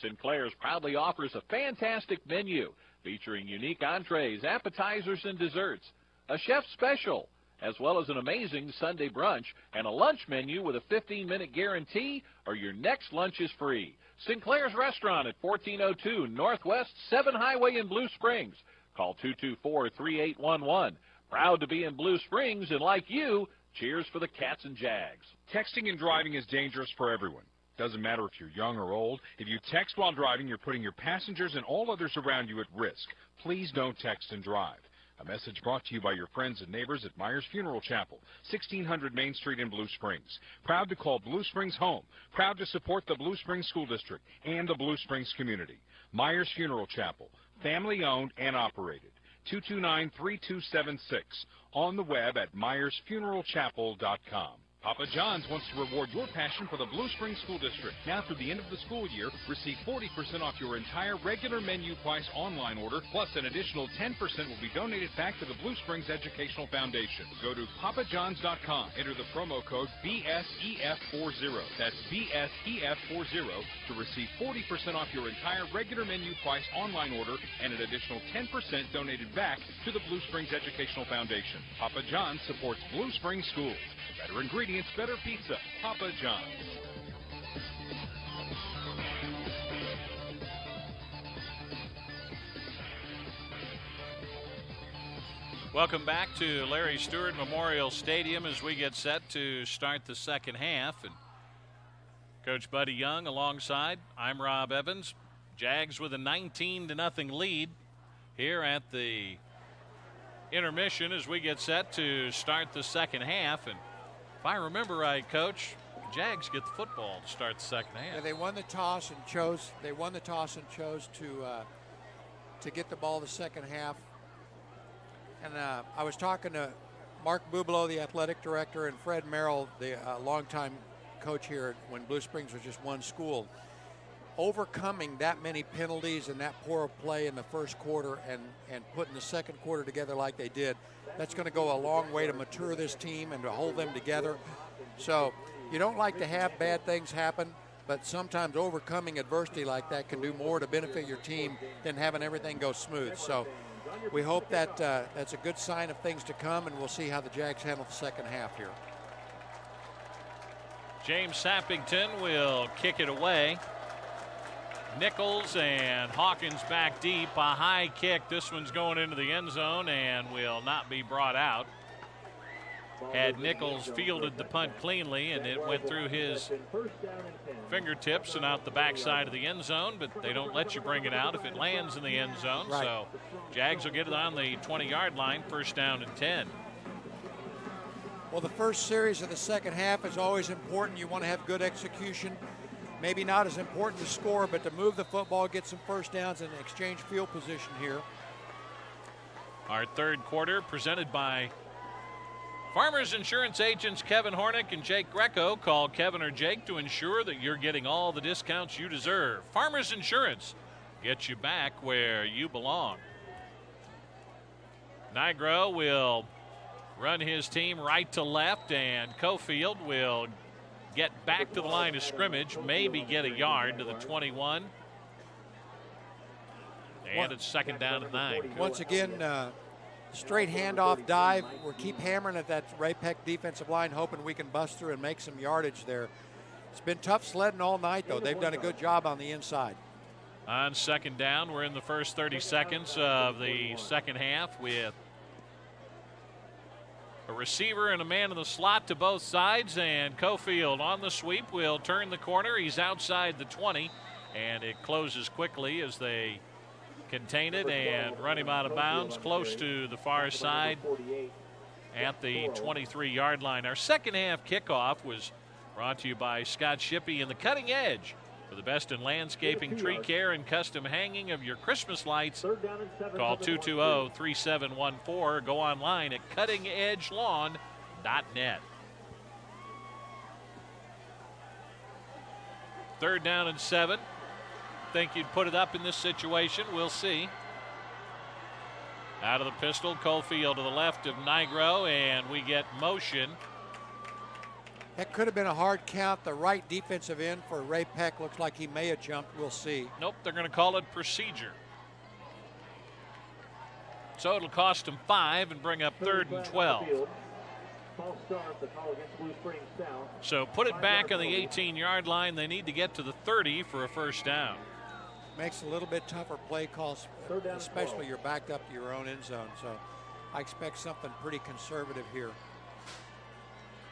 Speaker 4: Sinclair's proudly offers a fantastic menu featuring unique entrees, appetizers, and desserts, a chef special, as well as an amazing Sunday brunch and a lunch menu with a 15-minute guarantee, or your next lunch is free. Sinclair's Restaurant at 1402 Northwest 7 Highway in Blue Springs. Call 224-3811. Proud to be in Blue Springs, and like you, cheers for the Cats and Jags.
Speaker 12: Texting and driving is dangerous for everyone. Doesn't matter if you're young or old. If you text while driving, you're putting your passengers and all others around you at risk. Please don't text and drive. A message brought to you by your friends and neighbors at Myers Funeral Chapel, 1600 Main Street in Blue Springs. Proud to call Blue Springs home. Proud to support the Blue Springs School District and the Blue Springs community. Myers Funeral Chapel, family owned and operated. 229-3276. On the web at myersfuneralchapel.com. Papa John's wants to reward your passion for the Blue Springs School District. Now through the end of the school year, receive 40% off your entire regular menu price online order, plus an additional 10% will be donated back to the Blue Springs Educational Foundation. Go to papajohns.com. Enter the promo code BSEF40. That's BSEF40 to receive 40% off your entire regular menu price online order and an additional 10% donated back to the Blue Springs Educational Foundation. Papa John's supports Blue Springs schools. Better ingredients, better pizza. Papa John's.
Speaker 1: Welcome back to Larry Stewart Memorial Stadium as we get set to start the second half. And Coach Buddy Young alongside. I'm Rob Evans. Jags with a 19-0 lead here at the intermission as we get set to start the second half. And if I remember right, Coach, the Jags get the football to start the second half.
Speaker 2: Yeah, they won the toss and chose. They won the toss and chose to get the ball the second half. And I was talking to Mark Bublo, the athletic director, and Fred Merrill, the longtime coach here when Blue Springs was just one school. Overcoming that many penalties and that poor play in the first quarter and putting the second quarter together like they did, that's going to go a long way to mature this team and to hold them together. So you don't like to have bad things happen, but sometimes overcoming adversity like that can do more to benefit your team than having everything go smooth. So we hope that that's a good sign of things to come, and we'll see how the Jags handle the second half here.
Speaker 1: James Sappington will kick it away. Nichols and Hawkins back deep. A high kick. This one's going into the end zone and will not be brought out. Had Nichols fielded the punt cleanly, and it went through his fingertips and out the backside of the end zone, but they don't let you bring it out if it lands in the end zone.
Speaker 2: Right.
Speaker 1: So Jags will get it on the 20-yard line, first down and 10.
Speaker 2: Well, the first series of the second half is always important. You want to have good execution. Maybe not as important to score, but to move the football, get some first downs, and exchange field position here.
Speaker 1: Our third quarter presented by Farmers Insurance agents Kevin Hornick and Jake Greco. Call Kevin or Jake to ensure that you're getting all the discounts you deserve. Farmers Insurance gets you back where you belong. Nigro will run his team right to left, and Cofield will get back to the line of scrimmage, maybe get a yard to the 21. And it's second down and 9.
Speaker 2: Once again, straight handoff dive. We'll keep hammering at that Ray-Pec defensive line, hoping we can bust through and make some yardage there. It's been tough sledding all night, though. They've done a good job on the inside.
Speaker 1: On second down, we're in the first 30 seconds of the second half with a receiver and a man in the slot to both sides, and Cofield on the sweep will turn the corner. He's outside the 20, and it closes quickly as they contain it and run him out of bounds close to the far side at the 23-yard line. Our second half kickoff was brought to you by Scott Shippey and the Cutting Edge. For the best in landscaping, tree care, and custom hanging of your Christmas lights, call 220-3714 or go online at cuttingedgelawn.net. Third down and 7. Think you'd put it up in this situation? We'll see. Out of the pistol, Cofield to the left of Nigro, and we get motion.
Speaker 2: That could have been a hard count. The right defensive end for Ray-Pec looks like he may have jumped. We'll see.
Speaker 1: Nope, they're going to call it procedure. So it'll cost him 5 and bring up third and 12. So put it back on the 18-yard line. They need to get to the 30 for a first down.
Speaker 2: Makes a little bit tougher play calls, especially you're backed up to your own end zone. So I expect something pretty conservative here.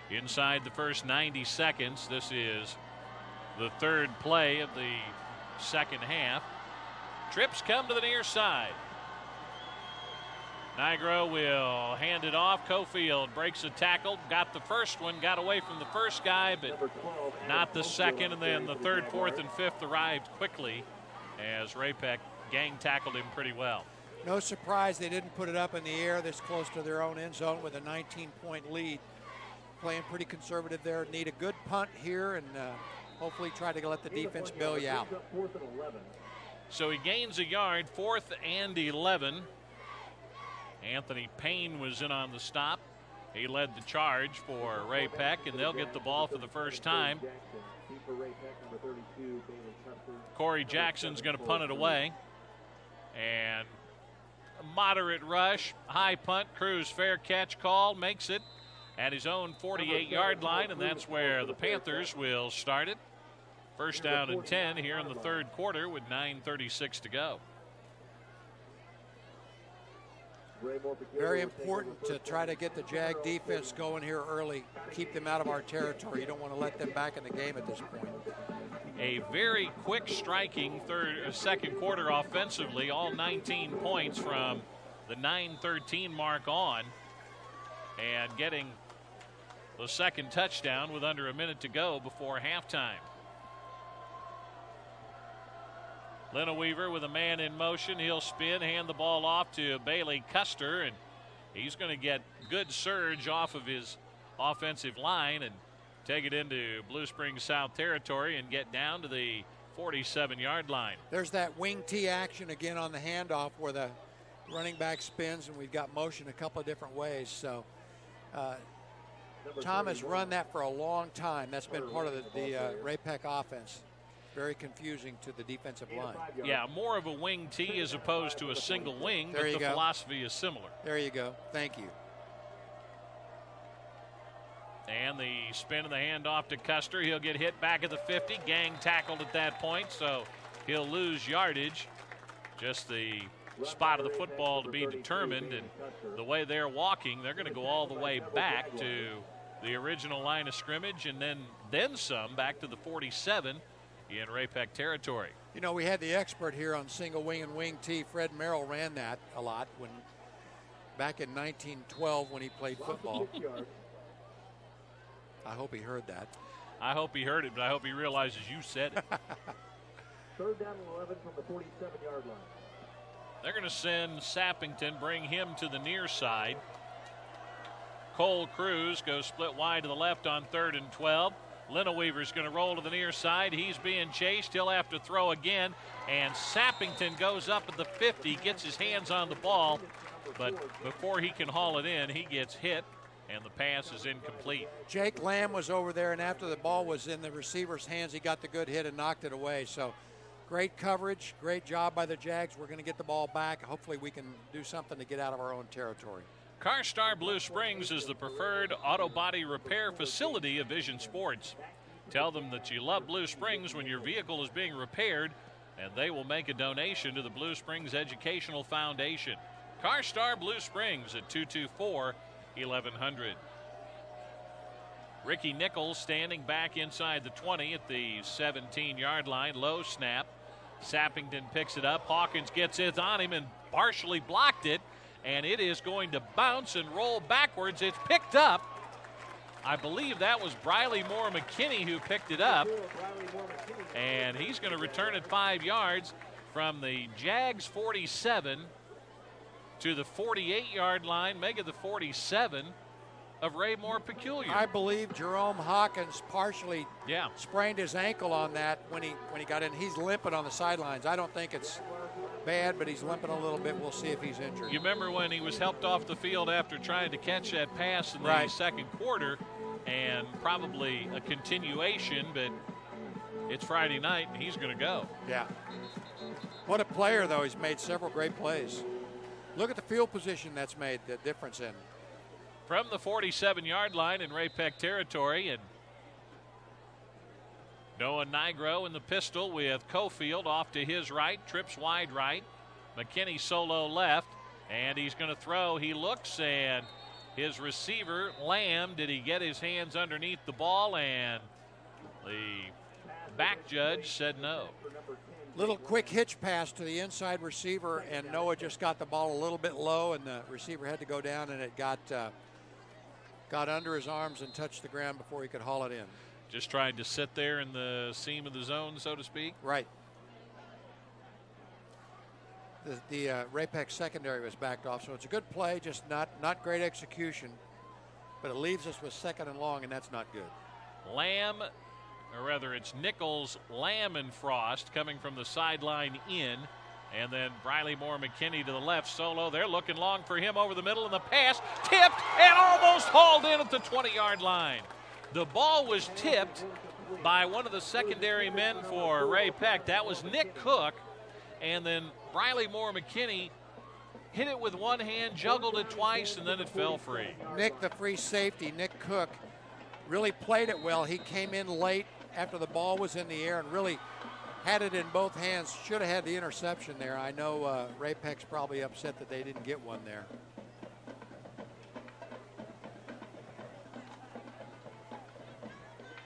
Speaker 1: Inside the first 90 seconds, this is the third play of the second half. Trips come to the near side. Nigro will hand it off. Cofield breaks a tackle, got the first one, got away from the first guy, but not the second. And then the third, fourth, and fifth arrived quickly as Ray-Pec gang tackled him pretty well.
Speaker 2: No surprise they didn't put it up in the air this close to their own end zone with a 19-point lead. Playing pretty conservative there. Need a good punt here and hopefully try to let the defense bail you out.
Speaker 1: So he gains a yard, 4th and 11. Anthony Payne was in on the stop. He led the charge for Ray-Pec, and they'll get the ball for the first time. Corey Jackson's going to punt it away. And a moderate rush, high punt. Cruz fair catch call, makes it at his own 48-yard line, and that's where the Panthers will start it. First down and 10 here in the third quarter with 9:36 to go.
Speaker 2: Very important to try to get the Jag defense going here early. Keep them out of our territory. You don't want to let them back in the game at this point.
Speaker 1: A very quick striking second quarter offensively, all 19 points from the 9:13 mark on, and getting the second touchdown with under a minute to go before halftime. Weaver with a man in motion. He'll spin, hand the ball off to Bailey Custer, and he's going to get good surge off of his offensive line and take it into Blue Springs South territory and get down to the 47-yard line.
Speaker 2: There's that wing T action again on the handoff where the running back spins, and we've got motion a couple of different ways. So Tom has run that for a long time. That's been part of the Ray-Pec offense. Very confusing to the defensive line.
Speaker 1: Yeah, more of a wing T as opposed to a single wing, but the philosophy is similar.
Speaker 2: There you go. Thank you.
Speaker 1: And the spin of the handoff to Custer. He'll get hit back at the 50. Gang tackled at that point, so he'll lose yardage. Just the spot of the football to be determined. And the way they're walking, they're going to go all the way back to the original line of scrimmage and then some back to the 47 in Ray-Pec territory.
Speaker 2: You know, we had the expert here on single wing and wing T. Fred Merrill ran that a lot back in 1912 when he played football. I hope he heard that.
Speaker 1: I hope he heard it, but I hope he realizes you said it.
Speaker 3: Third down and 11 from the 47-yard line.
Speaker 1: They're going to send Sappington, bring him to the near side. Cole Cruz goes split wide to the left on 3rd and 12. Weaver's going to roll to the near side. He's being chased. He'll have to throw again. And Sappington goes up at the 50, gets his hands on the ball. But before he can haul it in, he gets hit, and the pass is incomplete.
Speaker 2: Jake Lamb was over there, and after the ball was in the receiver's hands, he got the good hit and knocked it away. So great coverage, great job by the Jags. We're going to get the ball back. Hopefully we can do something to get out of our own territory.
Speaker 1: CarStar Blue Springs is the preferred auto body repair facility of Vision Sports. Tell them that you love Blue Springs when your vehicle is being repaired, and they will make a donation to the Blue Springs Educational Foundation. CarStar Blue Springs at 224-1100. Ricky Nichols standing back inside the 20 at the 17-yard line. Low snap. Sappington picks it up. Hawkins gets it on him and partially blocked it. And it is going to bounce and roll backwards. It's picked up. I believe that was Briley Moore McKinney who picked it up. And he's going to return it 5 yards from the Jags 47 to the 48-yard line, make it the 47 of Ray Moore Peculiar.
Speaker 2: I believe Jerome Hawkins partially sprained his ankle on that when he got in. He's limping on the sidelines. I don't think it's bad, but he's limping a little bit. We'll see if he's injured.
Speaker 1: You remember when he was helped off the field after trying to catch that pass in the second quarter, and probably a continuation, but it's Friday night and he's going to go.
Speaker 2: Yeah. What a player, though. He's made several great plays. Look at the field position that's made the difference in.
Speaker 1: From the 47-yard line in Ray-Pec territory, and Noah Nigro in the pistol with Cofield off to his right, trips wide right. McKinney solo left, and he's going to throw. He looks, and his receiver, Lamb, did he get his hands underneath the ball? And the back judge said no.
Speaker 2: Little quick hitch pass to the inside receiver, and Noah just got the ball a little bit low, and the receiver had to go down, and it got under his arms and touched the ground before he could haul it in.
Speaker 1: Just tried to sit there in the seam of the zone, so to speak.
Speaker 2: Right. The Ray-Pec secondary was backed off, so it's a good play, just not great execution. But it leaves us with 2nd and long, and that's not good.
Speaker 1: Lamb, or rather it's Nichols, Lamb, and Frost coming from the sideline in. And then Briley Moore McKinney to the left solo. They're looking long for him over the middle, and the pass tipped and almost hauled in at the 20-yard line. The ball was tipped by one of the secondary men for Ray-Pec. That was Nick Cook. And then Briley Moore McKinney hit it with one hand, juggled it twice, and then it fell free.
Speaker 2: Nick, the free safety, Nick Cook, really played it well. He came in late after the ball was in the air and really had it in both hands. Should have had the interception there. I know Ray-Pec's probably upset that they didn't get one there.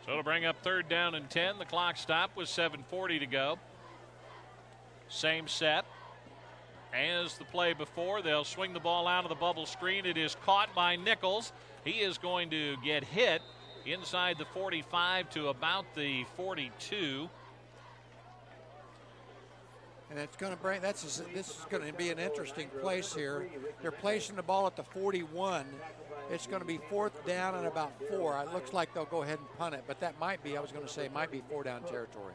Speaker 1: So it'll bring up 3rd down and 10. The clock stopped with 7:40 to go. Same set as the play before. They'll swing the ball out of the bubble screen. It is caught by Nichols. He is going to get hit inside the 45 to about the 42.
Speaker 2: And it's going to bring, this is going to be an interesting place here. They're placing the ball at the 41. It's going to be 4th down and about 4. It looks like they'll go ahead and punt it, but that might be, might be 4-down territory.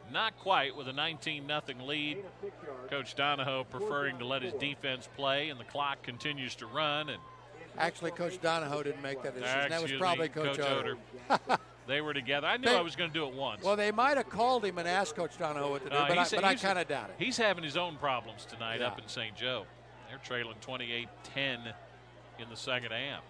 Speaker 1: Not quite, with a 19-0 lead. Coach Donahoe preferring to let his defense play, and the clock continues to run. And
Speaker 2: actually, Coach Donahoe didn't make that decision. That was probably Coach Oder.
Speaker 1: They were together. I knew I was going to do it once.
Speaker 2: Well, they might have called him and asked Coach Donahoe what to do, but I kind of doubt it.
Speaker 1: He's having his own problems tonight up in St. Joe. They're trailing 28-10 in the second half.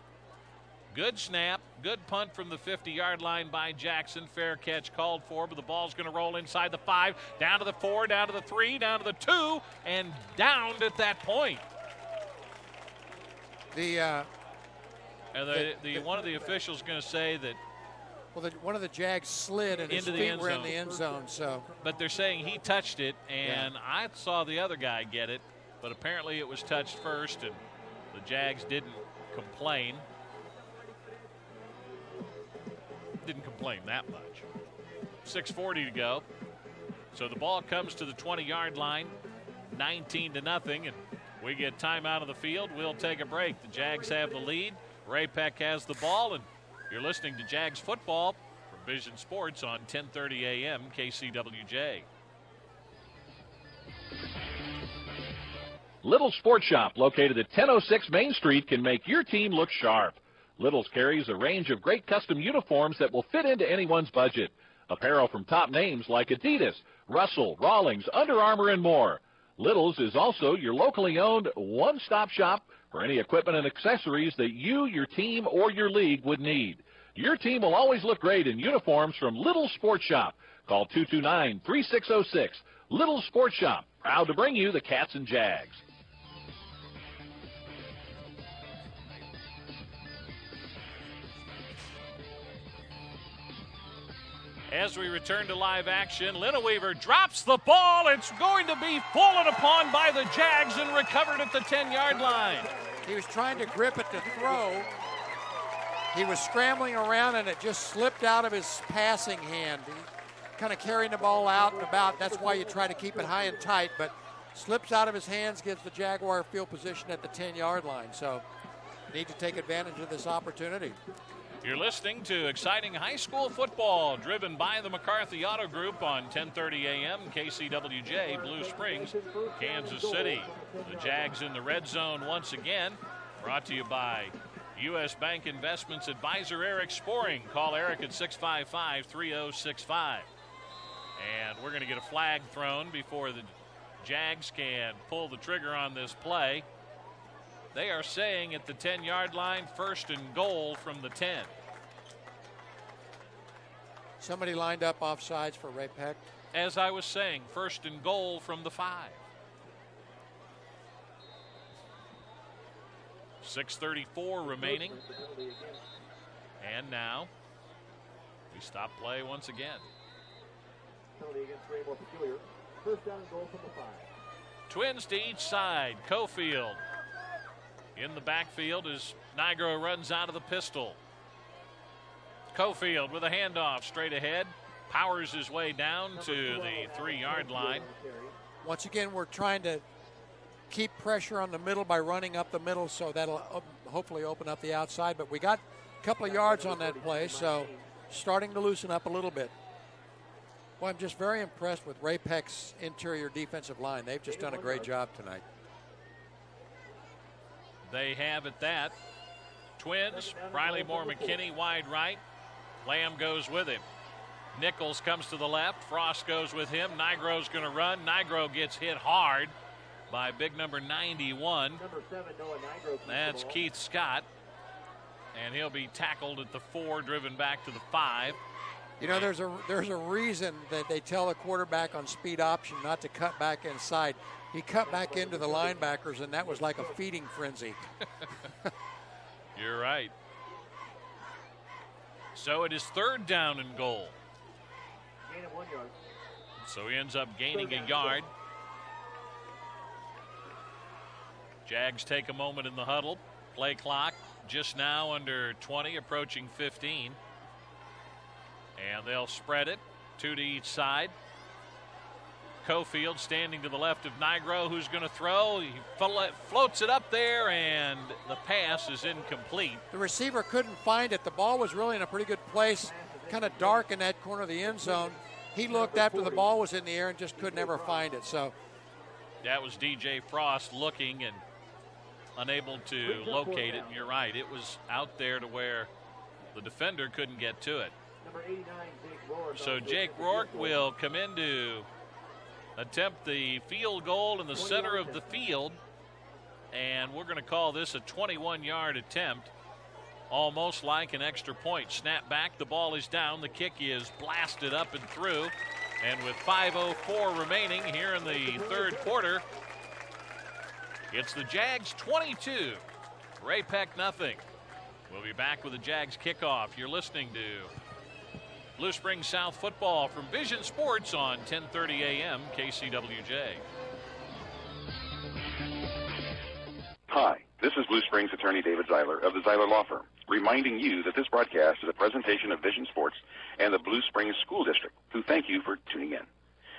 Speaker 1: Good snap, good punt from the 50-yard line by Jackson. Fair catch called for, but the ball's going to roll inside the 5, down to the 4, down to the 3, down to the 2, and downed at that point. One of the officials going to say that.
Speaker 2: Well, one of the Jags slid and his feet were in the end zone. So,
Speaker 1: but they're saying he touched it, and I saw the other guy get it, but apparently it was touched first, and the Jags didn't complain. Didn't complain that much. 6:40 to go. So the ball comes to the 20-yard line, 19-0, and we get time out of the field. We'll take a break. The Jags have the lead. Ray-Pec has the ball, and you're listening to Jags football from Vision Sports on 10:30 a.m. KCWJ.
Speaker 4: Little's Sports Shop, located at 1006 Main Street, can make your team look sharp. Little's carries a range of great custom uniforms that will fit into anyone's budget. Apparel from top names like Adidas, Russell, Rawlings, Under Armour, and more. Little's is also your locally owned one-stop shop for any equipment and accessories that you, your team, or your league would need. Your team will always look great in uniforms from Little's Sports Shop. Call 229-3606. Little's Sports Shop, proud to bring you the Cats and Jags.
Speaker 1: As we return to live action, Lineweaver drops the ball. It's going to be fallen upon by the Jags and recovered at the 10-yard line.
Speaker 2: He was trying to grip it to throw. He was scrambling around, and it just slipped out of his passing hand. He kind of carrying the ball out and about. That's why you try to keep it high and tight, but slips out of his hands, gives the Jaguar field position at the 10-yard line. So need to take advantage of this opportunity.
Speaker 1: You're listening to exciting high school football driven by the McCarthy Auto Group on 10:30 a.m. KCWJ, Blue Springs, Kansas City. The Jags in the red zone once again. Brought to you by U.S. Bank Investments Advisor Eric Sporing. Call Eric at 655-3065. And we're going to get a flag thrown before the Jags can pull the trigger on this play. They are saying at the 10-yard line, 1st and goal from the 10.
Speaker 2: Somebody lined up offsides for Ray-Pec.
Speaker 1: As I was saying, 1st and goal from the 5. 6:34 remaining. And now we stop play once again.
Speaker 3: Penalty against Rainbow Peculiar. first down and goal from the 5.
Speaker 1: Twins to each side. Cofield in the backfield as Nigro runs out of the pistol. Cofield with a handoff straight ahead. Powers his way down to the 3-yard line.
Speaker 2: Once again, we're trying to keep pressure on the middle by running up the middle, so that'll hopefully open up the outside. But we got a couple of yards on that play, so starting to loosen up a little bit. Well, I'm just very impressed with Ray-Pec's interior defensive line. They've just done a great job tonight.
Speaker 1: They have at that. Twins, Riley Moore McKinney wide right. Lamb goes with him. Nichols comes to the left. Frost goes with him. Nigro's going to run. Nigro gets hit hard by big number 91. That's Keith Scott. And he'll be tackled at the 4, driven back to the 5.
Speaker 2: You know, there's a reason that they tell the quarterback on speed option not to cut back inside. He cut back into the linebackers, and that was like a feeding frenzy.
Speaker 1: You're right. So it is 3rd down and goal.
Speaker 3: Gain of 1 yard.
Speaker 1: So he ends up gaining a yard. Jags take a moment in the huddle. Play clock just now under 20, approaching 15. And they'll spread it, 2 to each side. Cofield standing to the left of Nigro, who's going to throw. He floats it up there, and the pass is incomplete.
Speaker 2: The receiver couldn't find it. The ball was really in a pretty good place, kind of dark in that corner of the end zone. He looked after the ball was in the air and just could never find it. So
Speaker 1: that was DJ Frost looking and unable to locate it. And you're right, it was out there to where the defender couldn't get to it. So Jake Rourke will come in to attempt the field goal in the center of the field. And we're going to call this a 21-yard attempt, almost like an extra point. Snap back, the ball is down, the kick is blasted up and through. And with 5:04 remaining here in the 3rd quarter, it's the Jags 22, Ray-Pec nothing. We'll be back with the Jags kickoff. You're listening to Blue Springs South football from Vision Sports on 1030 a.m. KCWJ.
Speaker 17: Hi, this is Blue Springs attorney David Zeiler of the Zeiler Law Firm, reminding you that this broadcast is a presentation of Vision Sports and the Blue Springs School District, who thank you for tuning in.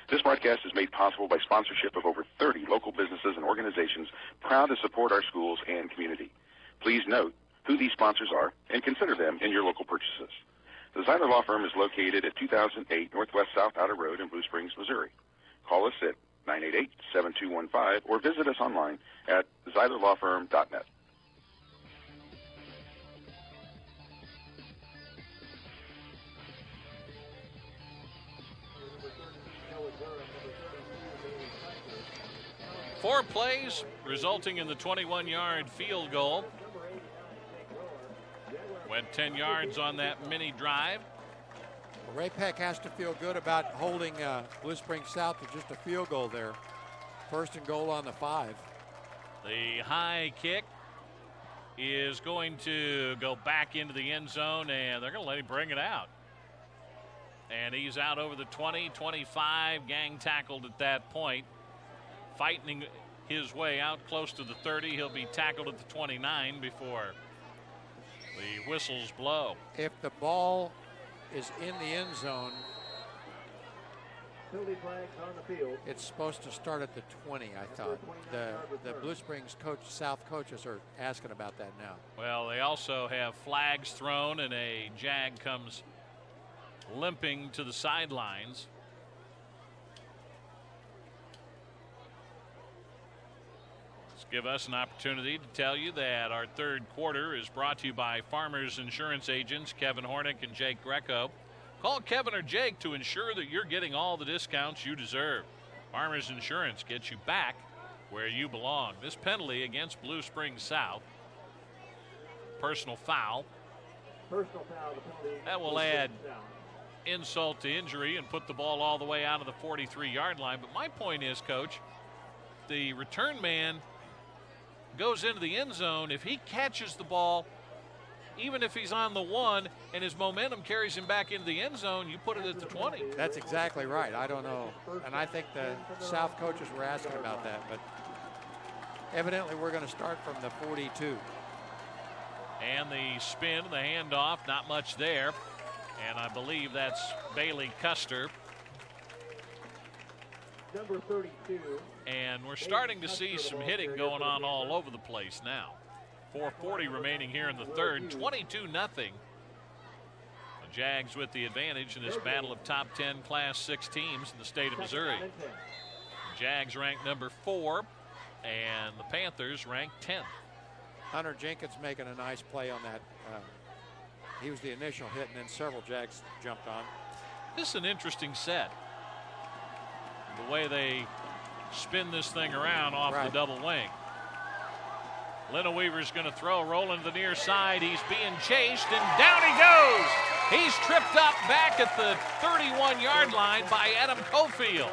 Speaker 17: This broadcast is made possible by sponsorship of over 30 local businesses and organizations proud to support our schools and community. Please note who these sponsors are and consider them in your local purchases. The Zeiler Law Firm is located at 2008 Northwest South Outer Road in Blue Springs, Missouri. Call us at 988-7215 or visit us online at zeilerlawfirm.net.
Speaker 1: Four plays resulting in the 21-yard field goal. Went 10 yards on that mini drive.
Speaker 2: Well, Ray-Pec has to feel good about holding Blue Springs South to just a field goal there. 1st and goal on the 5.
Speaker 1: The high kick is going to go back into the end zone, and they're going to let him bring it out. And he's out over the 20, 25, gang tackled at that point. Fighting his way out close to the 30. He'll be tackled at the 29 before the whistles blow.
Speaker 2: If the ball is in the end zone, it's supposed to start at the 20, I thought. The Blue Springs South coaches are asking about that now.
Speaker 1: Well, they also have flags thrown, and a Jag comes limping to the sidelines. Give us an opportunity to tell you that our 3rd quarter is brought to you by Farmers Insurance Agents Kevin Hornick and Jake Greco. Call Kevin or Jake to ensure that you're getting all the discounts you deserve. Farmers Insurance gets you back where you belong. This penalty against Blue Springs South. Personal foul. That will add insult to injury and put the ball all the way out of the 43-yard line. But my point is, Coach, the return man goes into the end zone. If he catches the ball even if he's on the 1 and his momentum carries him back into the end zone, you put it at the 20.
Speaker 2: That's exactly right. I don't know. And I think the South coaches were asking about that, but evidently we're going to start from the 42.
Speaker 1: And the spin, the handoff, not much there. And I believe that's Bailey Custer.
Speaker 3: Number 32.
Speaker 1: And we're starting to see some hitting going on all over the place now. 4:40 remaining here in the third. 22-0. The Jags with the advantage in this battle of top 10 Class 6 teams in the state of Missouri. The Jags ranked number 4, and the Panthers ranked 10th.
Speaker 2: Hunter Jenkins making a nice play on that. He was the initial hit, and then several Jags jumped on.
Speaker 1: This is an interesting set. The way they spin this thing around off the double wing. Lena Weaver's going to throw, rolling to the near side. He's being chased, and down he goes. He's tripped up back at the 31-yard line by Adam Cofield.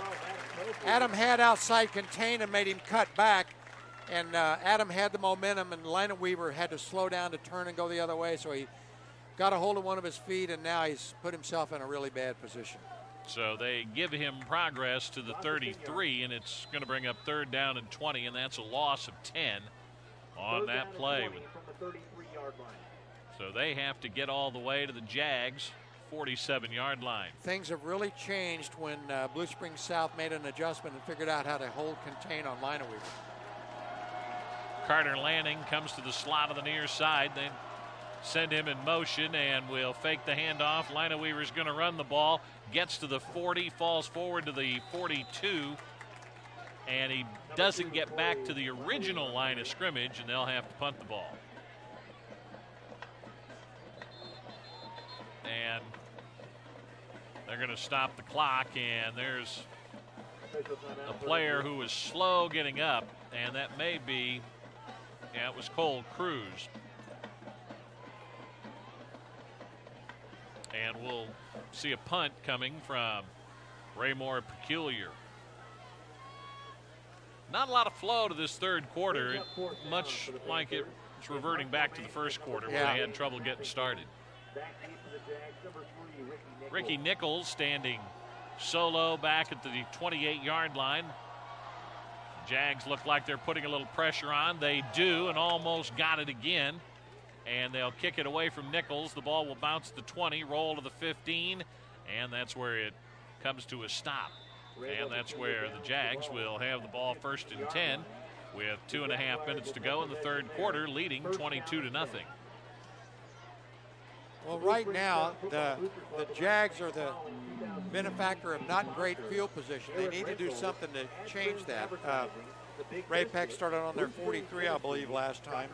Speaker 2: Adam had outside contain and made him cut back, and Adam had the momentum, and Lena Weaver had to slow down to turn and go the other way, so he got a hold of one of his feet, and now he's put himself in a really bad position.
Speaker 1: So they give him progress to the 33, and it's going to bring up 3rd down and 20, and that's a loss of 10 on that play. So they have to get all the way to the Jags' 47-yard line.
Speaker 2: Things have really changed when Blue Springs South made an adjustment and figured out how to hold contain on Lena Weaver.
Speaker 1: Carter Lanning comes to the slot of the near side. They send him in motion and will fake the handoff. Lena Weaver's going to run the ball. Gets to the 40, falls forward to the 42, and he doesn't get back to the original line of scrimmage, and they'll have to punt the ball. And they're going to stop the clock, and there's a player who was slow getting up, and that may be, it was Cole Cruz. And we'll see a punt coming from Raymore Peculiar. Not a lot of flow to this third quarter, much like it's reverting back to the first quarter where they had trouble getting started. Ricky Nichols standing solo back at the 28-yard line. Jags look like they're putting a little pressure on. They do, and almost got it again. And they'll kick it away from Nichols. The ball will bounce to the 20, roll to the 15, and that's where it comes to a stop. And that's where the Jags will have the ball 1st and 10 with 2.5 minutes to go in the third quarter, leading 22-0.
Speaker 2: Well, right now, the Jags are the benefactor of not great field position. They need to do something to change that. Ray-Pec started on their 43, I believe, last time.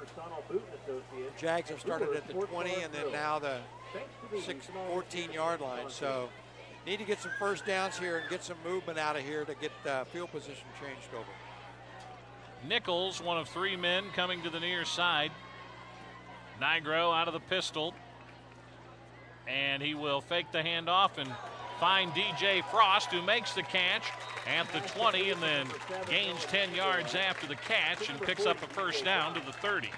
Speaker 2: Jags have started at the 20 and then now the 14-yard line. So need to get some first downs here and get some movement out of here to get field position changed over.
Speaker 1: Nichols, one of 3 men coming to the near side. Nigro out of the pistol. And he will fake the handoff and find DJ Frost, who makes the catch at the 20 and then gains 10 yards after the catch and picks up a first down to the 30.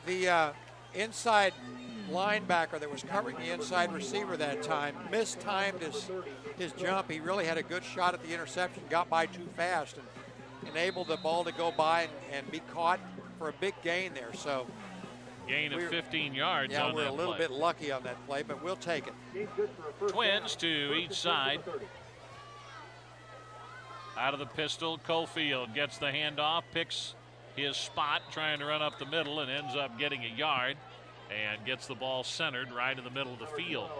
Speaker 2: The inside linebacker that was covering the inside receiver that time mistimed his jump. He really had a good shot at the interception, got by too fast and enabled the ball to go by and be caught for a big gain there. So
Speaker 1: gain of 15 yards on that play.
Speaker 2: Yeah, we're a little bit lucky on that play, but we'll take it.
Speaker 1: Twins to each side. Out of the pistol, Cofield gets the handoff, picks his spot, trying to run up the middle, and ends up getting a yard and gets the ball centered right in the middle of the field.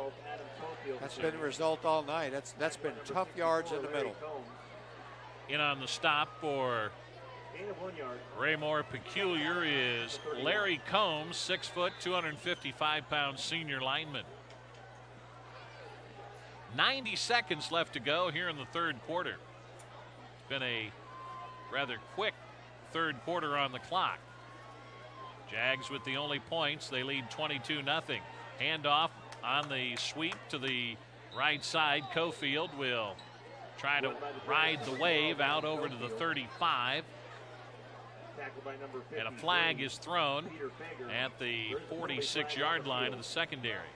Speaker 2: That's been the result all night. That's been tough yards in the middle.
Speaker 1: In on the stop for Raymore Peculiar is Larry Combs, 6 foot, 255-pound senior lineman. 90 seconds left to go here in the third quarter. It's been a rather quick third quarter on the clock. Jags with the only points. They lead 22-0. Handoff on the sweep to the right side. Cofield will try to ride the wave out over to the 35. And a flag is thrown at the 46-yard line of the secondary.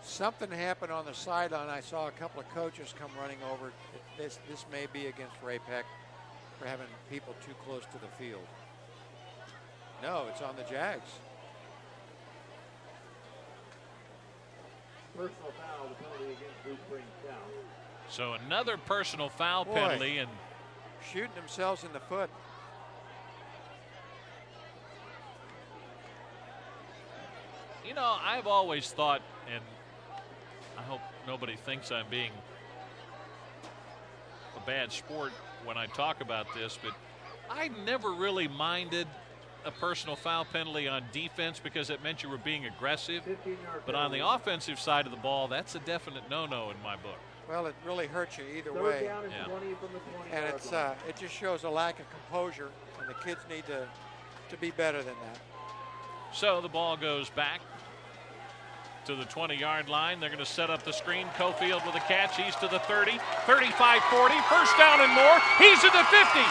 Speaker 2: Something happened on the sideline. I saw a couple of coaches come running over. This may be against Ray-Pec for having people too close to the field. No, it's on the Jags.
Speaker 3: Personal foul, the penalty against Blue Springs South.
Speaker 1: So another personal foul
Speaker 2: Boy,
Speaker 1: penalty, and
Speaker 2: shooting themselves in the foot.
Speaker 1: you know, I've always thought, and I hope nobody thinks I'm being a bad sport when I talk about this, but I never really minded a personal foul penalty on defense because it meant you were being aggressive. But on the offensive side of the ball, that's a definite no-no in my book.
Speaker 2: Well, it really hurts you either way.
Speaker 1: Yeah.
Speaker 2: And it just shows a lack of composure, and the kids need to be better than that.
Speaker 1: So the ball goes back to the 20-yard line. They're going to set up the screen. Cofield with a catch. He's to the 30, 35, 40. First down and more. He's at the 50,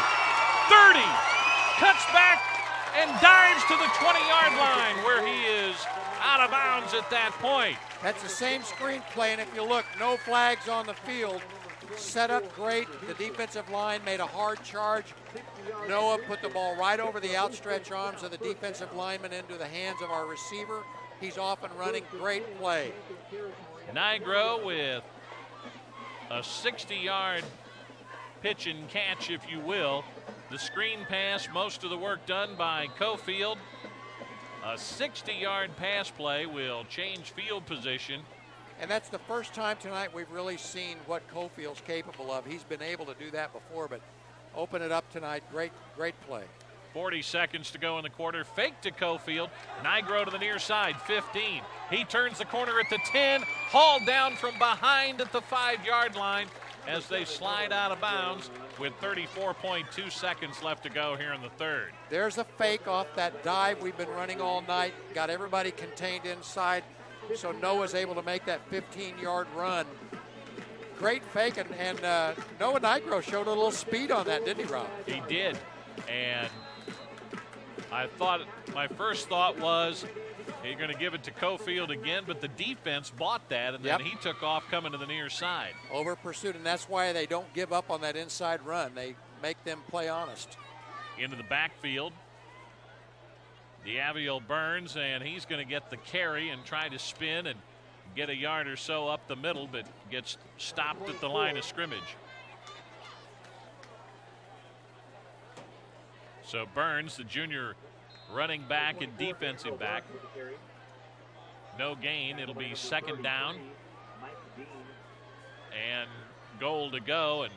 Speaker 1: 30. Cuts back and dives to the 20-yard line where he is out of bounds at that point.
Speaker 2: That's the same screen play, and if you look, no flags on the field. Set up great. The defensive line made a hard charge. Noah put the ball right over the outstretched arms of the defensive lineman into the hands of our receiver. He's off and running. Great play.
Speaker 1: Nigro with a 60-yard pitch and catch, if you will. The screen pass, most of the work done by Cofield. A 60-yard pass play will change field position.
Speaker 2: And that's the first time tonight we've really seen what Cofield's capable of. He's been able to do that before, but open it up tonight. Great play.
Speaker 1: 40 seconds to go in the quarter. Fake to Cofield. Nigro to the near side, 15. He turns the corner at the 10. Hauled down from behind at the 5-yard line as they slide out of bounds with 34.2 seconds left to go here in the third.
Speaker 2: There's a fake off that dive we've been running all night. Got everybody contained inside, so Noah's able to make that 15-yard run. Great fake, and Noah Nigro showed a little speed on that, didn't he, Rob?
Speaker 1: He did, and my first thought was you're going to give it to Cofield again, but the defense bought that, and then he took off coming to the near side.
Speaker 2: Over pursuit, and that's why they don't give up on that inside run. They make them play honest.
Speaker 1: Into the backfield. Diavio Burns, and he's going to get the carry and try to spin and get a yard or so up the middle, but gets stopped at the line of scrimmage. So Burns, the junior running back and defensive back. No gain. It'll be second down. And goal to go, and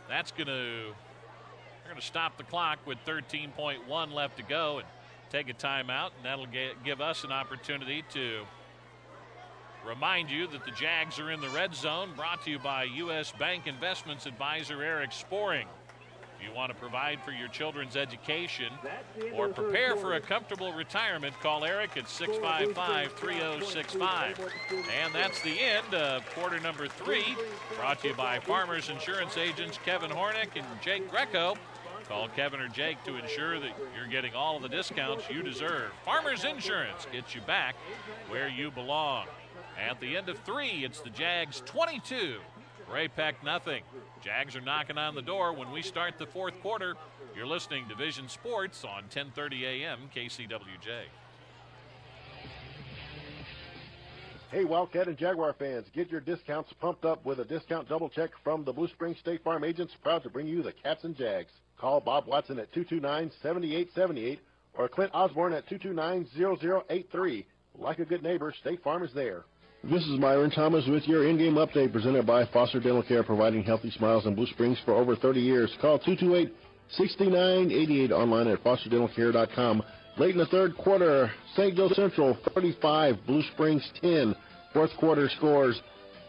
Speaker 1: that's going to stop the clock with 13.1 left to go and take a timeout, and that'll give us an opportunity to remind you that the Jags are in the red zone, brought to you by U.S. Bank Investments Advisor Eric Sporing. If you want to provide for your children's education or prepare for a comfortable retirement, call Eric at 655-3065. And that's the end of quarter number 3, brought to you by Farmers Insurance Agents Kevin Hornick and Jake Greco. Call Kevin or Jake to ensure that you're getting all of the discounts you deserve. Farmers Insurance gets you back where you belong. At the end of 3, it's the Jags 22, Ray-Pec nothing. Jags are knocking on the door when we start the fourth quarter. You're listening to Vision Sports on 1030 AM KCWJ.
Speaker 5: Hey, Wildcat and Jaguar fans, get your discounts pumped up with a discount double check from the Blue Springs State Farm agents, proud to bring you the Cats and Jags. Call Bob Watson at 229-7878 or Clint Osborne at 229-0083. Like a good neighbor, State Farm is there.
Speaker 6: This is Myron Thomas with your in-game update presented by Foster Dental Care, providing healthy smiles in Blue Springs for over 30 years. Call 228-6988 online at fosterdentalcare.com. Late in the third quarter, St. Joe Central 35, Blue Springs 10. Fourth quarter scores: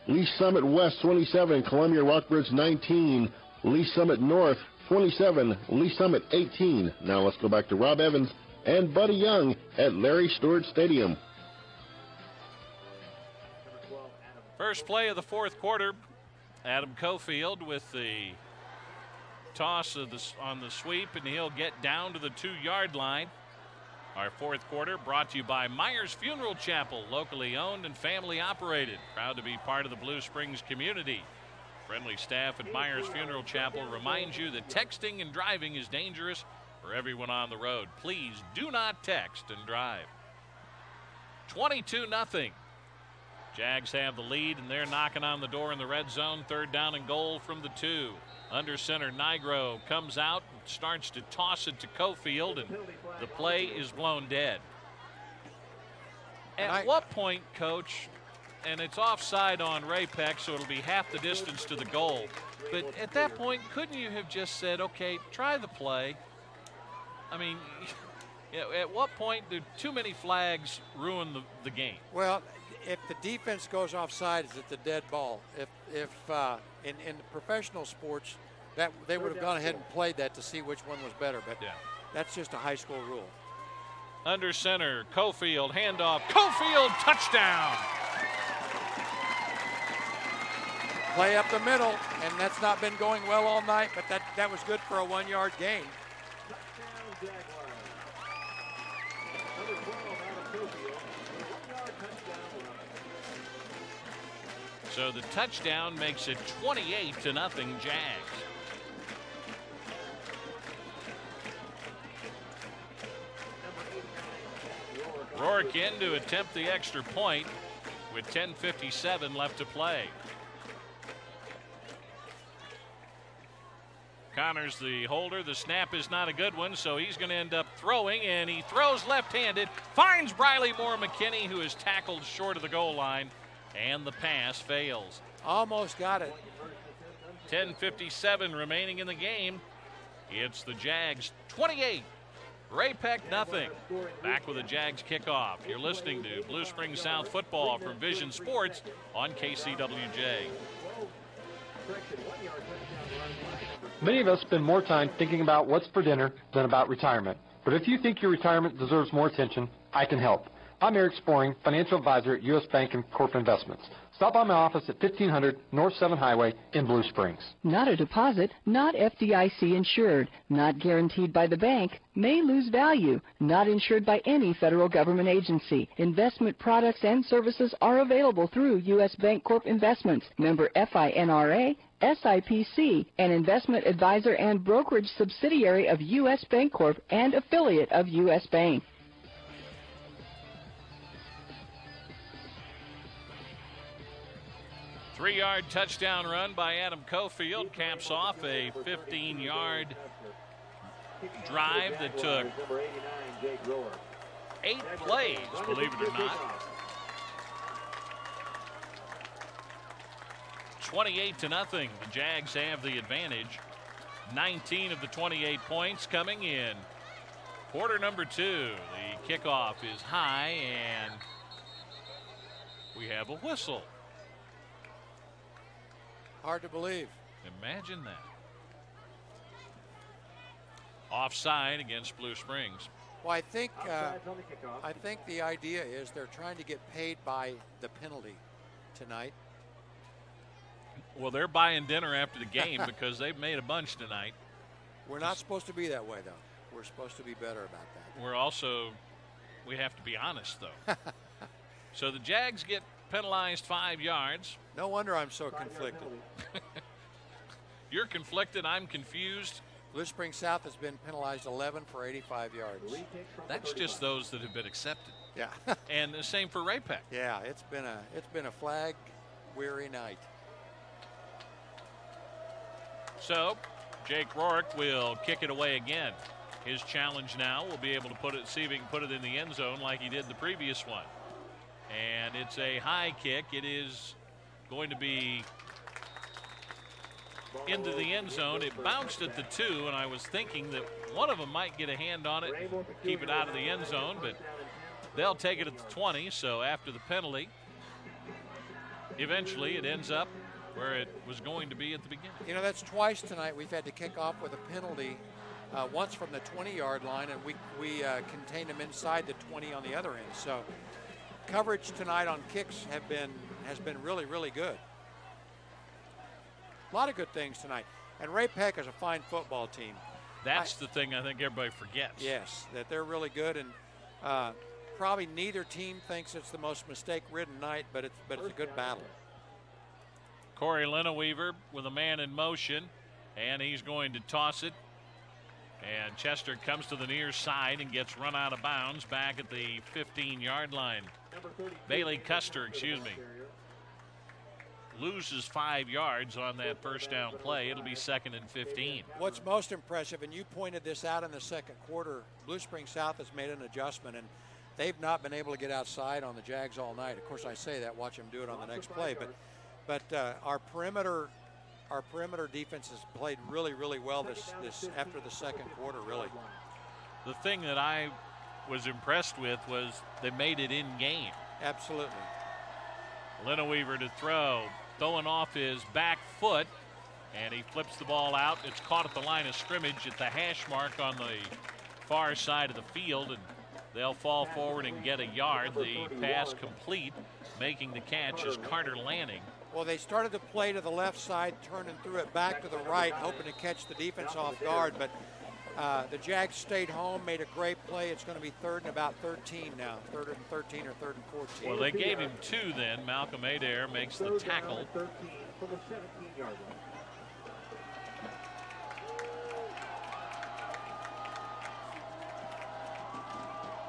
Speaker 6: Lee Summit West 27, Columbia Rockbridge 19, Lee Summit North 27, Lee Summit 18. Now let's go back to Rob Evans and Buddy Young at Larry Stewart Stadium.
Speaker 1: First play of the fourth quarter, Adam Cofield with the toss on the sweep, and he'll get down to the 2-yard line. Our fourth quarter brought to you by Myers Funeral Chapel, locally owned and family operated. Proud to be part of the Blue Springs community. Friendly staff at Myers Funeral Chapel reminds you that texting and driving is dangerous for everyone on the road. Please do not text and drive. 22-0. Jags have the lead, and they're knocking on the door in the red zone. 3rd down and goal from the 2. Under center, Nigro comes out and starts to toss it to Cofield, and the play is blown dead. At what point, Coach, and it's offside on Ray-Pec, so it'll be half the distance to the goal, but at that point, couldn't you have just said, okay, try the play? I mean, at what point do too many flags ruin the game?
Speaker 2: Well, if the defense goes offside, it's a dead ball. If in the professional sports, that they would have gone ahead and played that to see which one was better, but that's just a high school rule.
Speaker 1: Under center, Cofield, handoff, Cofield, touchdown!
Speaker 2: Play up the middle, and that's not been going well all night, but that was good for a 1-yard gain.
Speaker 1: So the touchdown makes it 28-0 Jags. Rourke in to attempt the extra point with 10:57 left to play. Connors the holder. The snap is not a good one, so he's going to end up throwing, and he throws left-handed, finds Briley Moore McKinney, who is tackled short of the goal line, and the pass fails.
Speaker 2: Almost got it.
Speaker 1: 10:57 remaining in the game. It's the Jags 28, Ray-Pec nothing. Back with the Jags kickoff. You're listening to Blue Springs South football from Vision Sports on KCWJ.
Speaker 20: Many of us spend more time thinking about what's for dinner than about retirement. But if you think your retirement deserves more attention, I can help. I'm Eric Sporing, financial advisor at U.S. Bank and Corp Investments. Stop by my office at 1500 North 7 Highway in Blue Springs.
Speaker 7: Not a deposit, not FDIC insured, not guaranteed by the bank, may lose value, not insured by any federal government agency. Investment products and services are available through U.S. Bank Corp Investments, member FINRA, SIPC, an investment advisor and brokerage subsidiary of U.S. Bank Corp and affiliate of U.S. Bank.
Speaker 1: Three-yard touchdown run by Adam Cofield caps off a 15-yard drive that took 8 plays, believe it or not. 28-0. The Jags have the advantage. 19 of the 28 points coming in quarter number 2. The kickoff is high, and we have a whistle.
Speaker 2: Hard to believe.
Speaker 1: Imagine that. Offside against Blue Springs.
Speaker 2: Well, I think the idea is they're trying to get paid by the penalty tonight.
Speaker 1: Well, they're buying dinner after the game because they've made a bunch tonight.
Speaker 2: We're not supposed to be that way, though. We're supposed to be better about that.
Speaker 1: We have to be honest, though. So the Jags get penalized 5 yards.
Speaker 2: No wonder I'm so conflicted.
Speaker 1: You're conflicted. I'm confused.
Speaker 2: Blue Springs South has been penalized 11 for 85 yards.
Speaker 1: That's just those that have been accepted.
Speaker 2: Yeah.
Speaker 1: And the same for Ray-Pec.
Speaker 2: Yeah, it's been a flag-weary night.
Speaker 1: So Jake Rourke will kick it away again. His challenge now will be able to see if he can put it in the end zone like he did the previous one. And it's a high kick. It is going to be into the end zone. It bounced at the 2, and I was thinking that one of them might get a hand on it and keep it out of the end zone, but they'll take it at the 20. So after the penalty, eventually it ends up where it was going to be at the beginning.
Speaker 2: You know, that's twice tonight we've had to kick off with a penalty. Once from the 20-yard line, and we contained them inside the 20 on the other end. So coverage tonight on kicks has been really, really good. A lot of good things tonight. And Ray-Pec is a fine football team.
Speaker 1: That's the thing I think everybody forgets.
Speaker 2: Yes, that they're really good, and probably neither team thinks it's the most mistake-ridden night, but it's a good battle.
Speaker 1: Corey Lineweaver with a man in motion, and he's going to toss it. And Chester comes to the near side and gets run out of bounds back at the 15-yard line. Bailey Custer, loses 5 yards on that first down play. It'll be 2nd and 15.
Speaker 2: What's most impressive, and you pointed this out in the second quarter, Blue Springs South has made an adjustment, and they've not been able to get outside on the Jags all night. Of course, I say that, watch them do it on the next play, but our perimeter defense has played really, really well this after the second quarter, really.
Speaker 1: The thing that I was impressed with was they made it in game.
Speaker 2: Absolutely.
Speaker 1: Lineweaver to throw, throwing off his back foot, and he flips the ball out. It's caught at the line of scrimmage at the hash mark on the far side of the field, and they'll fall forward and get a yard. The pass complete. Making the catch is Carter Lanning.
Speaker 2: Well, they started to play to the left side, turned and threw it back to the right, hoping to catch the defense off guard, but the Jags stayed home, made a great play. It's going to be 3rd and about 13 now, 3rd and 13 or 3rd and 14.
Speaker 1: Well, they gave him 2 then. Malcolm Adair makes the tackle.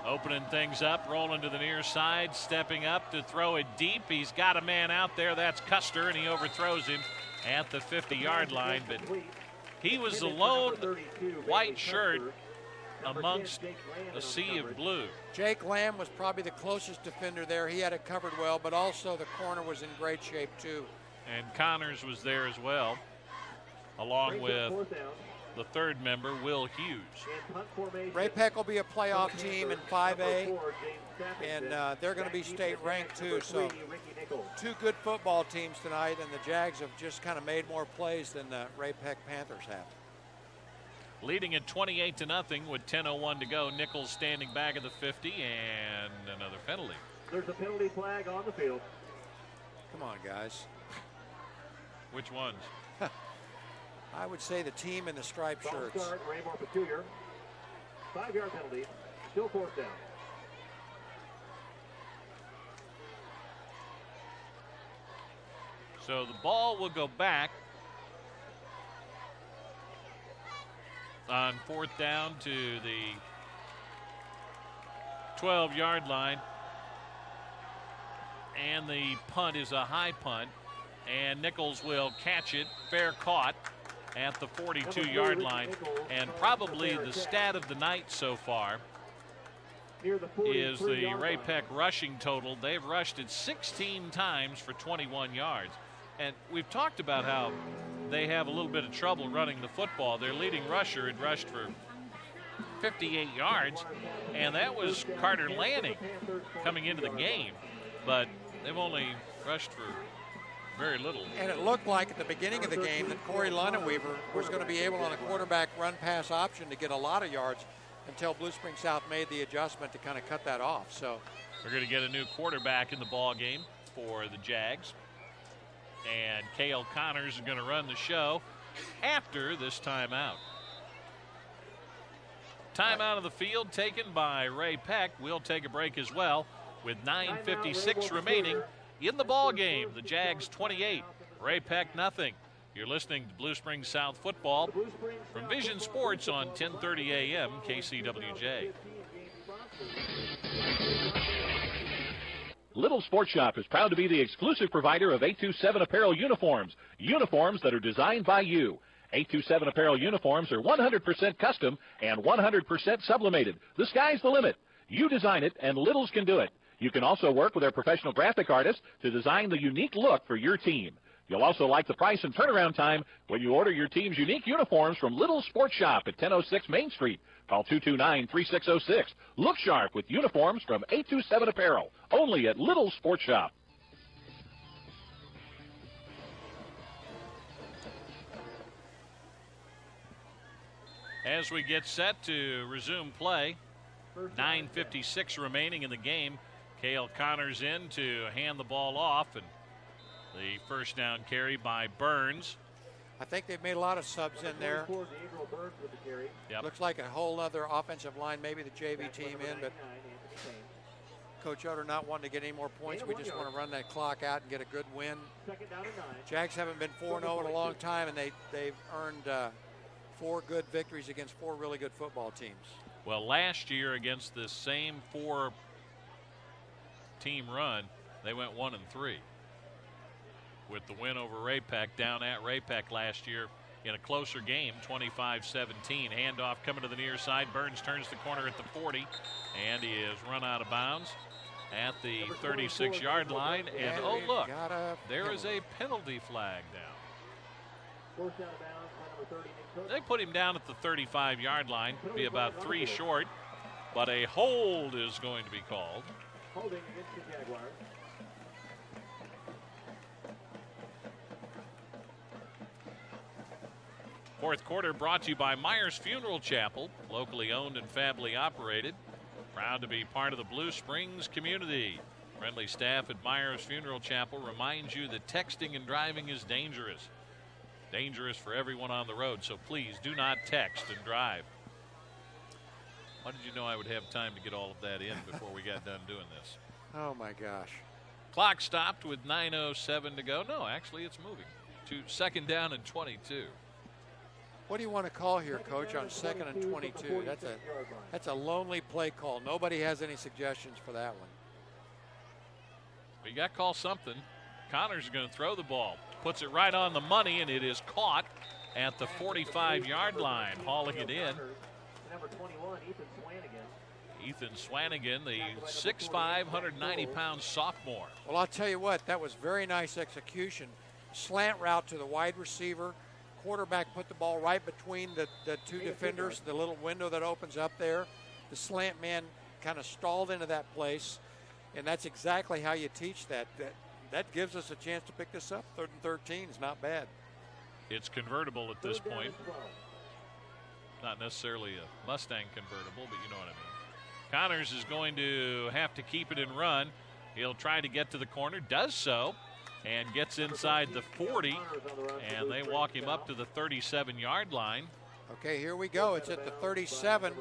Speaker 1: Opening things up, rolling to the near side, stepping up to throw it deep. He's got a man out there. That's Custer, and he overthrows him at the 50-yard line. But he was the lone white shirt amongst a sea of blue.
Speaker 2: Jake Lamb was probably the closest defender there. He had it covered well, but also the corner was in great shape too.
Speaker 1: And Connors was there as well, along with the third member, Will Hughes.
Speaker 2: Ray-Pec will be a playoff team in 5A, and they're going to be state ranked too. So 2 good football teams tonight, and the Jags have just kind of made more plays than the Ray-Pec Panthers have.
Speaker 1: Leading at 28-0 with 10:01 to go. Nichols standing back at the 50, and another penalty.
Speaker 3: There's a penalty flag on the field.
Speaker 2: Come on, guys.
Speaker 1: Which ones?
Speaker 2: I would say the team in the striped shirts.
Speaker 3: Start, Raymore Peculiar. 5-yard penalty. Still 4th down.
Speaker 1: So the ball will go back on 4th down to the 12-yard line. And the punt is a high punt. And Nichols will catch it. Fair caught at the 42-yard line. And probably the stat of the night so far is the Ray-Pec rushing total. They've rushed it 16 times for 21 yards. And we've talked about how they have a little bit of trouble running the football. Their leading rusher had rushed for 58 yards, and that was Carter Lanning coming into the game. But they've only rushed for very little.
Speaker 2: And it looked like at the beginning of the game that Corey Lineweaver was going to be able on a quarterback run-pass option to get a lot of yards until Blue Springs South made the adjustment to kind of cut that off. So
Speaker 1: we're going to get a new quarterback in the ball game for the Jags. And Cale Connors is going to run the show after this timeout. Timeout of the field taken by Ray-Pec. We'll take a break as well with 9:56 remaining in the ball game. The Jags 28, Ray-Pec nothing. You're listening to Blue Springs South football from Vision Sports on 10:30 a.m. KCWJ.
Speaker 4: Little Sports Shop is proud to be the exclusive provider of 827 apparel uniforms that are designed by you. 827 apparel uniforms are 100% custom and 100% sublimated. The sky's the limit. You design it, and Littles can do it. You can also work with our professional graphic artists to design the unique look for your team. You'll also like the price and turnaround time when you order your team's unique uniforms from Little Sports Shop at 1006 Main Street. Call 229-3606. Look sharp with uniforms from 827 Apparel, only at Little Sports Shop.
Speaker 1: As we get set to resume play, 9:56 remaining in the game. Cale Connors in to hand the ball off, and the first down carry by Burns.
Speaker 2: I think they've made a lot of subs in there.
Speaker 1: Yep.
Speaker 2: Looks like a whole other offensive line, maybe the JV team in, but Coach Yoder not wanting to get any more points. We just want to run that clock out and get a good win. Jags haven't been 4-0 in a long time, and they've earned 4 good victories against 4 really good football teams.
Speaker 1: Well, last year against this same 4-team run, they went 1-3 with the win over Ray-Pec down at Ray-Pec last year in a closer game, 25-17. Handoff coming to the near side. Burns turns the corner at the 40, and he is run out of bounds at the 36-yard line. And oh, look, there is a penalty flag down. They put him down at the 35-yard line, be about 3 short, but a hold is going to be called.
Speaker 3: Holding against the Jaguars.
Speaker 1: Fourth quarter brought to you by Myers Funeral Chapel, locally owned and family operated. Proud to be part of the Blue Springs community. Friendly staff at Myers Funeral Chapel reminds you that texting and driving is dangerous. Dangerous for everyone on the road, so please do not text and drive. Why did you know I would have time to get all of that in before we got done doing this?
Speaker 2: Oh, my gosh.
Speaker 1: Clock stopped with 9:07 to go. No, actually, it's moving to 2nd down and 22.
Speaker 2: What do you want to call here, Coach, on 2nd and 22? That's a lonely play call. Nobody has any suggestions for that one.
Speaker 1: We got to call something. Connors is going to throw the ball. Puts it right on the money, and it is caught at the 45-yard line, hauling it in.
Speaker 3: Number 21, Ethan Swanigan.
Speaker 1: Ethan Swanigan, the 6'5", 190-pound sophomore.
Speaker 2: Well, I'll tell you what, that was very nice execution. Slant route to the wide receiver. Quarterback put the ball right between the 2 defenders, the little window that opens up there. The slant man kind of stalled into that place, and that's exactly how you teach that. That gives us a chance to pick this up. 3rd and 13 is not bad.
Speaker 1: It's convertible at this point. Not necessarily a Mustang convertible, but you know what I mean. Connors is going to have to keep it and run. He'll try to get to the corner, does so, and gets inside the 40, and they walk him up to the 37-yard line.
Speaker 2: Okay, here we go. It's at the 37.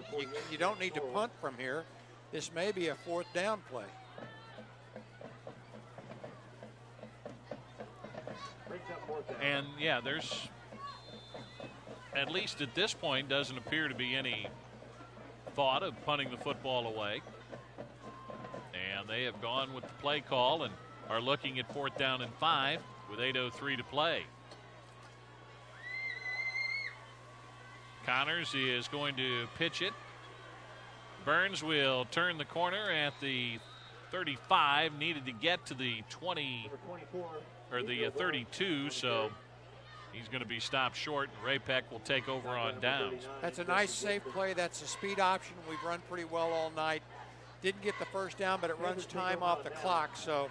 Speaker 2: You don't need to punt from here. This may be a 4th down play.
Speaker 1: And, yeah, there's, at least at this point, doesn't appear to be any thought of punting the football away. And they have gone with the play call and are looking at 4th down and 5 with 8:03 to play. Connors is going to pitch it. Burns will turn the corner at the 35, needed to get to the 20 or the 32, so he's going to be stopped short, and Ray-Pec will take over on downs.
Speaker 2: That's a nice safe play. That's a speed option we've run pretty well all night. Didn't get the 1st down, but it runs time off the clock, so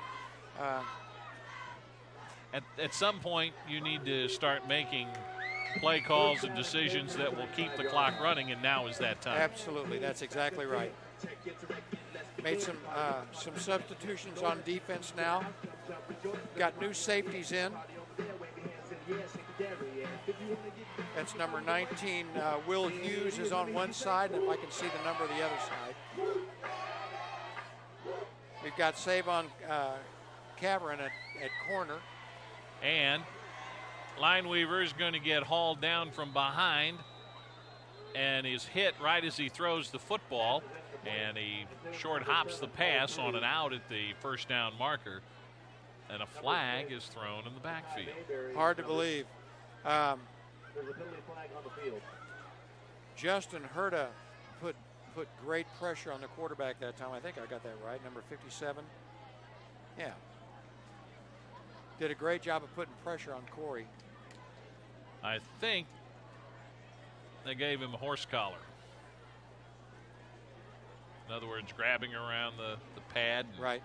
Speaker 1: at some point you need to start making play calls and decisions that will keep the clock running, and now is that time.
Speaker 2: Absolutely, that's exactly right. Made some substitutions on defense now. Got new safeties in. That's number 19. Will Hughes is on one side, and if I can see the number of the other side. We've got Savon Cameron at corner.
Speaker 1: And Lineweaver is going to get hauled down from behind and is hit right as he throws the football. And he short hops the pass on an out at the 1st down marker. And a flag is thrown in the backfield.
Speaker 2: Hard to believe.
Speaker 3: There's a penalty flag on the field.
Speaker 2: Justin Herta put great pressure on the quarterback that time. I think I got that right. Number 57. Yeah. Did a great job of putting pressure on Corey.
Speaker 1: I think they gave him a horse collar. In other words, grabbing around the pad.
Speaker 2: Right.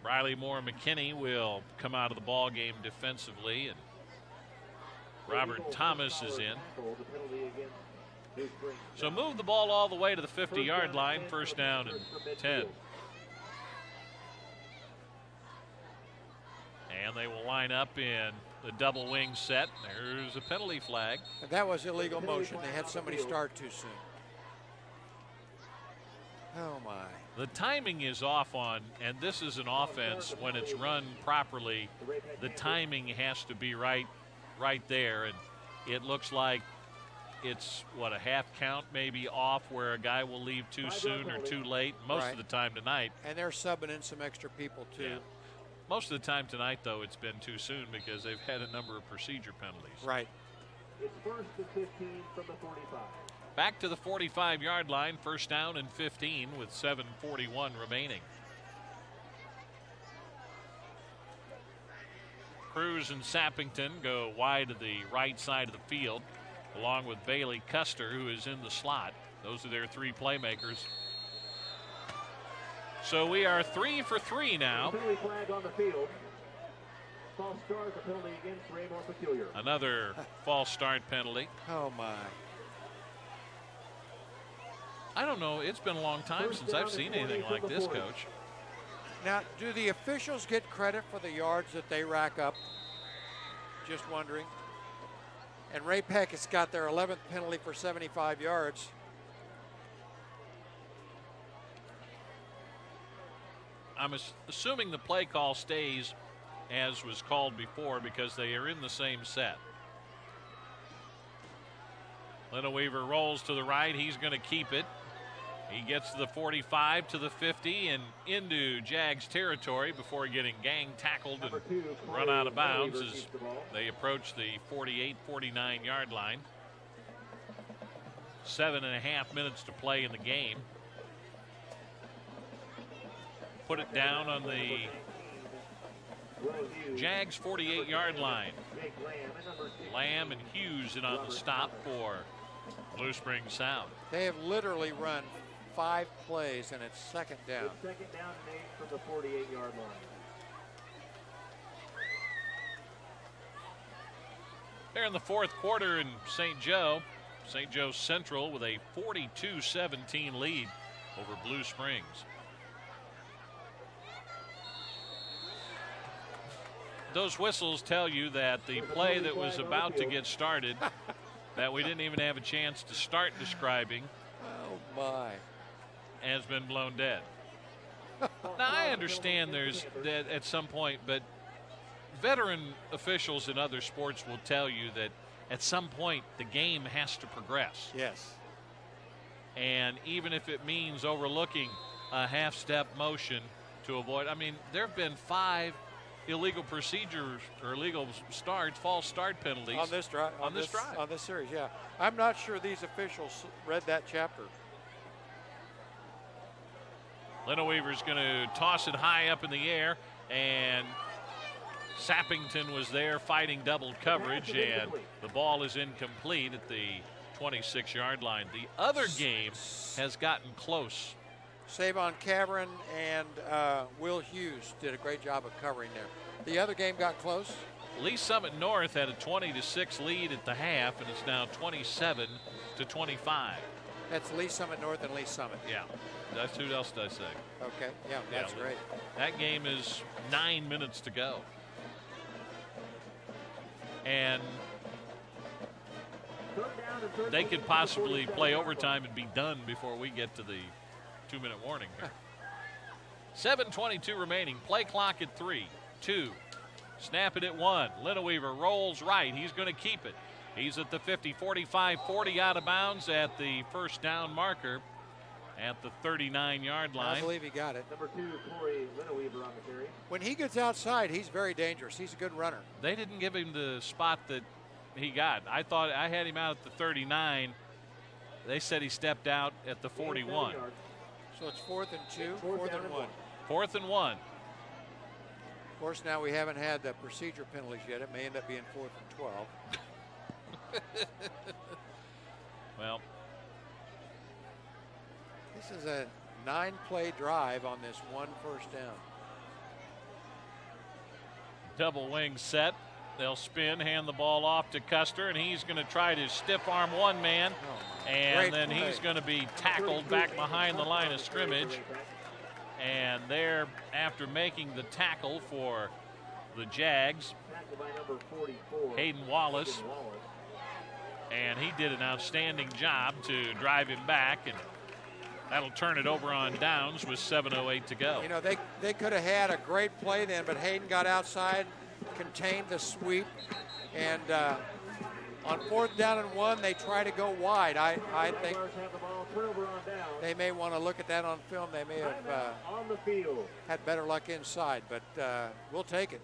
Speaker 1: Riley Moore McKinney will come out of the ball game defensively, and Robert Thomas is in. So move the ball all the way to the 50-yard line, 1st down and 10. And they will line up in the double wing set. There's a penalty flag.
Speaker 2: And that was illegal motion. They had somebody start too soon. Oh, my.
Speaker 1: The timing is off on, and this is an offense when it's run properly. The timing has to be right there, and it looks like it's, a half count maybe off where a guy will leave too soon or too late most of the time tonight.
Speaker 2: And they're subbing in some extra people, too.
Speaker 1: Yeah. Most of the time tonight, though, it's been too soon because they've had a number of procedure penalties.
Speaker 2: Right.
Speaker 3: It's first and 15 from the 45.
Speaker 1: Back to the 45-yard line, first down and 15 with 7:41 remaining. Cruz and Sappington go wide to the right side of the field, along with Bailey Custer, who is in the slot. Those are their three playmakers. So we are 3 for 3 now.
Speaker 3: Penalty flag on the field. False start, the penalty against Raymore Peculiar.
Speaker 1: Another false start penalty.
Speaker 2: Oh, my.
Speaker 1: I don't know. It's been a long time since I've seen anything like this, Coach.
Speaker 2: Now, do the officials get credit for the yards that they rack up? Just wondering. And Ray-Pec has got their 11th penalty for 75 yards.
Speaker 1: I'm assuming the play call stays as was called before because they are in the same set. Littleweaver rolls to the right. He's going to keep it. He gets to the 45 to the 50 and into Jags territory before getting gang tackled and run out of bounds as they approach the 48-49 yard line. 7.5 minutes to play in the game. Put it down on the Jags 48-yard line. Lamb and Hughes in on the stop for Blue Springs South.
Speaker 2: They have literally run 5 plays, and it's second down.
Speaker 3: It's second down and 8 from the 48-yard line.
Speaker 1: There in the fourth quarter in St. Joe Central with a 42-17 lead over Blue Springs. Those whistles tell you that the play that was about to get started, that we didn't even have a chance to start describing,
Speaker 2: oh my,
Speaker 1: has been blown dead. Now I understand there's that at some point, but veteran officials in other sports will tell you that at some point the game has to progress.
Speaker 2: Yes.
Speaker 1: And even if it means overlooking a half-step motion to avoid, I mean, there have been 5 illegal procedures or illegal starts, false start penalties
Speaker 2: on this drive. On this series, yeah. I'm not sure these officials read that chapter.
Speaker 1: Littleweaver's going to toss it high up in the air, and Sappington was there fighting double coverage, and the ball is incomplete at the 26-yard line. The other game has gotten close.
Speaker 2: Savon Cameron and Will Hughes did a great job of covering there. The other game got close.
Speaker 1: Lee Summit North had a 20-6 lead at the half, and it's now 27-25.
Speaker 2: That's Lee Summit North and Lee Summit.
Speaker 1: Yeah. That's who else did I say?
Speaker 2: Okay. Yeah, that's great.
Speaker 1: That game is 9 minutes to go. And they could possibly play overtime and be done before we get to the 2-minute warning here. 7:22 remaining. Play clock at 3, 2. Snap it at 1. Littleweaver rolls right. He's going to keep it. He's at the 50, 45, 40 out of bounds at the first down marker at the 39-yard line.
Speaker 2: I believe he got it.
Speaker 3: Number 2, Corey Littleweaver on the carry.
Speaker 2: When he gets outside, he's very dangerous. He's a good runner.
Speaker 1: They didn't give him the spot that he got. I thought I had him out at the 39. They said he stepped out at the 41.
Speaker 2: So it's 4th and 2, 4th and 1.
Speaker 1: 4th and 1.
Speaker 2: Of course, now we haven't had the procedure penalties yet. It may end up being 4th and 12.
Speaker 1: Well,
Speaker 2: this is a 9-play drive on this one first down.
Speaker 1: Double wing set. They'll spin, hand the ball off to Custer, and he's going to try to stiff arm one man, and then he's going to be tackled back behind the line of scrimmage. And there, after making the tackle for the Jags, Hayden Wallace. And he did an outstanding job to drive him back, and that'll turn it over on downs with 7:08 to go.
Speaker 2: You know, they could have had a great play then, but Hayden got outside, contained the sweep, and on 4th down and 1, they try to go wide. I think they may want to look at that on film. They may have had better luck inside, but we'll take it.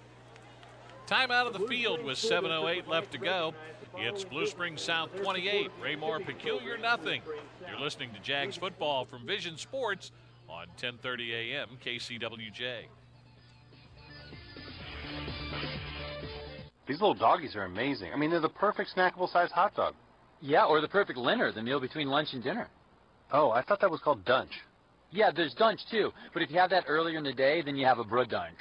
Speaker 1: Time out of the field with 7:08 left to go. It's Blue Springs South 28, Raymore Peculiar nothing. You're listening to Jags football from Vision Sports on 10:30 a.m. KCWJ.
Speaker 21: These little doggies are amazing. I mean, they're the perfect snackable size hot dog.
Speaker 15: Yeah, or the perfect dinner, the meal between lunch and dinner.
Speaker 21: Oh, I thought that was called dunch.
Speaker 15: Yeah, there's dunch too. But if you have that earlier in the day, then you have a brunch.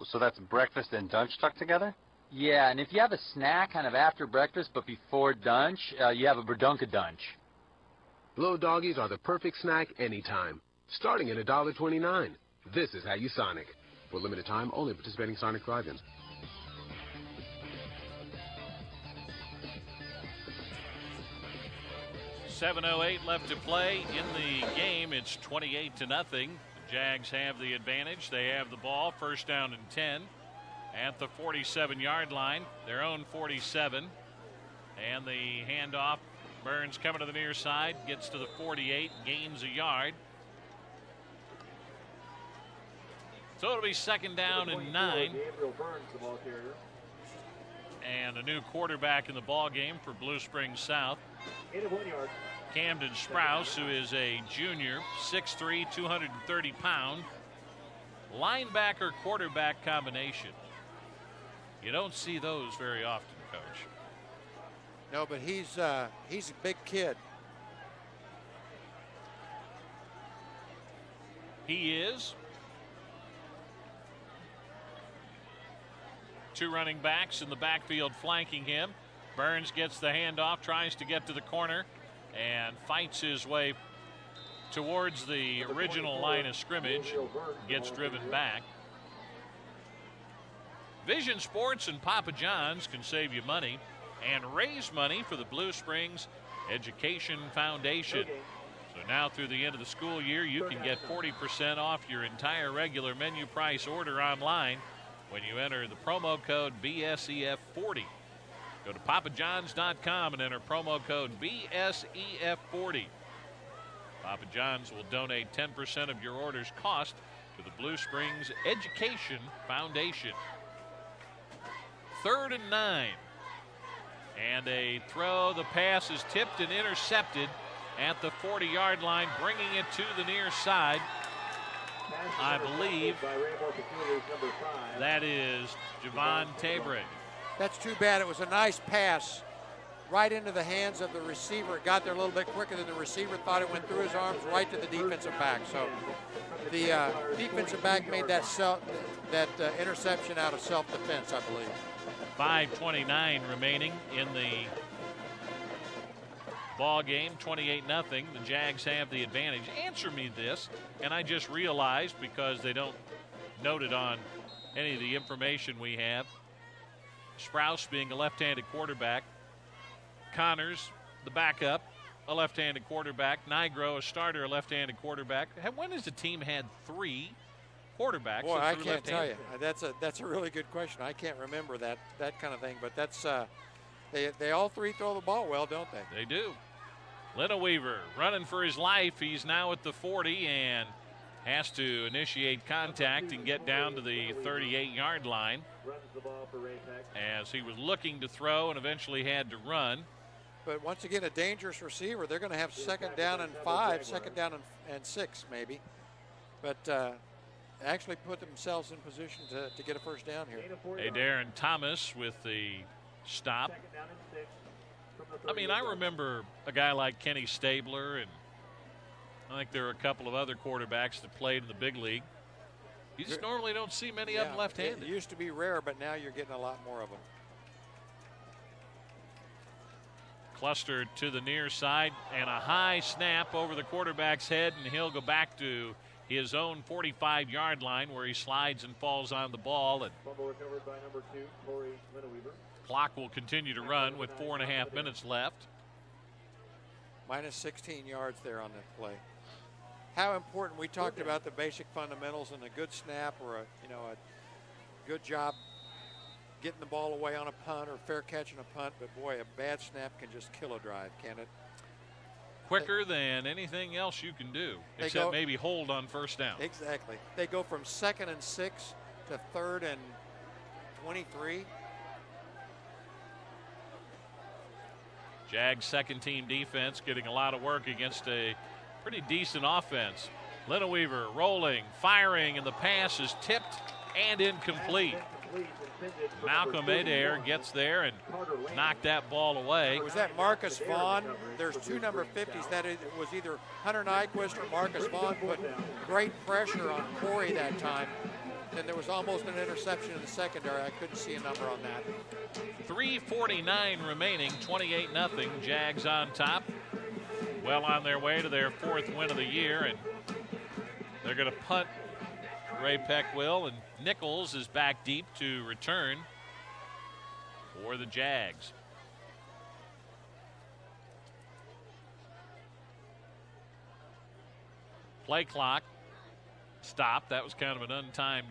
Speaker 21: So that's breakfast and dunch stuck together?
Speaker 15: Yeah, and if you have a snack kind of after breakfast but before dunch, you have a dunch.
Speaker 16: Little doggies are the perfect snack anytime. Starting at $1.29. This is how you Sonic. For limited time, only participating Sonic drive-ins.
Speaker 1: .708 left to play in the game. It's 28-0. The Jags have the advantage. They have the ball. 1st down and 10 at the 47-yard line. Their own 47. And the handoff. Burns coming to the near side. Gets to the 48. Gains a yard. So it'll be 2nd down and 9. And a new quarterback in the ball game for Blue Springs South. Camden Sprouse, who is a junior, 6'3", 230-pound, linebacker quarterback combination. You don't see those very often, Coach.
Speaker 2: No, but he's a big kid.
Speaker 1: He is. 2 running backs in the backfield flanking him. Burns gets the handoff, tries to get to the corner, and fights his way towards the original line of scrimmage. Gets driven back. Vision Sports and Papa John's can save you money and raise money for the Blue Springs Education Foundation. So now through the end of the school year, you can get 40% off your entire regular menu price order online when you enter the promo code BSEF40. Go to papajohns.com and enter promo code BSEF40. Papa John's will donate 10% of your order's cost to the Blue Springs Education Foundation. 3rd and 9. And a throw. The pass is tipped and intercepted at the 40-yard line, bringing it to the near side. I believe that is Javon Tabrin.
Speaker 2: That's too bad. It was a nice pass right into the hands of the receiver. It got there a little bit quicker than the receiver thought. It went through his arms right to the defensive back. So the defensive back made that interception out of self-defense, I believe.
Speaker 1: 5:29 remaining in the ball game. 28-0. The Jags have the advantage. Answer me this, and I just realized because they don't note it on any of the information we have. Sprouse being a left-handed quarterback. Connors, the backup, a left-handed quarterback. Nigro, a starter, a left-handed quarterback. When has the team had 3 quarterbacks?
Speaker 2: Boy, I can't tell you. That's a really good question. I can't remember that kind of thing. But that's they all 3 throw the ball well, don't they?
Speaker 1: They do. Weaver running for his life. He's now at the 40 and has to initiate contact and get down to the 38-yard line as he was looking to throw and eventually had to run.
Speaker 2: But once again, a dangerous receiver. They're going to have 2nd down and 5, 2nd down and 6 maybe. But actually put themselves in position to get a 1st down here.
Speaker 1: Hey, Darren Thomas with the stop. I mean, I remember a guy like Kenny Stabler, and I think there are a couple of other quarterbacks that played in the big league. You just normally don't see many of them left-handed.
Speaker 2: It used to be rare, but now you're getting a lot more of them.
Speaker 1: Clustered to the near side, and a high snap over the quarterback's head, and he'll go back to his own 45-yard line where he slides and falls on the ball. And
Speaker 3: Fumble recovered by number 2, Corey Lineweaver.
Speaker 1: clock will continue to run with 4.5 minutes left.
Speaker 2: Minus 16 yards there on that play. How important, we talked about the basic fundamentals and a good snap or a good job getting the ball away on a punt or fair catching a punt, but boy, a bad snap can just kill a drive, can it?
Speaker 1: Quicker than anything else you can do, except maybe hold on first down.
Speaker 2: Exactly. They go from 2nd and 6 to 3rd and 23.
Speaker 1: Jags second team defense getting a lot of work against a pretty decent offense. Lineweaver rolling, firing, and the pass is tipped and incomplete. Malcolm Adair gets there and knocked that ball away.
Speaker 2: Was that Marcus Vaughn? There's 2 number 50s. That it was either Hunter Nyquist or Marcus Vaughn put great pressure on Corey that time. And there was almost an interception in the secondary. I couldn't see a number on that.
Speaker 1: 3:49 remaining, 28-0. Jags on top. Well on their way to their 4th win of the year, and they're going to punt. Ray-Pec will, and Nichols is back deep to return for the Jags. Play clock stopped. That was kind of an untimed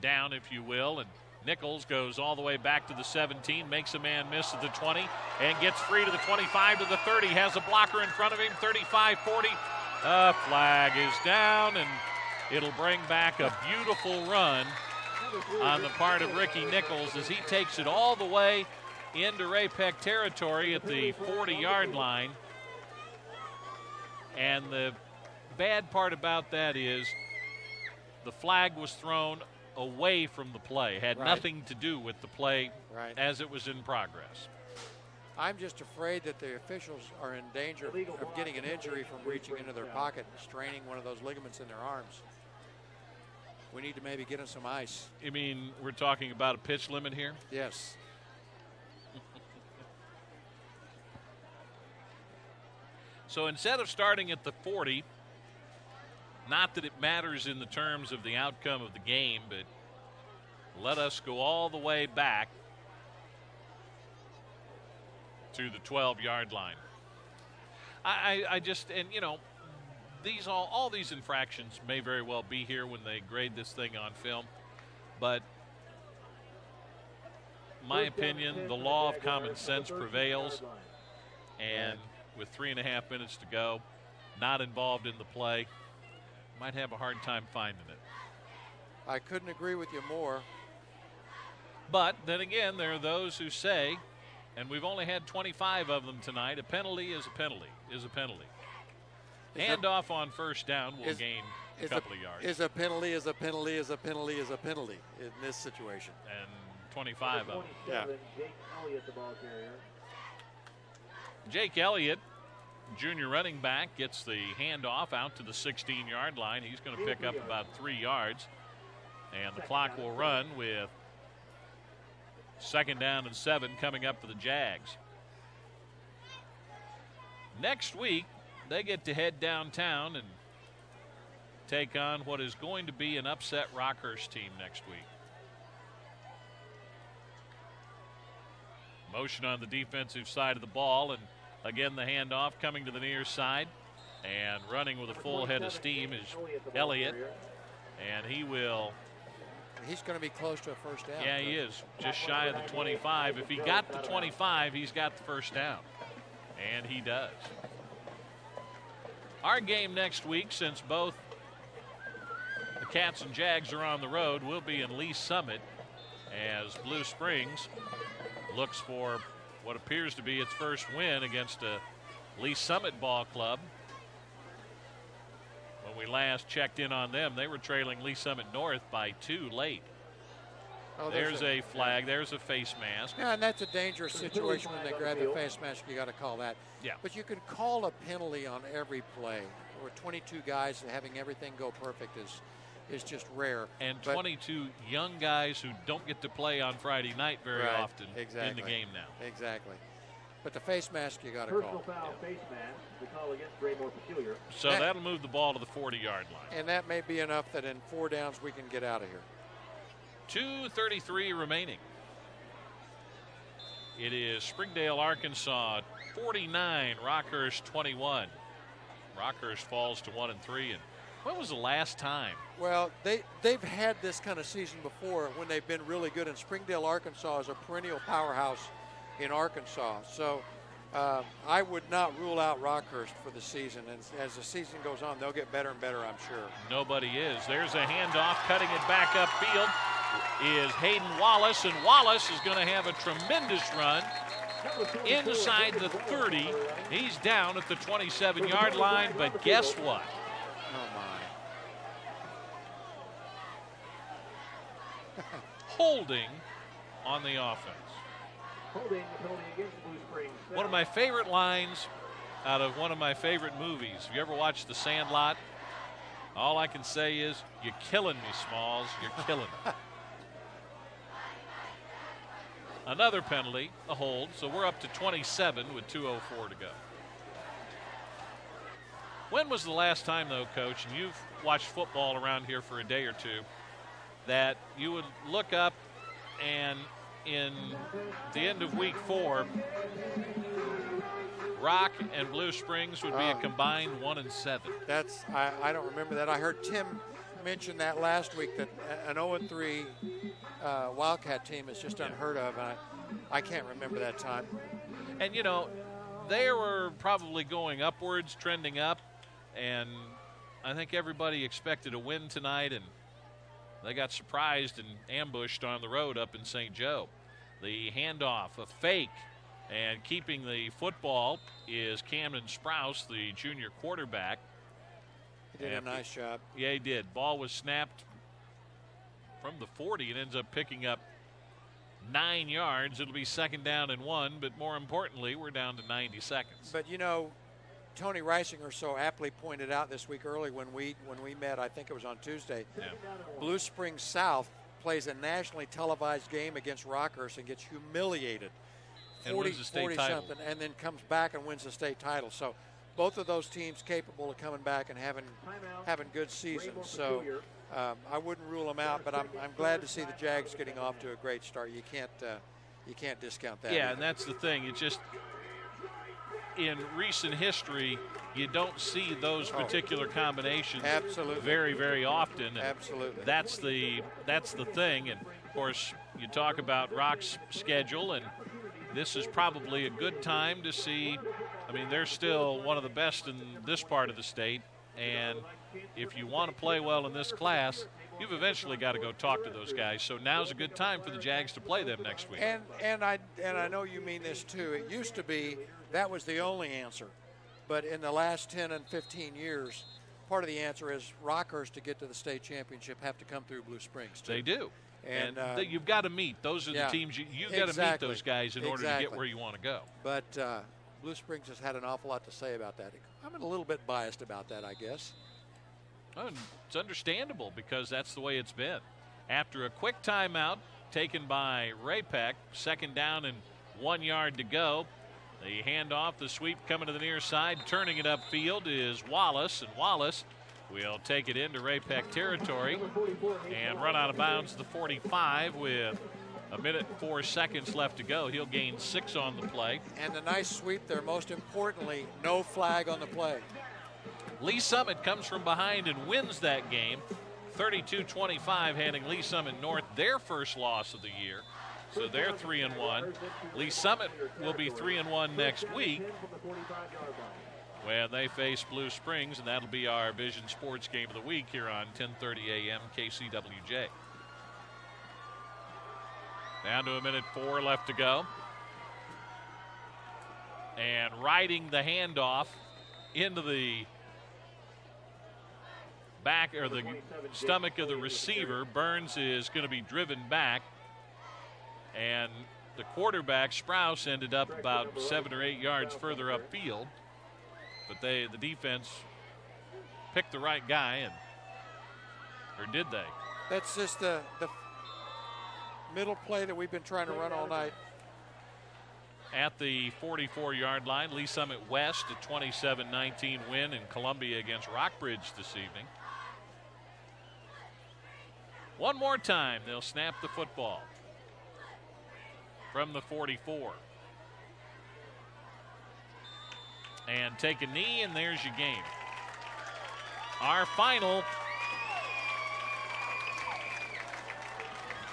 Speaker 1: down, if you will, and Nichols goes all the way back to the 17, makes a man miss at the 20, and gets free to the 25 to the 30. Has a blocker in front of him, 35, 40. A flag is down, and it'll bring back a beautiful run on the part of Ricky Nichols as he takes it all the way into Ray-Pec territory at the 40-yard line. And the bad part about that is the flag was thrown away from the play, had nothing to do with the play as it was in progress.
Speaker 2: I'm just afraid that the officials are in danger of getting an injury from reaching into their pocket and straining one of those ligaments in their arms. We need to maybe get them some ice.
Speaker 1: You mean we're talking about a pitch limit here?
Speaker 2: Yes.
Speaker 1: So instead of starting at the 40, not that it matters in the terms of the outcome of the game, but let us go all the way back to the 12-yard line. I just, and you know, these all these infractions may very well be here when they grade this thing on film, but my opinion, the law of common sense prevails, and with 3.5 minutes to go, not involved in the play, might have a hard time finding it.
Speaker 2: I couldn't agree with you more.
Speaker 1: But then again, there are those who say, and we've only had 25 of them tonight, a penalty is a penalty is a penalty. Handoff on first down will gain a couple of yards.
Speaker 2: Is a penalty, is a penalty, is a penalty, is a penalty in this situation.
Speaker 1: And 25 of them.
Speaker 2: Yeah.
Speaker 3: Jake Elliott, the ball carrier.
Speaker 1: Jake Elliott, junior running back, gets the handoff out to the 16-yard line. He's going to pick up about 3 yards. And the clock will run with 2nd down and 7 coming up for the Jags. Next week, they get to head downtown and take on what is going to be an upset Rockhurst team next week. Motion on the defensive side of the ball, and again the handoff coming to the near side, and running with a full head of steam is Elliott, and he will.
Speaker 2: He's going to be close to a first down.
Speaker 1: Yeah, he is, just shy of the 25. If he got the 25, he's got the first down, and he does. Our game next week, since both the Cats and Jags are on the road, will be in Lee Summit as Blue Springs looks for what appears to be its first win against a Lee Summit ball club. When we last checked in on them, they were trailing Lee Summit North by 2 late.
Speaker 2: Oh,
Speaker 1: there's a flag. There's a face mask.
Speaker 2: Yeah, and that's a dangerous situation when they grab the face mask. You got to call that.
Speaker 1: Yeah.
Speaker 2: But you can call a penalty on every play. Or 22 guys having everything go perfect is just rare.
Speaker 1: And 22 young guys who don't get to play on Friday night very often in the game now.
Speaker 2: Exactly. But the face mask you got to
Speaker 3: Personal
Speaker 2: call.
Speaker 3: foul, face mask. The call against Ray more peculiar.
Speaker 1: So that'll move the ball to the 40-yard line.
Speaker 2: And that may be enough that in 4 downs we can get out of here.
Speaker 1: 2:33 remaining. It is Springdale, Arkansas 49, Rockhurst 21. Rockhurst falls to 1-3. And when was the last time?
Speaker 2: Well, they've had this kind of season before when they've been really good. And Springdale, Arkansas is a perennial powerhouse in Arkansas. So I would not rule out Rockhurst for the season. And as the season goes on, they'll get better and better, I'm sure.
Speaker 1: Nobody is. There's a handoff, cutting it back upfield is Hayden Wallace, and Wallace is going to have a tremendous run inside the 30. He's down at the 27-yard line, but guess what?
Speaker 2: Oh, my.
Speaker 1: Holding on the offense.
Speaker 3: Holding against Blue Springs.
Speaker 1: One of my favorite lines out of one of my favorite movies. Have you ever watched The Sandlot? All I can say is, you're killing me, Smalls. You're killing me. Another penalty, a hold, so we're up to 27 with 2:04 to go. When was the last time, though, Coach, and you've watched football around here for a day or two, that you would look up and in the end of week 4, Rock and Blue Springs would be a combined 1-7?
Speaker 2: I don't remember that. I heard Tim mention that last week, that an 0-3 Wildcat team is just unheard of, and I can't remember that time.
Speaker 1: And, you know, they were probably going upwards, trending up, and I think everybody expected a win tonight, and they got surprised and ambushed on the road up in St. Joe. The handoff, a fake, and keeping the football is Camden Sprouse, the junior quarterback.
Speaker 2: He did a nice job.
Speaker 1: Yeah, he did. Ball was snapped from the 40 and ends up picking up 9 yards. It'll be 2nd down and 1, but more importantly, we're down to 90 seconds.
Speaker 2: But, you know, Tony Reisinger so aptly pointed out this week early when we met, I think it was on Tuesday, Blue Springs South plays a nationally televised game against Rockhurst and gets humiliated,
Speaker 1: and wins the state title,
Speaker 2: something, and then comes back and wins the state title. So both of those teams capable of coming back and having good seasons. So I wouldn't rule them out, but I'm glad to see the Jags getting off to a great start. You can't discount that.
Speaker 1: Yeah, and that's the thing. It just, in recent history, you don't see those particular combinations very, very often.
Speaker 2: Absolutely.
Speaker 1: That's the thing. And of course, you talk about Rock's schedule, and this is probably a good time to see. I mean, they're still one of the best in this part of the state, and if you want to play well in this class, you've eventually got to go talk to those guys. So now's a good time for the Jags to play them next week.
Speaker 2: And I know you mean this too. It used to be that was the only answer, but in the last 10 and 15 years, part of the answer is Rockhurst to get to the state championship have to come through Blue Springs too.
Speaker 1: They do. And you've got to meet. Those are the teams you got to meet those guys in order to get where you want to go.
Speaker 2: But Blue Springs has had an awful lot to say about that. I'm a little bit biased about that, I guess.
Speaker 1: Well, it's understandable because that's the way it's been. After a quick timeout taken by Ray-Pec, 2nd down and 1 yard to go. The handoff, the sweep coming to the near side, turning it upfield is Wallace, and Wallace will take it into Ray-Pec territory and run out of bounds to the 45 with a minute 4 seconds left to go. He'll gain 6 on the play.
Speaker 2: And a nice sweep there. Most importantly, no flag on the play.
Speaker 1: Lee Summit comes from behind and wins that game, 32-25, handing Lee Summit North their first loss of the year. So they're 3-1. Lee Summit will be 3-1 next week when they face Blue Springs, and that'll be our Vision Sports Game of the Week here on 10:30 a.m. KCWJ. Down to a minute 4 left to go. And riding the handoff into the back or the stomach of the receiver, Burns is going to be driven back. And the quarterback, Sprouse, ended up about 7 or 8 yards further upfield. But the defense picked the right guy, or did they?
Speaker 2: That's just the middle play that we've been trying to run all night.
Speaker 1: at the 44-yard line. Lee Summit West a 27-19 win in Columbia against Rockbridge this evening. One more time, they'll snap the football from the 44. And take a knee, and there's your game. Our final,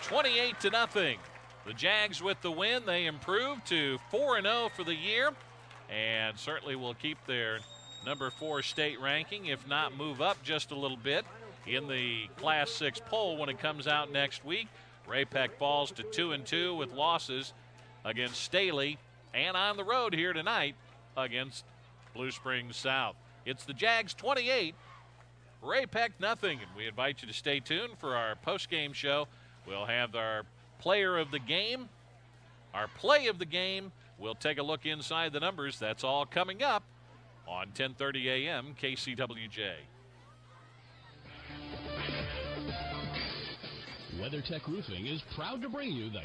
Speaker 1: 28-0. The Jags with the win. They improve to 4-0 for the year, and certainly will keep their number 4 state ranking, if not move up just a little bit in the Class 6 poll when it comes out next week. Ray-Pec falls to 2-2 with losses against Staley and on the road here tonight against Blue Springs South. It's the Jags 28, Ray-Pec nothing, and we invite you to stay tuned for our post-game show. We'll have our player of the game, our play of the game. We'll take a look inside the numbers. That's all coming up on 10:30 a.m. KCWJ.
Speaker 8: WeatherTech Roofing is proud to bring you the